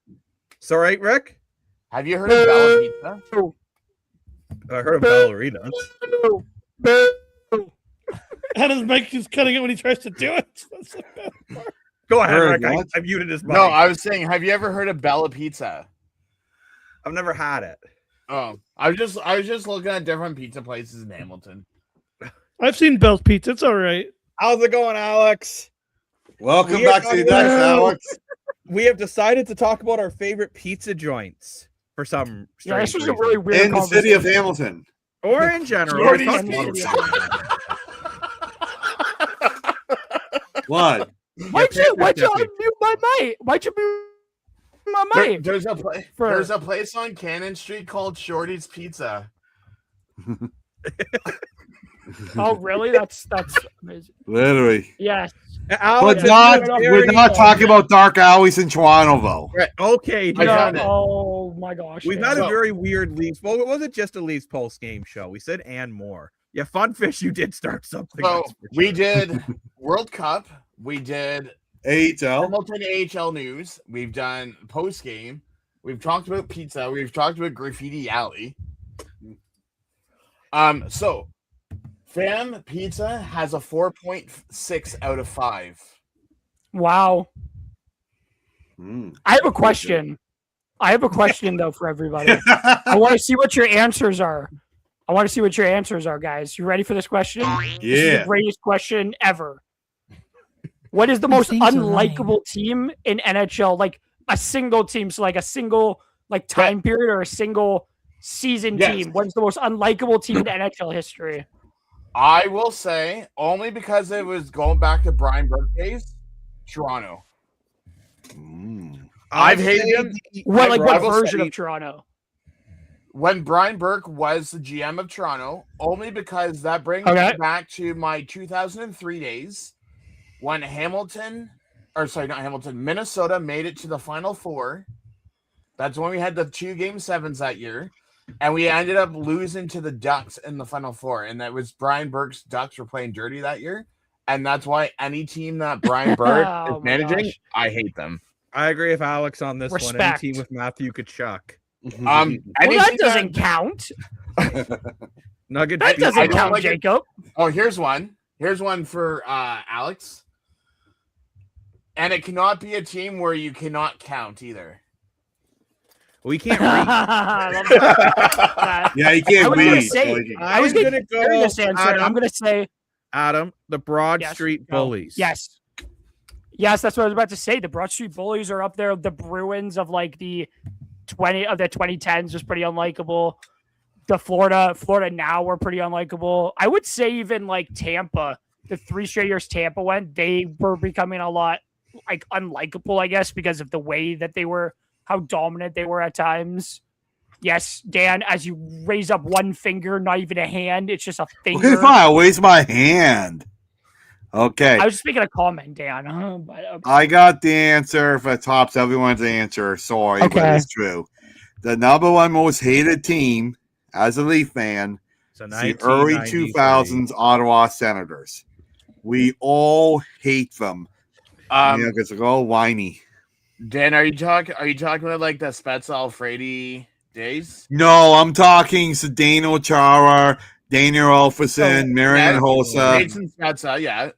Sorry, Rick. Have you heard of Bella Pizza? I heard of ballerina. Adam's mic is cutting it when he tries to do it. Go ahead, Heard Rick. what? I muted his mic. No, I was saying, have you ever heard of Bella Pizza? I've never had it. Oh, I was just looking at different pizza places in Hamilton. I've seen Bell's Pizza. It's all right. How's it going, Alex? Welcome We are back to the talking desk, about- Alex. We have decided to talk about our favorite pizza joints for some Yeah, this strange was a reason. really weird In the city of conversation. Hamilton. or in general. Jordy Talk and about the it. What? Why'd you unmute my mic? Why'd you mute my mic? There's For- a place on Cannon Street called Shorty's Pizza. Oh, really? That's amazing. Literally. Yes. Alex, But not, it's we're very not long. talking about dark alleys in Toronto, though. Okay, I No, found it. oh my gosh. we've Dan. had a So- very weird Leafs. Well, it wasn't just a Leafs post game show. We said and more. Yeah, Fun Fish, you did start something. So that's for we sure. did World Cup. We did AHL. Hamilton AHL news. We've done post game. We've talked about pizza. We've talked about Graffiti Alley. So Fam Pizza has a 4.6 out of 5. Wow. Mm. I have a question. I have a question though for everybody. I want to see what your answers are. Guys. You ready for this question? This is the Yeah. greatest question ever. What is the most unlikable team in NHL? Like a single team, so like a single like time period or a single season team. What is the most unlikable team in NHL history? I will say, only because it was going back to Brian Burke days, Toronto. I've hated them. What version of Toronto? When Brian Burke was the GM of Toronto, only because that brings me back to my 2003 days when Minnesota made it to the Final Four. That's when we had the 2 Game 7s that year. And we ended up losing to the Ducks in the Final Four. And that was Brian Burke's Ducks were playing dirty that year. And that's why any team that Brian Burke is managing, I hate them. I agree with Alex on this one. Any team with Matthew Tkachuk. That doesn't count. Nugget. That doesn't count, Jacob. Oh, here's one. Here's one for Alex. And it cannot be a team where you cannot count either. We can't read. Yeah, you can't read. I was going to go this answer. Adam, I'm going to say Adam, the Broad Street Bullies. Yes, that's what I was about to say. The Broad Street Bullies are up there. The Bruins of like the 2010s was pretty unlikable. The Florida now were pretty unlikable. I would say even like Tampa, the 3 straight years Tampa went, they were becoming a lot like unlikable, I guess, because of the way that they were, how dominant they were at times. Yes, Dan, as you raise up one finger, not even a hand, it's just a finger. If I raise my hand. Okay. I was just making a comment, Dan. I got the answer if it tops everyone's answer. Sorry, but it's true. The number one most hated team as a Leaf fan is the early 2000s Ottawa Senators. We all hate them. Because they're all whiny. Dan, are you talking about like the Spezza Alfredi days? No, I'm talking Zdeno Chara, Daniel Alfredsson, Marian Hossa. Jason Spezza,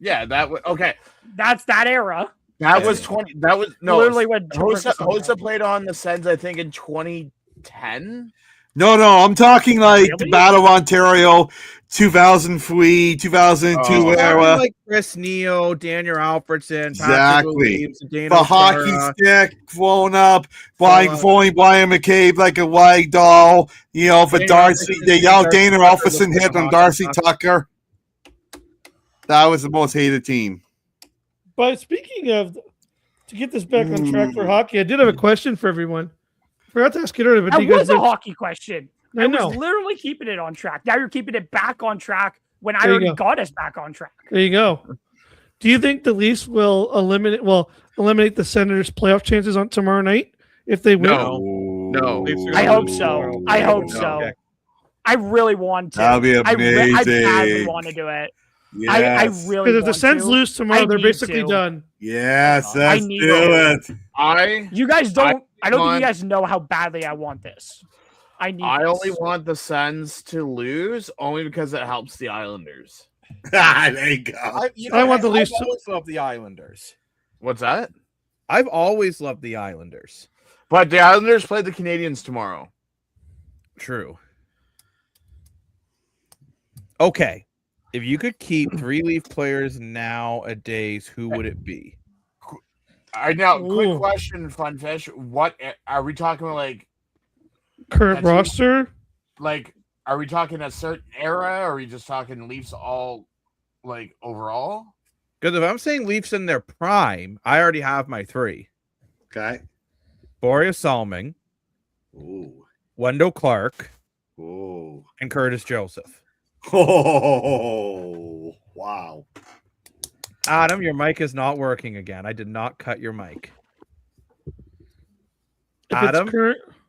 yeah, that was okay. That's that era. That was 20. That was literally when Hossa played on the Sens, I think, in 2010. No, I'm talking like the Battle of Ontario, 2003, 2002 era. Like Chris Neal, Daniel Alfredsson, exactly. The hockey stick flown up, Brian McCabe like a rag doll. For Darcy, they yelled Daniel Alfredsson hit on Darcy Tucker. That was the most hated team. But speaking of, to get this back on track for hockey, I did have a question for everyone. Forgot to ask it earlier, but that was a hockey question. I was literally keeping it on track. Now you're keeping it back on track when I already got us back on track. There you go. Do you think the Leafs will eliminate the Senators' playoff chances on tomorrow night if they win? No. I hope so. I really want to. That'll be amazing. I badly want to do it. Yes. I really because if the Sens lose tomorrow, they're basically done. Yes, let's do it. You guys don't. I don't think you guys know how badly I want this. I only want the Sens to lose only because it helps the Islanders. There you go. I want the Leafs. I've always loved the Islanders. What's that? I've always loved the Islanders. But the Islanders play the Canadiens tomorrow. True. Okay. If you could keep 3 Leaf players nowadays, who would it be? Quick question, Funfish. What are we talking about? Like current roster? Like, are we talking a certain era? Or are we just talking Leafs all, like overall? Because if I'm saying Leafs in their prime, I already have my 3. Okay. Boreas Salming, Wendell Clark, and Curtis Joseph. Oh, wow. Adam, your mic is not working again. I did not cut your mic. Adam,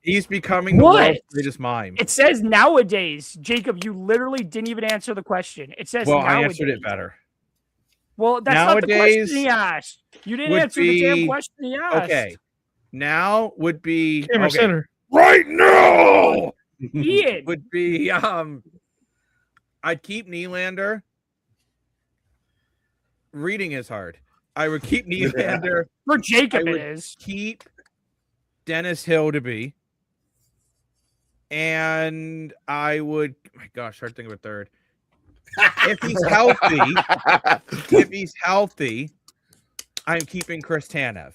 he's becoming the world's greatest mime. It says nowadays. Jacob, you literally didn't even answer the question. It says nowadays. I answered it better. Well, that's not the question he asked. You didn't answer the damn question he asked. Okay. Now would be center. Right now. Ian would be I'd keep Nylander. Reading is hard. I would keep Nylander. For Jacob, I it would is. keep Dennis Hildeby. And I would, my gosh, hard to think of a third. If he's healthy, I'm keeping Chris Tanev.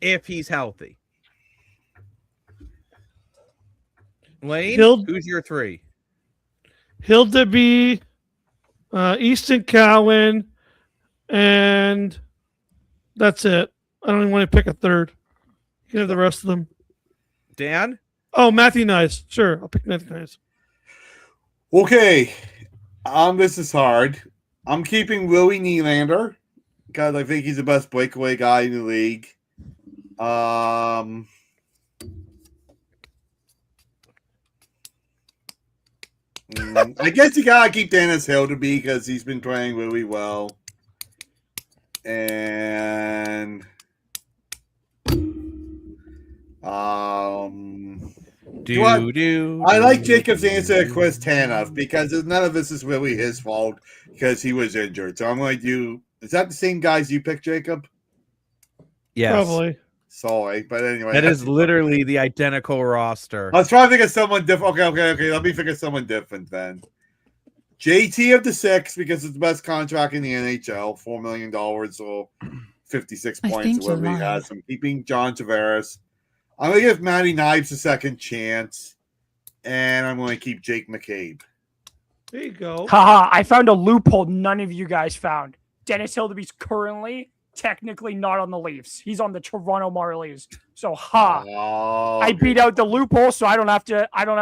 If he's healthy. Lane, who's your 3? Hildeby, Easton Cowan, and that's it. I don't even want to pick a third. You can have the rest of them. Dan? Oh, Matthew Nyes. Sure, I'll pick Matthew Nyes. Okay. This is hard. I'm keeping Willie Nylander because I think he's the best breakaway guy in the league. I guess you gotta keep Dennis Hildeby because he's been playing really well. And I like Jacob's answer to Chris Tanev because none of this is really his fault because he was injured. So I'm going to do. Is that the same guys you picked, Jacob? Yes. Probably. Sorry, but anyway. That is literally the identical roster. I was trying to think of someone different. Okay. Let me think of someone different then. JT of the 6 because it's the best contract in the NHL, $4 million or 56 points, whatever he has. I'm keeping John Tavares. I'm going to give Matty Knives a second chance, and I'm going to keep Jake McCabe. There you go. Haha, I found a loophole none of you guys found. Dennis Hildeby's currently technically not on the Leafs. He's on the Toronto Marlies. So I beat out the loophole, so I don't have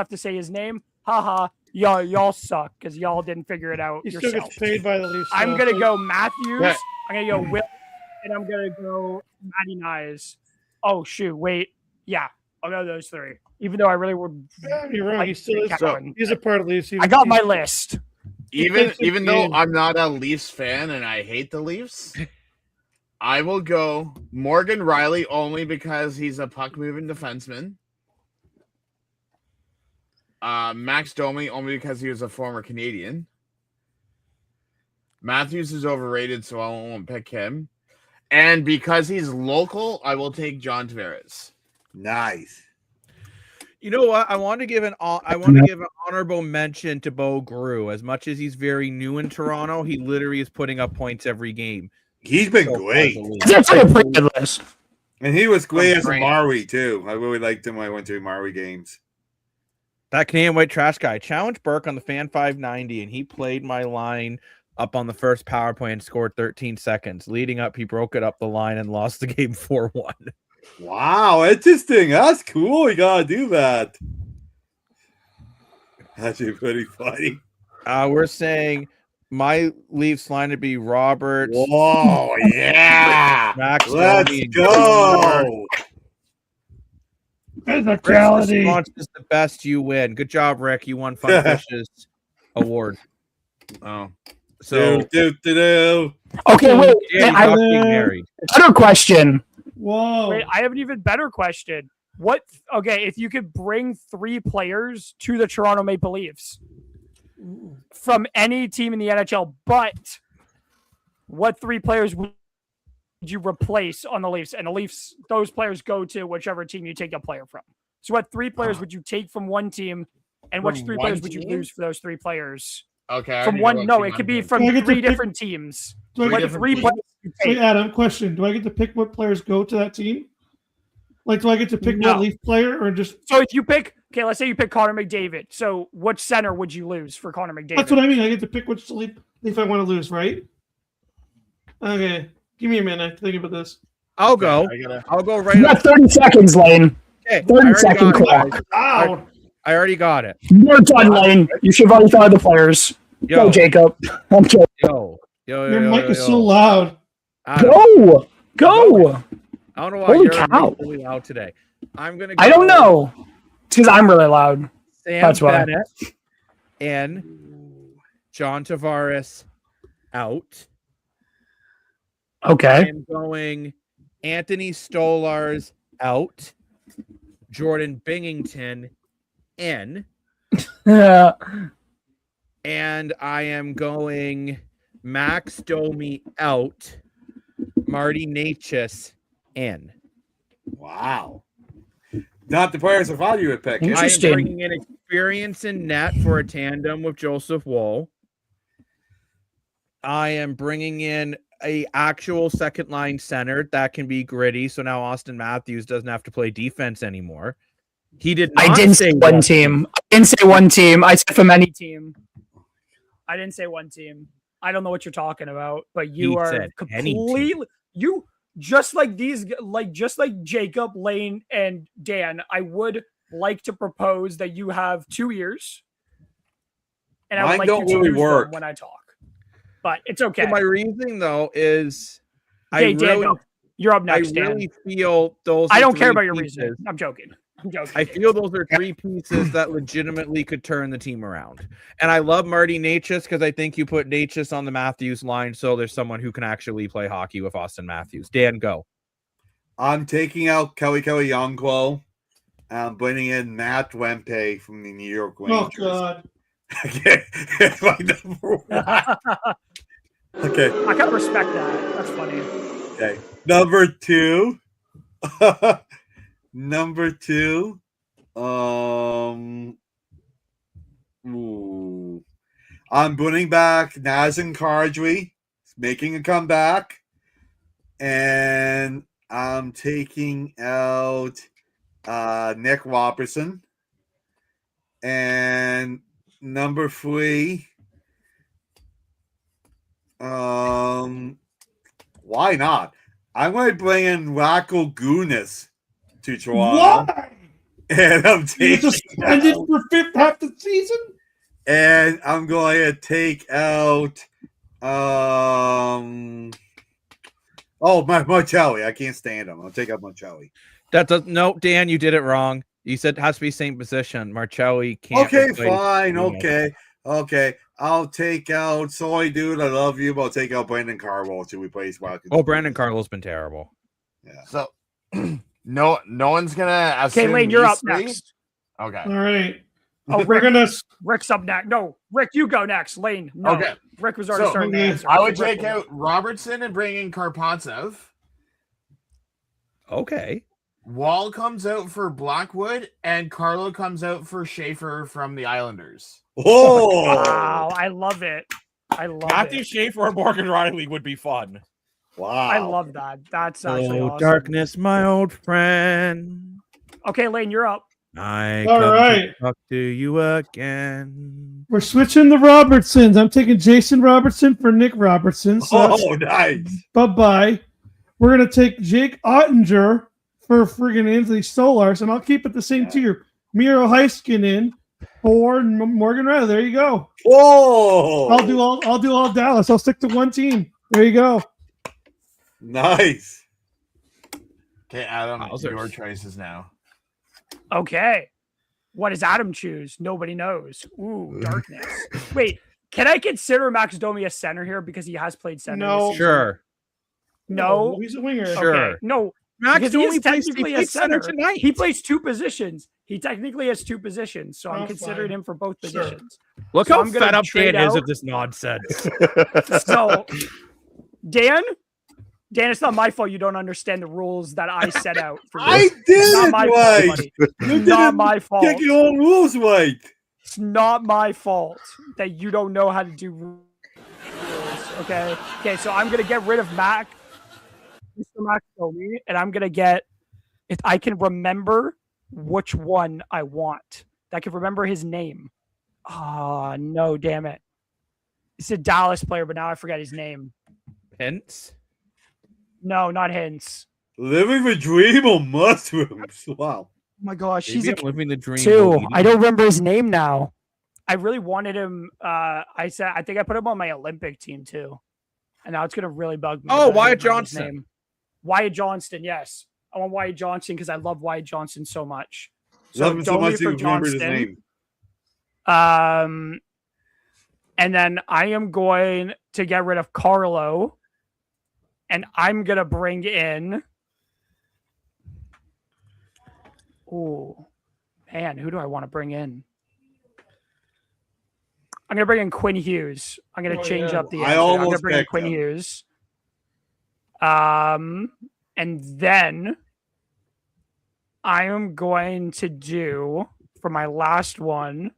to say his name. Haha. Y'all suck because y'all didn't figure it out yourself. Still gets paid by the Leafs. I'm gonna go Matthews. Yeah. I'm gonna go Will, and I'm gonna go Matty Nyes. Oh shoot, wait. Yeah, I'll go those 3. Even though I really would. Yeah, you're wrong. He still is. He's a part of the Leafs. I got my list. Even though I'm not a Leafs fan and I hate the Leafs, I will go Morgan Riley only because he's a puck moving defenseman. Max Domi only because he was a former Canadian. Matthews is overrated, so I won't pick him. And because he's local, I will take John Tavares. Nice. You know what? I want to give an honorable mention to Bo Grew. As much as he's very new in Toronto, he literally is putting up points every game. He's been great. That's a pretty good list. And he was great as a Maui, too. I really liked him when I went to Maui games. That Canadian white trash guy challenged Burke on the Fan 590, and he played my line up on the first power play and scored 13 seconds. Leading up, he broke it up the line and lost the game 4-1. Wow, interesting. That's cool. You gotta do that. That's pretty funny. We're saying my Leafs line to be Robert. Whoa, yeah. Max Let's go. Physicality. Response is the best. You win. Good job, Rick. You won Fun Fishes award. Oh, so okay. Wait, better question. Whoa! Wait, I have an even better question. What? Okay, if you could bring 3 players to the Toronto Maple Leafs from any team in the NHL, but what 3 players would you replace on the Leafs? And the Leafs, those players go to whichever team you take a player from. So what 3 players would you take from one team, and which 3 players would you lose for those 3 players? Okay. From one, no, it could be from 3 different teams. What 3 players? Wait, Adam, question: do I get to pick what players go to that team? Like, do I get to pick one Leaf player, or just? So if you pick, okay, let's say you pick Connor McDavid. So which center would you lose for Connor McDavid? That's what I mean. I get to pick which Leaf I want to lose, right? Okay. Give me a minute. Think about this. I'll go. I'll go right. You got 30 seconds, Lane. Okay, 30-second clock. Ow. I already got it. You're done, Lane. You should have already thought of the players. Go, Jacob. I'm kidding. Yo. Your mic is so loud. Go. I don't know why Holy you're cow. really loud today. I'm gonna. I don't know. It's because I'm really loud. Sam That's why. Bennett and John Tavares out. Okay. I'm going Anthony Stolarz out. Jordan Binghamton in. And I am going Max Domi out, Marty Necas in. Wow. Not the players I thought you would pick. I am Interesting. bringing in experience in net for a tandem with Joseph Woll. I am bringing in a actual second line center that can be gritty. So now Austin Matthews doesn't have to play defense anymore. He did not I didn't say one team. I didn't say one team. I said from any team. I didn't say one team. I don't know what you're talking about, but you He are said any team. completely you just like Jacob, Lane, and Dan. I would like to propose that you have 2 ears, and I would Mine like don't you to really use them work. when I talk. But it's okay. So my reasoning though is Okay, Dan, go. You're up next, I Dan. really feel those. I are don't care three about your pieces. reasoning. I'm joking. I feel those are 3 pieces that legitimately could turn the team around. And I love Marty Necas because I think you put Necas on the Matthews line, so there's someone who can actually play hockey with Austin Matthews. Dan, go. I'm taking out Kelly Youngquo. I'm bringing in Matt Wempe from the New York Rangers. Oh God. Okay, my number 1. Okay, I kind of respect that. That's funny. okay. Number 2. Number 2. I'm bringing back Nazem Kadri, making a comeback, and I'm taking out Nick Robertson. And number 3, why not? I'm going to bring in Racco Gunas to Toronto. Why? And I'm He taking suspended for half the season. And I'm going to take out Marcelli. I can't stand him. I'll take out Marcelli. That does no, Dan, you did it wrong. You said it has to be same position. Marcelli can't. Okay, replace fine. Gunas. Okay. I'll take out. Sorry, dude. I love you, but I'll take out Brandon Carwell to replace Racco. Oh, Brandon Carlo's been terrible. Yeah. So no one's gonna. Okay, Lane, you're up next. Okay. All right. Oh, We're gonna. Rick's up next. No, Rick, you go next. Lane, no. Okay. Rick was already So, starting to answer. I would Rick take out Robertson and bring in Karpantsev. Okay. Wall comes out for Blackwood, and Carlo comes out for Schaefer from the Islanders. Oh, Wow, I love it. I love Matthew it. Schaefer or Morgan Riley would be fun. wow. I love that. That's actually Oh, awesome. darkness, my old friend. Okay, Lane, you're up. I All come right. to talk to you again. We're switching the Robertsons. I'm taking Jason Robertson for Nick Robertson. So that's Nice. bye-bye. We're going to take Jake Ottinger for friggin' Anthony Stolarz, and I'll keep it the same tier. Miro Heiskanen in for Morgan Riley. There you go. Whoa. I'll do all Dallas. I'll stick to one team. There you go. Nice. Okay, Adam, Wowzers. your choices now. Okay. What does Adam choose? Nobody knows. Ooh, darkness. Wait, can I consider Max Domi a center here because he has played center? No. this season? Sure. No. He's a winger. Sure. Okay. No. Max Because he only is plays technically he a plays center center. tonight. He plays 2 positions. He technically has 2 positions, so I'm Oh, considering fine. him for both Sure. positions. Look So how I'm gonna fed up trade Dan is out- of this nonsense. So, Dan, it's not my fault you don't understand the rules that I set out for you. I It's did not it my right. fault, buddy. You It's not didn't my fault. get your own rules right. It's not my fault that you don't know how to do rules. Okay. Okay. So I'm gonna get rid of Mr. Max Domi, and I'm gonna get. If I can remember which one I want, I can remember his name. Oh no! Damn it! It's a Dallas player, but now I forget his name. Hence. No, not Hints. Living the dream on mushrooms. Wow. Oh my gosh, Maybe he's a I'm living the dream. too. while eating. I don't remember his name now. I really wanted him. I think I put him on my Olympic team too, and now it's gonna really bug me. Oh, that I don't Wyatt remember his Johnston. name. Wyatt Johnston, yes. I want Wyatt Johnston because I love Wyatt Johnston so much. Love him so Domi much for you remember his Johnston. name. And then I am going to get rid of Carlo, and I'm gonna bring in. Oh, man, who do I want to bring in? I'm gonna bring in Quinn Hughes. I'm gonna change up the I answer. I'm gonna almost bring in picked Quinn him. Hughes. And then I am going to do for my last one,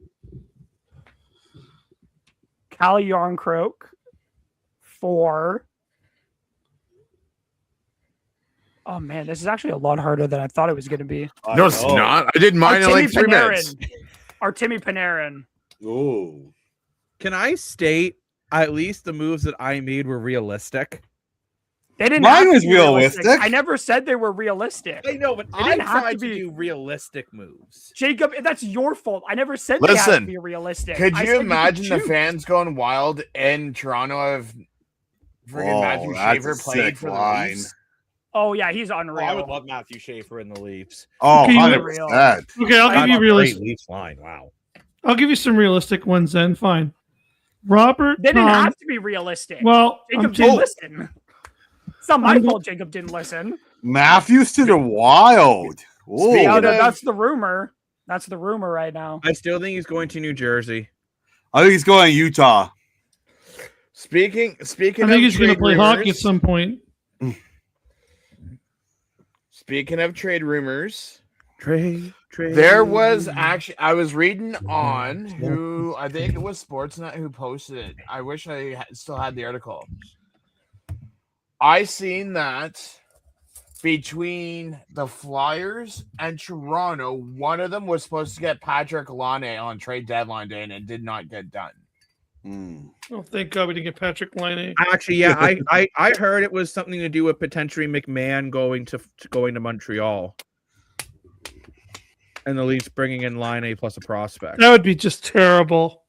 Cal Yarncroke for. Oh man, this is actually a lot harder than I thought it was going to be. No, it's not. I did mine in like 3 minutes. Artemi Panarin. Ooh. Can I state at least the moves that I made were realistic? They didn't. Mine have to was be realistic. realistic. I never said they were realistic. I know, but They I didn't have tried to to be- do realistic moves. Jacob, that's your fault. I never said they had to Listen, be realistic. Could I you said imagine the choose. fans going wild in Toronto if friggin' Matthew that's Schaefer a played sick for the line. Leafs? Oh yeah, he's Oh, unreal. I would love Matthew Schaefer in the Leafs. Oh, Okay, 100%. Okay, I'll give you realistic. Leafs line. Wow. I'll give you some realistic ones then. Fine. Robert. They didn't Tom- have to be realistic. Well, Jacob I'm didn't saying- listen. It's not my I'm- fault Jacob didn't listen. Matthews to the Wild. Ooh. Speaking No, of- that's the rumor. That's the rumor right now. I still think he's going to New Jersey. I think he's going to Utah. Speaking I of think he's going to trade play hockey at rumors- some point. Speaking of trade rumors, Trade. there was actually I was reading on who I think it was Sportsnet who posted it. I wish I still had the article. I seen that between the Flyers and Toronto, one of them was supposed to get Patrick Laine on trade deadline day, and it did not get done. Oh, thank God we didn't get Patrick Laine. Actually, yeah, I heard it was something to do with potentially McMahon going to Montreal, and the Leafs bringing in Laine plus a prospect. That would be just terrible.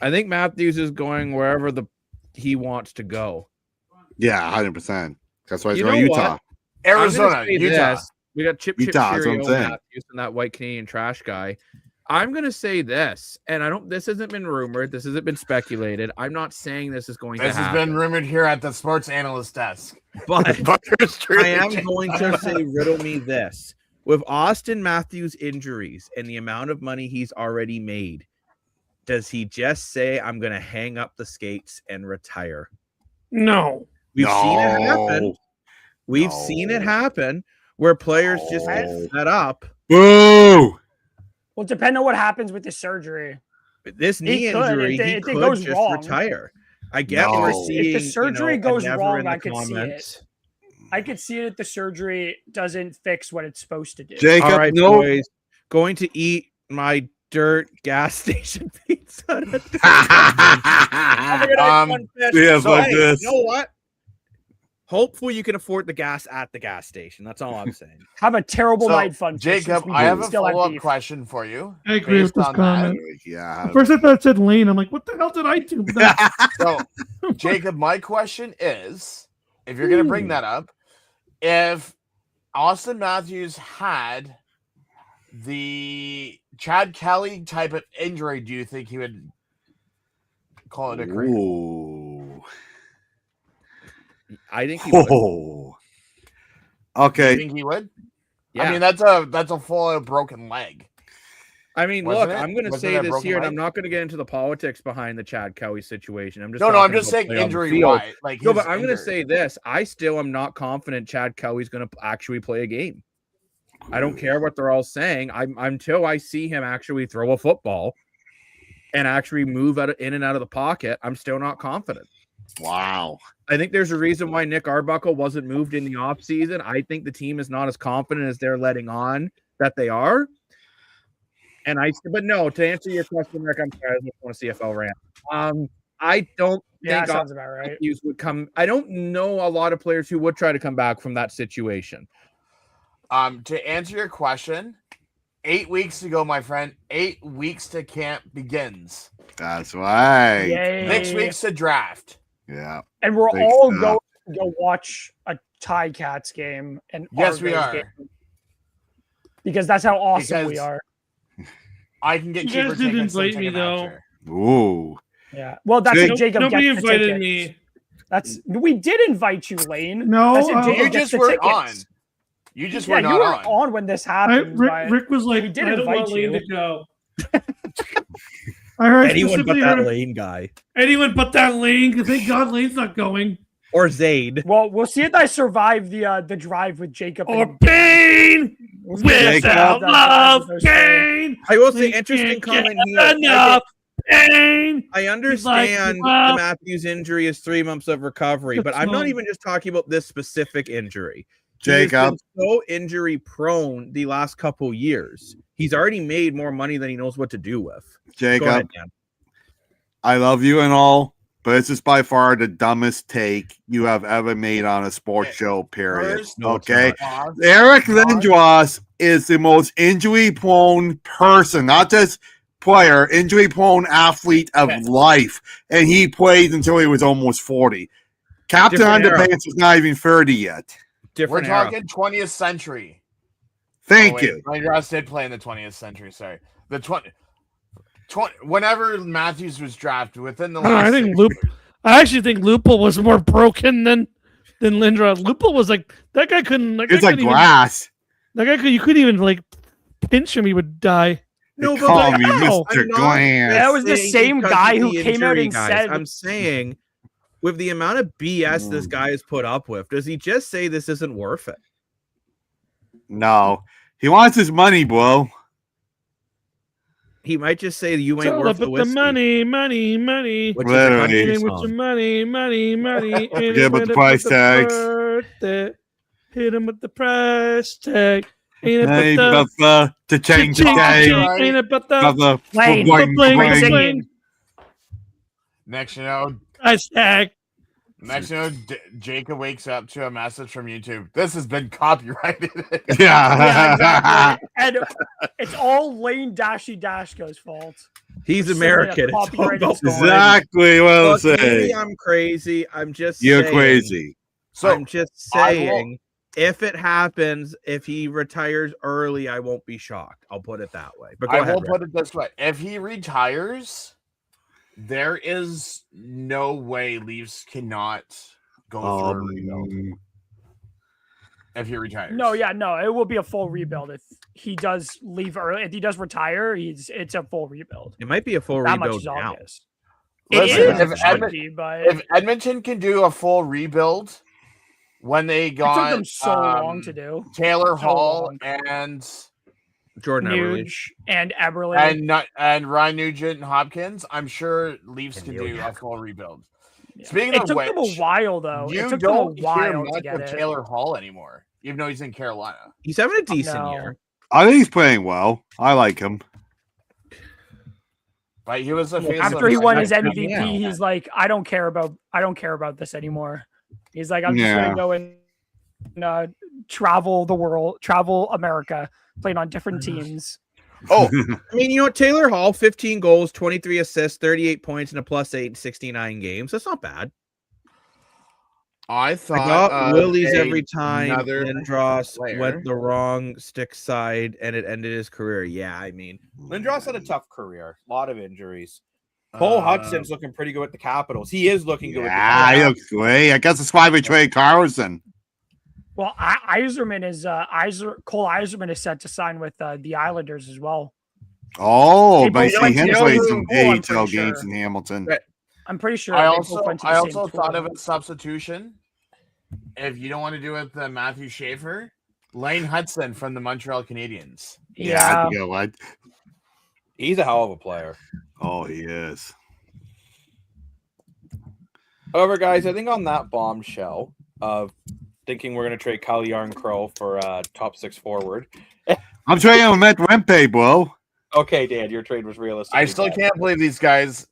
I think Matthews is going wherever he wants to go. Yeah, 100%. That's why he's You going to know Utah. what? Arizona, I'm gonna say Utah. this. We got Chip Utah, that's what I'm Cheerio, saying. Matthews, and that white Canadian trash guy. I'm gonna say this, and I don't. This hasn't been rumored. This hasn't been speculated. I'm not saying this is going This to has happen. been rumored here at the Sports Analyst Desk. But Butters I truly am changed. going to say, riddle me this: with Austin Matthews' injuries and the amount of money he's already made, does he just say, "I'm going to hang up the skates and retire"? No. We've seen it No. happen. We've seen it happen where players just get No. fed up. Boo! Well, depending on what happens with the surgery. This knee He could. injury, If he it could goes just wrong. retire. I get we're No. seeing. If the surgery a goes never wrong, in the I could see it. comments. I could see it if the surgery doesn't fix what it's supposed to do. Jacob, All right, no. boys, going to eat my dirt gas station pizza. Yes, like Hey, this. You know what? Hopefully, you can afford the gas at the gas station. That's all I'm saying. Have a terrible So, night, fun. Jacob, I have a follow-up question for you. I agree with based this on comment. Yeah. At first I thought it said Lane. I'm like, what the hell did I do? But then- So, Jacob, my question is, if you're going to bring that up, if Austin Matthews had the Chad Kelly type of injury, do you think he would call it a career? Ooh. I think he would. Oh. You Okay. think he would? Yeah. I mean, that's a full broken leg. I mean, Wasn't look, it? I'm going to Wasn't say it a this broken here, and leg? I'm not going to get into the politics behind the Chad Kelly situation. I'm just No, I'm talking just about saying play on the injury field. wise. Like, No, his but I'm going to injury. say this: I still am not confident Chad Kelly's going to actually play a game. I don't care what they're all saying. I'm until I see him actually throw a football and actually move in and out of the pocket. I'm still not confident. Wow. I think there's a reason why Nick Arbuckle wasn't moved in the offseason. I think the team is not as confident as they're letting on that they are. But no, to answer your question, Rick, I'm sorry, I just want a CFL rant. I don't Yeah, think that sounds about right. Matthews would come. I don't know a lot of players who would try to come back from that situation. To answer your question, 8 weeks to go, my friend. 8 weeks to camp begins. That's right. Yay. 6 weeks to draft. Yeah. And we're Big all stuff. going to go watch a Ticats game and Yes, we Argos are. game. Because that's how awesome we Because- are. I can get You cheaper guys didn't tickets than invite me, Ticketmaster. Ooh. Yeah. Well, that's Jake- what Jacob Nobody gets the invited tickets. me. That's we did invite you, Lane. No, That's what Jacob You gets just the weren't on. tickets. You just Yeah, were you not were on when this happened. but Rick was like, we did I don't invite want Lane you. to go. I heard Anyone but specifically that heard Lane guy. anyone but that Lane. Thank God Lane's not going. Or Zayd. Well, we'll see if I survive the drive with Jacob. Or and pain We'll see if I Jacob. survive without that drive love, with those two. pain. I will say, We interesting can't comment get here. enough pain. I understand wow. the Matthews injury is 3 months of recovery, but I'm not even just talking about this specific injury. He has Jacob. been so injury prone the last couple years. He's already made more money than he knows what to do with. Go ahead, Jacob, Dan. I love you and all, but this is by far the dumbest take you have ever made on a sports show, period. First, No, it's Okay? Pause. Eric Lindros is the most injury-prone person, not just player, injury-prone athlete of life, and he played until he was almost 40. Captain Different era. Underpants is not even 30 yet. Different We're era. talking 20th century. Thank you. Ross did play in the 20th century. Sorry, the 20. Whenever Matthews was drafted, within the I don't know, last I think I actually think Lupul was more broken than Lindros. Lupul was like that guy couldn't. Like, It's like glass. That guy you couldn't even like pinch him; he would die. No, They but call like, me how? Mr. I'm not Glass. That was the saying same because guy of who the came out injury, and guys. said- I'm saying, with the amount of BS this guy has put up with, does he just say this isn't worth it? No. He wants his money, bro. He might just say you ain't It's all worth the about the whiskey. money. Which is a Literally. country Hit him with song. your money. Forget about the price tags. Hit him with the price tag. Ain't it Hey, but the Buffa, to change the game. Ain't it but the Buffa, Lane, bling, bling, bling. singing. next, you know, price tag? Jacob wakes up to a message from YouTube. This has been copyrighted. Yeah. Yeah, exactly. And it's all Lane Dashko's fault. He's For submitting a American. It's all copyrighted about song. Exactly what I'm Look, maybe saying. I'm crazy. I'm just You're saying, crazy. So I'm just I saying, if it happens, if he retires early, I won't be shocked. I'll put it that way. But go I ahead. will Rick. put it this way: if he retires, there is no way Leafs cannot go through a rebuild. If he retires, No, it will be a full rebuild if he does leave early. If he does retire, it's a full rebuild. It might be a full That much rebuild is now. obvious. Listen, It is, if it should Edmon- be, but if Edmonton can do a full rebuild when they it took got them so long to do. Taylor So Hall long. and Jordan Eberle. Nuge and Eberle. and Ryan Nugent and Hopkins, I'm sure Leafs And can Neil do a Young. full rebuild. Yeah. Speaking It of took which, them a while though. you It took them a don't hear while to much get of it. Taylor Hall anymore, even though he's in Carolina. He's having a decent No. year. I think he's playing well. I like him. But he was a face After he of- won his Yeah. MVP, he's like, I don't care about this anymore. He's like, I'm just Yeah. gonna go and travel the world, travel America, playing on different teams. Oh, I mean, you know what? Taylor Hall, 15 goals, 23 assists, 38 points, and a +8 in 69 games. That's not bad. I I thought got willies every time another Lindros player. went the wrong stick side and it ended his career. Yeah, I mean, Lindros had a tough career, a lot of injuries. Cole Hudson's looking pretty good with the Capitals. He is looking good with the Yeah, he Capitals. looks great. I guess that's why we trade Carlson. Well, Yzerman is Cole Yzerman is set to sign with the Islanders as well. Oh, They but both see went him to play Liverpool, some I'm pretty AHL games sure. in Hamilton. I'm pretty sure. I they both also went to the same thought tour. of a substitution. If you don't want to do it with Matthew Schaefer, Lane Hudson from the Montreal Canadiens. Yeah. You know what? He's a hell of a player. Oh, he is. However, guys, I think on that bombshell of thinking we're going to trade Kyle Yarncrow for top 6 forward. I'm trading him at Rempe, bro. Okay, Dan, your trade was realistic. I still can't believe these guys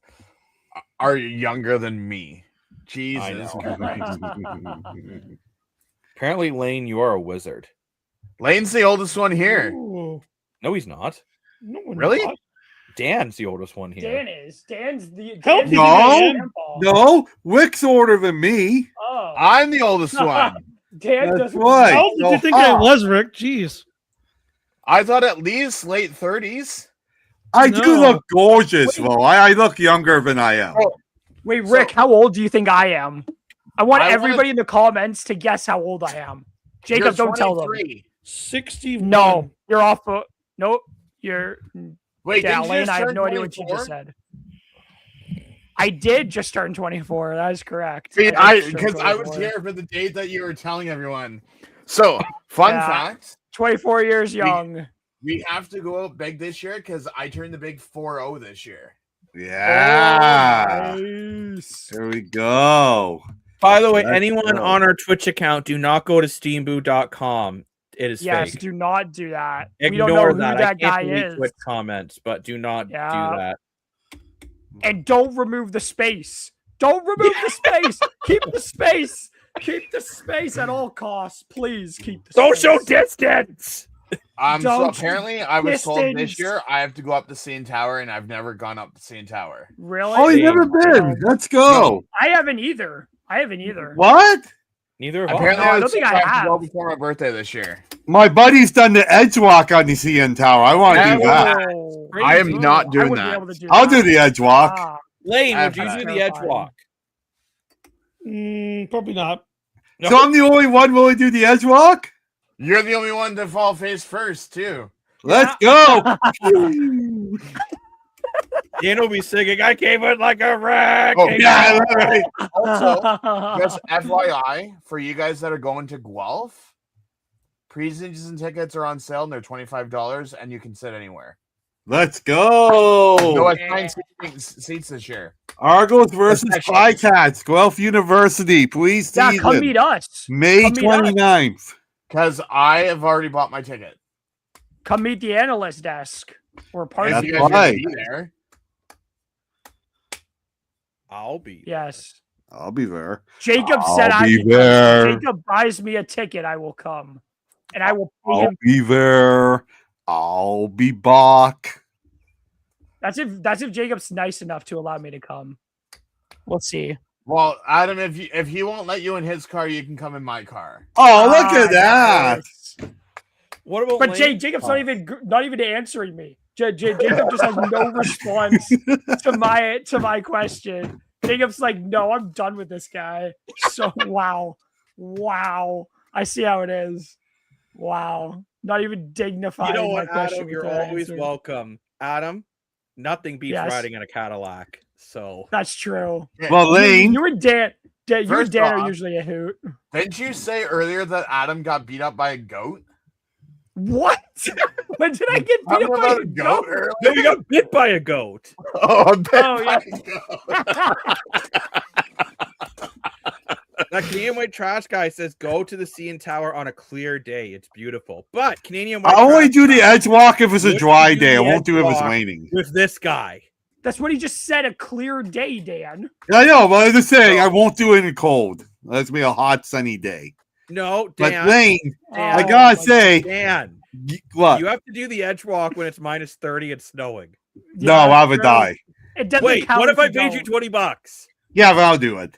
are younger than me. Jesus know. Christ. Apparently, Lane, you are a wizard. Lane's the oldest one here. Ooh. No, he's not. No one Really? thought. Dan's the oldest one here. Dan is. Dan's the. Help Dan's me, the No. grandpa. No, Rick's older than me. Oh. I'm the oldest one. Dan That's doesn't. right. How old did So you think I hot. was, Rick? Jeez. I thought at least late 30s. I do No. look gorgeous, though. I look younger than I am. Oh, Wait, So- Rick, how old do you think I am? I want I wanna- everybody in the comments to guess how old I am. Jacob, You're don't tell them. 23. 61. No, you're off. No, you're. Wait, Yeah, didn't you Lane, just I have turn no idea what you 24? just said. I did just turn 24. That is correct. See, I did because turn I was 24. here for the date that you were telling everyone. So, fun Yeah. fact: 24 years young. we have to go out big this year because I turned the big 4-0 this year. Yeah. Nice. There we go. By the way, Let's anyone go. on our Twitch account, do not go to steamboo.com. It is Yes, fake. do not do that. We Ignore don't know who that. I that can't guy delete is. Twitch comments, but do not Yeah. do that. And don't remove the space. Don't remove the space. Keep the space. Keep the space at all costs. Please keep the Social space. distance. So Don't apparently, I was told this distance. year I have to go up the CN Tower, and I've never gone up the CN Tower. Really? Oh, you never been. Let's go. I haven't either. What? Neither of Apparently, No, I I don't was think told I have to go have. before my birthday this year. My buddy's done the edge walk on the CN Tower. I want to do that. Oh, I am crazy. not doing I wouldn't that. be able to do I'll that. do the edge walk. Ah, Lane, I would you have do that. the edge Terrifying. walk? Probably not. So I'm the only one willing to do the edge walk? You're the only one to fall face first, too. Let's go. Dan will be singing, I came in like a wreck. Oh, Yeah, right. Also, just FYI, for you guys that are going to Guelph, pre-season tickets are on sale and they're $25, and you can sit anywhere. Let's go. No assigned seats this year. Argos versus Flycats, Guelph University. Please yeah, season. come meet us. May Come meet us. 29th. Because I have already bought my ticket. Come meet the analyst desk. We're part If of you That's guys are gonna right. be there. I'll be. Yes. I'll be there. Jacob I'll said be if there. Jacob buys me a ticket, I will come. And I will pay I'll him. be there. I'll be back. That's if Jacob's nice enough to allow me to come. We'll see. Well, Adam, if he won't let you in his car, you can come in my car. Oh, look at that. Nice. What about But Lane? Jacob's not even answering me. Jacob just has no response to my question. Jacob's like, no, I'm done with this guy. So wow. I see how it is. Wow. Not even dignified. You know my what, question Adam? with You're an always answer. welcome. Adam, nothing beats Yes. riding in a Cadillac. So That's true. Well, Lane, You and Dan First are off- usually a hoot. Didn't you say earlier that Adam got beat up by a goat? What? When did I get beat Talking up by about a a goat goat? earlier? no, you got bit by a goat. Oh, I'm bit Oh, by yeah. a goat. That Canadian White Trash guy says go to the CN Tower on a clear day. It's beautiful. But Canadian White I only Trash do the guy edge walk if it's a would dry do day. I the won't do it if edge it's walk. raining. with this guy. That's what he just said. A clear day, Dan. I know, but I'm just saying I won't do it in cold. Let's be a hot, sunny day. No, But Dan. Lane, I Oh, gotta my say, Dan, what? you have to do the edge walk when it's minus 30 and snowing. No, Yeah, I would true. die. It doesn't Wait, count what if I you paid you don't. $20? Yeah, but I'll do it.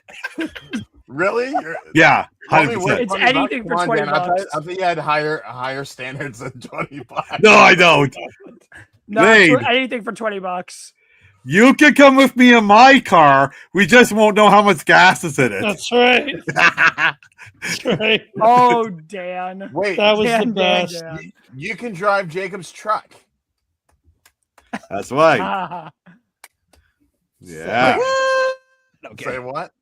Really? Yeah, Only 100%. worth It's 20 bucks? anything for Come on, 20 Dan, I bucks. thought you had higher standards than 20 bucks. No, I don't. No, Lane. anything for $20. You can come with me in my car. We just won't know how much gas is in it. That's right. That's right. Oh, Dan. Wait, That was the Dan, best. Dan. you can drive Jacob's truck. That's right. Ah, Yeah. Okay. Say what?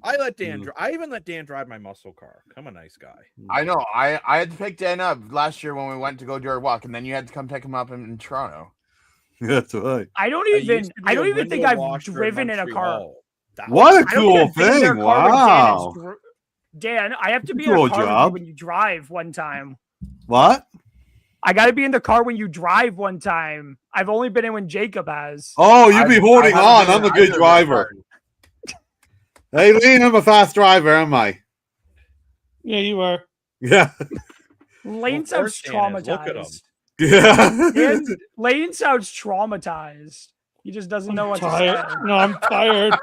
I let Dan. I even let Dan drive my muscle car. I'm a nice guy. I know. I had to pick Dan up last year when we went to go do our walk, and then you had to come pick him up in Toronto. That's right. I don't I even. used to be I a don't even think window I've washer driven in a car. Montreal. That What a I don't cool think I've been in their thing. car when Wow. Dan, I have to be in Cool a car with you job. when you drive one time. What? I got to be in the car when you drive one time. I've only been in when Jacob has. Oh, you be I've- holding I on. haven't I'm a been good either, driver. Hey, Lane, I'm a fast driver, am I? Yeah, you are. Yeah. Lane Of sounds course Dan is. Look at him. traumatized. Yeah. Lane sounds traumatized. He just doesn't know what to Tired. say. No, I'm tired.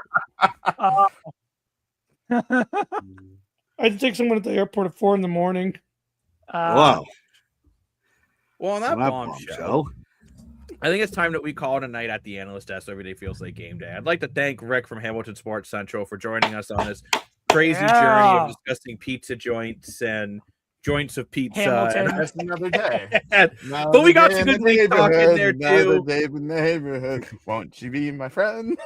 Uh, I had to take someone at the airport at 4 a.m. Wow. Well, on that That bombshell, I think it's time that we call it a night at the Analyst Desk. Every day feels like game day. I'd like to thank Rick from Hamilton Sports Central for joining us on this crazy journey Yeah. of discussing pizza joints and joints of pizza. Hamilton. And- That's another day. But we got some good leaf talk in there too. Day in the neighborhood. Won't you be my friend?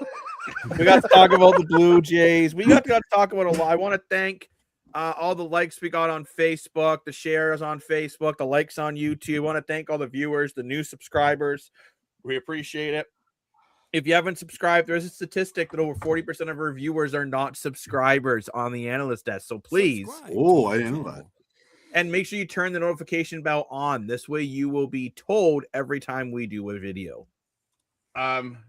We got to talk about the Blue Jays. We got to talk about a lot. I want to thank all the likes we got on Facebook, the shares on Facebook, the likes on YouTube. I want to thank all the viewers, the new subscribers. We appreciate it. If you haven't subscribed, there's a statistic that over 40% of our viewers are not subscribers on the Analyst Desk. So please, Oh, I didn't know that. and make sure you turn the notification bell on. This way you will be told every time we do a video.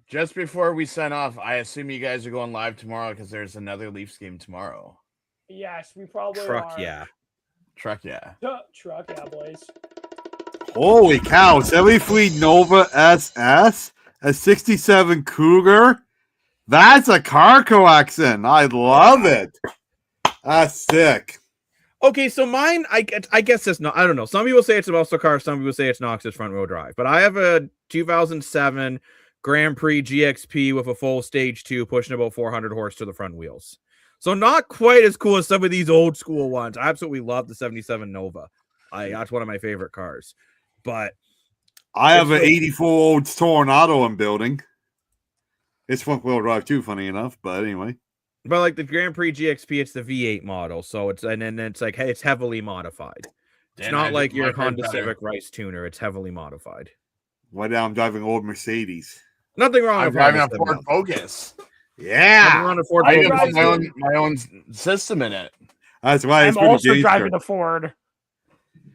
Just before we sign off, I assume you guys are going live tomorrow because there's another Leafs game tomorrow. Yes, we probably Truck, are. yeah. Truck, yeah. Truck, yeah, boys. Holy cow! 73 Nova SS, a 67 Cougar. That's a car collection. I love it. That's sick. Okay, so mine, I guess it's not. I don't know. Some people say it's a muscle car. Some people say it's not 'cause it's front wheel drive. But I have a 2007 Grand Prix GXP with a full stage 2, pushing about 400 horse to the front wheels. So not quite as cool as some of these old school ones. I absolutely love the 77 Nova. That's one of my favorite cars. But I have an 84 old Tornado I'm building. It's front wheel drive too, funny enough. But anyway. But like the Grand Prix GXP, it's the V8 model, so it's and then it's like, hey, it's heavily modified. It's Then not I like did your my Honda better. Civic Rice tuner. It's heavily modified. Right now I'm driving old Mercedes. Nothing wrong I'm with driving a Honda Ford Civic. Focus. Nothing Yeah. wrong with Ford I even Focus. put my own system in it. That's why it's I'm pretty also gangster. driving the Ford.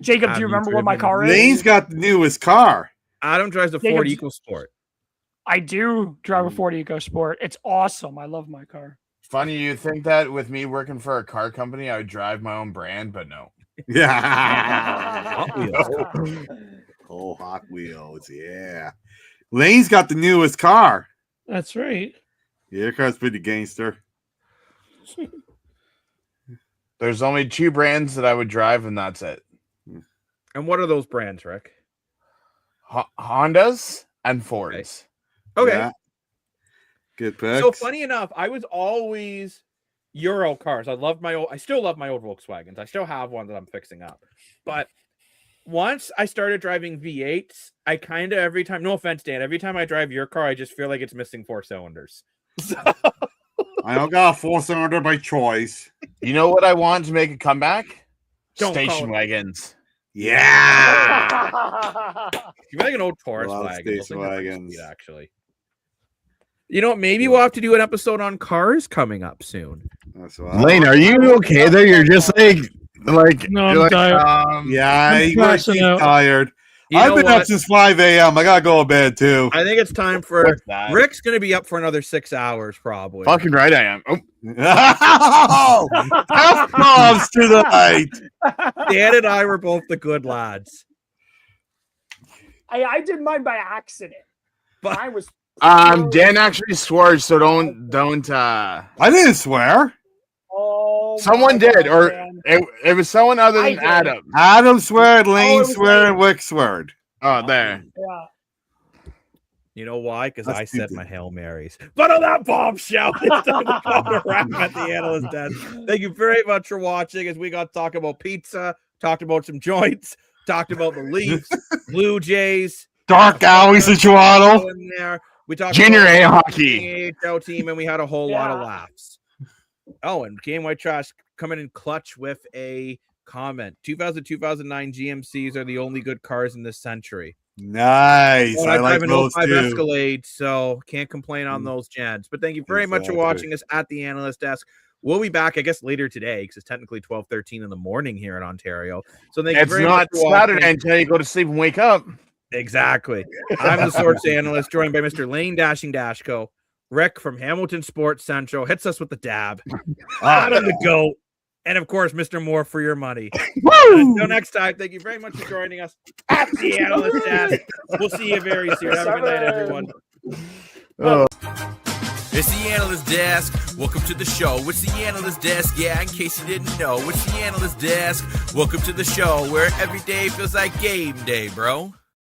Jacob, do you remember what my car is? Lane's got the newest car. Adam drives the Ford Jacob's- EcoSport. I do drive a Ford EcoSport. It's awesome. I love my car. Funny you think that with me working for a car company, I would drive my own brand, but no. Yeah. Hot Wheels. Oh, Hot Wheels. Yeah. Lane's got the newest car. That's right. Yeah, your car's pretty gangster. There's only 2 brands that I would drive, and that's it. And what are those brands, Rick? Hondas and Fords. Okay. Yeah. Good picks. So funny enough, I was always Euro cars. I still love my old Volkswagens. I still have one that I'm fixing up. But once I started driving V8s, I kind of every time, no offense, Dan, every time I drive your car, I just feel like it's missing 4 cylinders. So, I don't got a 4-cylinder by choice. You know what I want to make a comeback? Don't call Station it. wagons. Yeah. you like an old Taurus Love wagon. Those station things are pretty wagons. sweet, actually. You know what? Maybe we'll have to do an episode on cars coming up soon. That's what Lane, are you okay there? You're just like No, I'm tired. Yeah, I'm you guys passing keep out. tired. You I've know been what? up since 5 a.m. I gotta go to bed too. I think it's time for What's that? Rick's going to be up for another 6 hours, probably. Fucking right, I am. Oh, Oh, F-bombs tonight. Dan and I were both the good lads. I did mine by accident. But- Mine was Dan actually swore, so don't. I didn't swear. oh Someone my did, God, or man. it was someone other I than did. Adam. Adam sweared, Lane it was sweared, Lane. and Wick sweared. Oh, there. Yeah. You know why? Because That's I said stupid. my Hail Marys. But on that bombshell, it's time to call a wrap at the Analyst Desk. Thank you very much for watching as we got to talk about pizza, talked about some joints, talked about the Leafs, Blue Jays, Dark alleys in Toronto. in there. We talked Junior about A the hockey. AHL team, and we had a whole lot of Yeah. laughs. Oh, and Game White Trash coming in clutch with a comment. 2009 GMCs are the only good cars in this century. Nice. Well, I like drive an those 05 too. Escalade, so can't complain on those Jads. But thank you very much for Exactly. watching us at the Analyst Desk. We'll be back, I guess, later today because it's technically 12:13 in the morning here in Ontario. So thank you It's very not much for watching. Saturday until you go to sleep and wake up. Exactly. I'm the Sports Analyst, joined by Mr. Lane Dashco. Rick from Hamilton Sports Central hits us with the dab. Adam the GOAT. And of course, Mr. Moore for your money. Until next time, thank you very much for joining us at the Analyst Desk. We'll see you very soon. Have a good night, everyone. It's the Analyst Desk. Welcome to the show. It's the Analyst Desk. Yeah, in case you didn't know, it's the Analyst Desk. Welcome to the show where every day feels like game day, bro.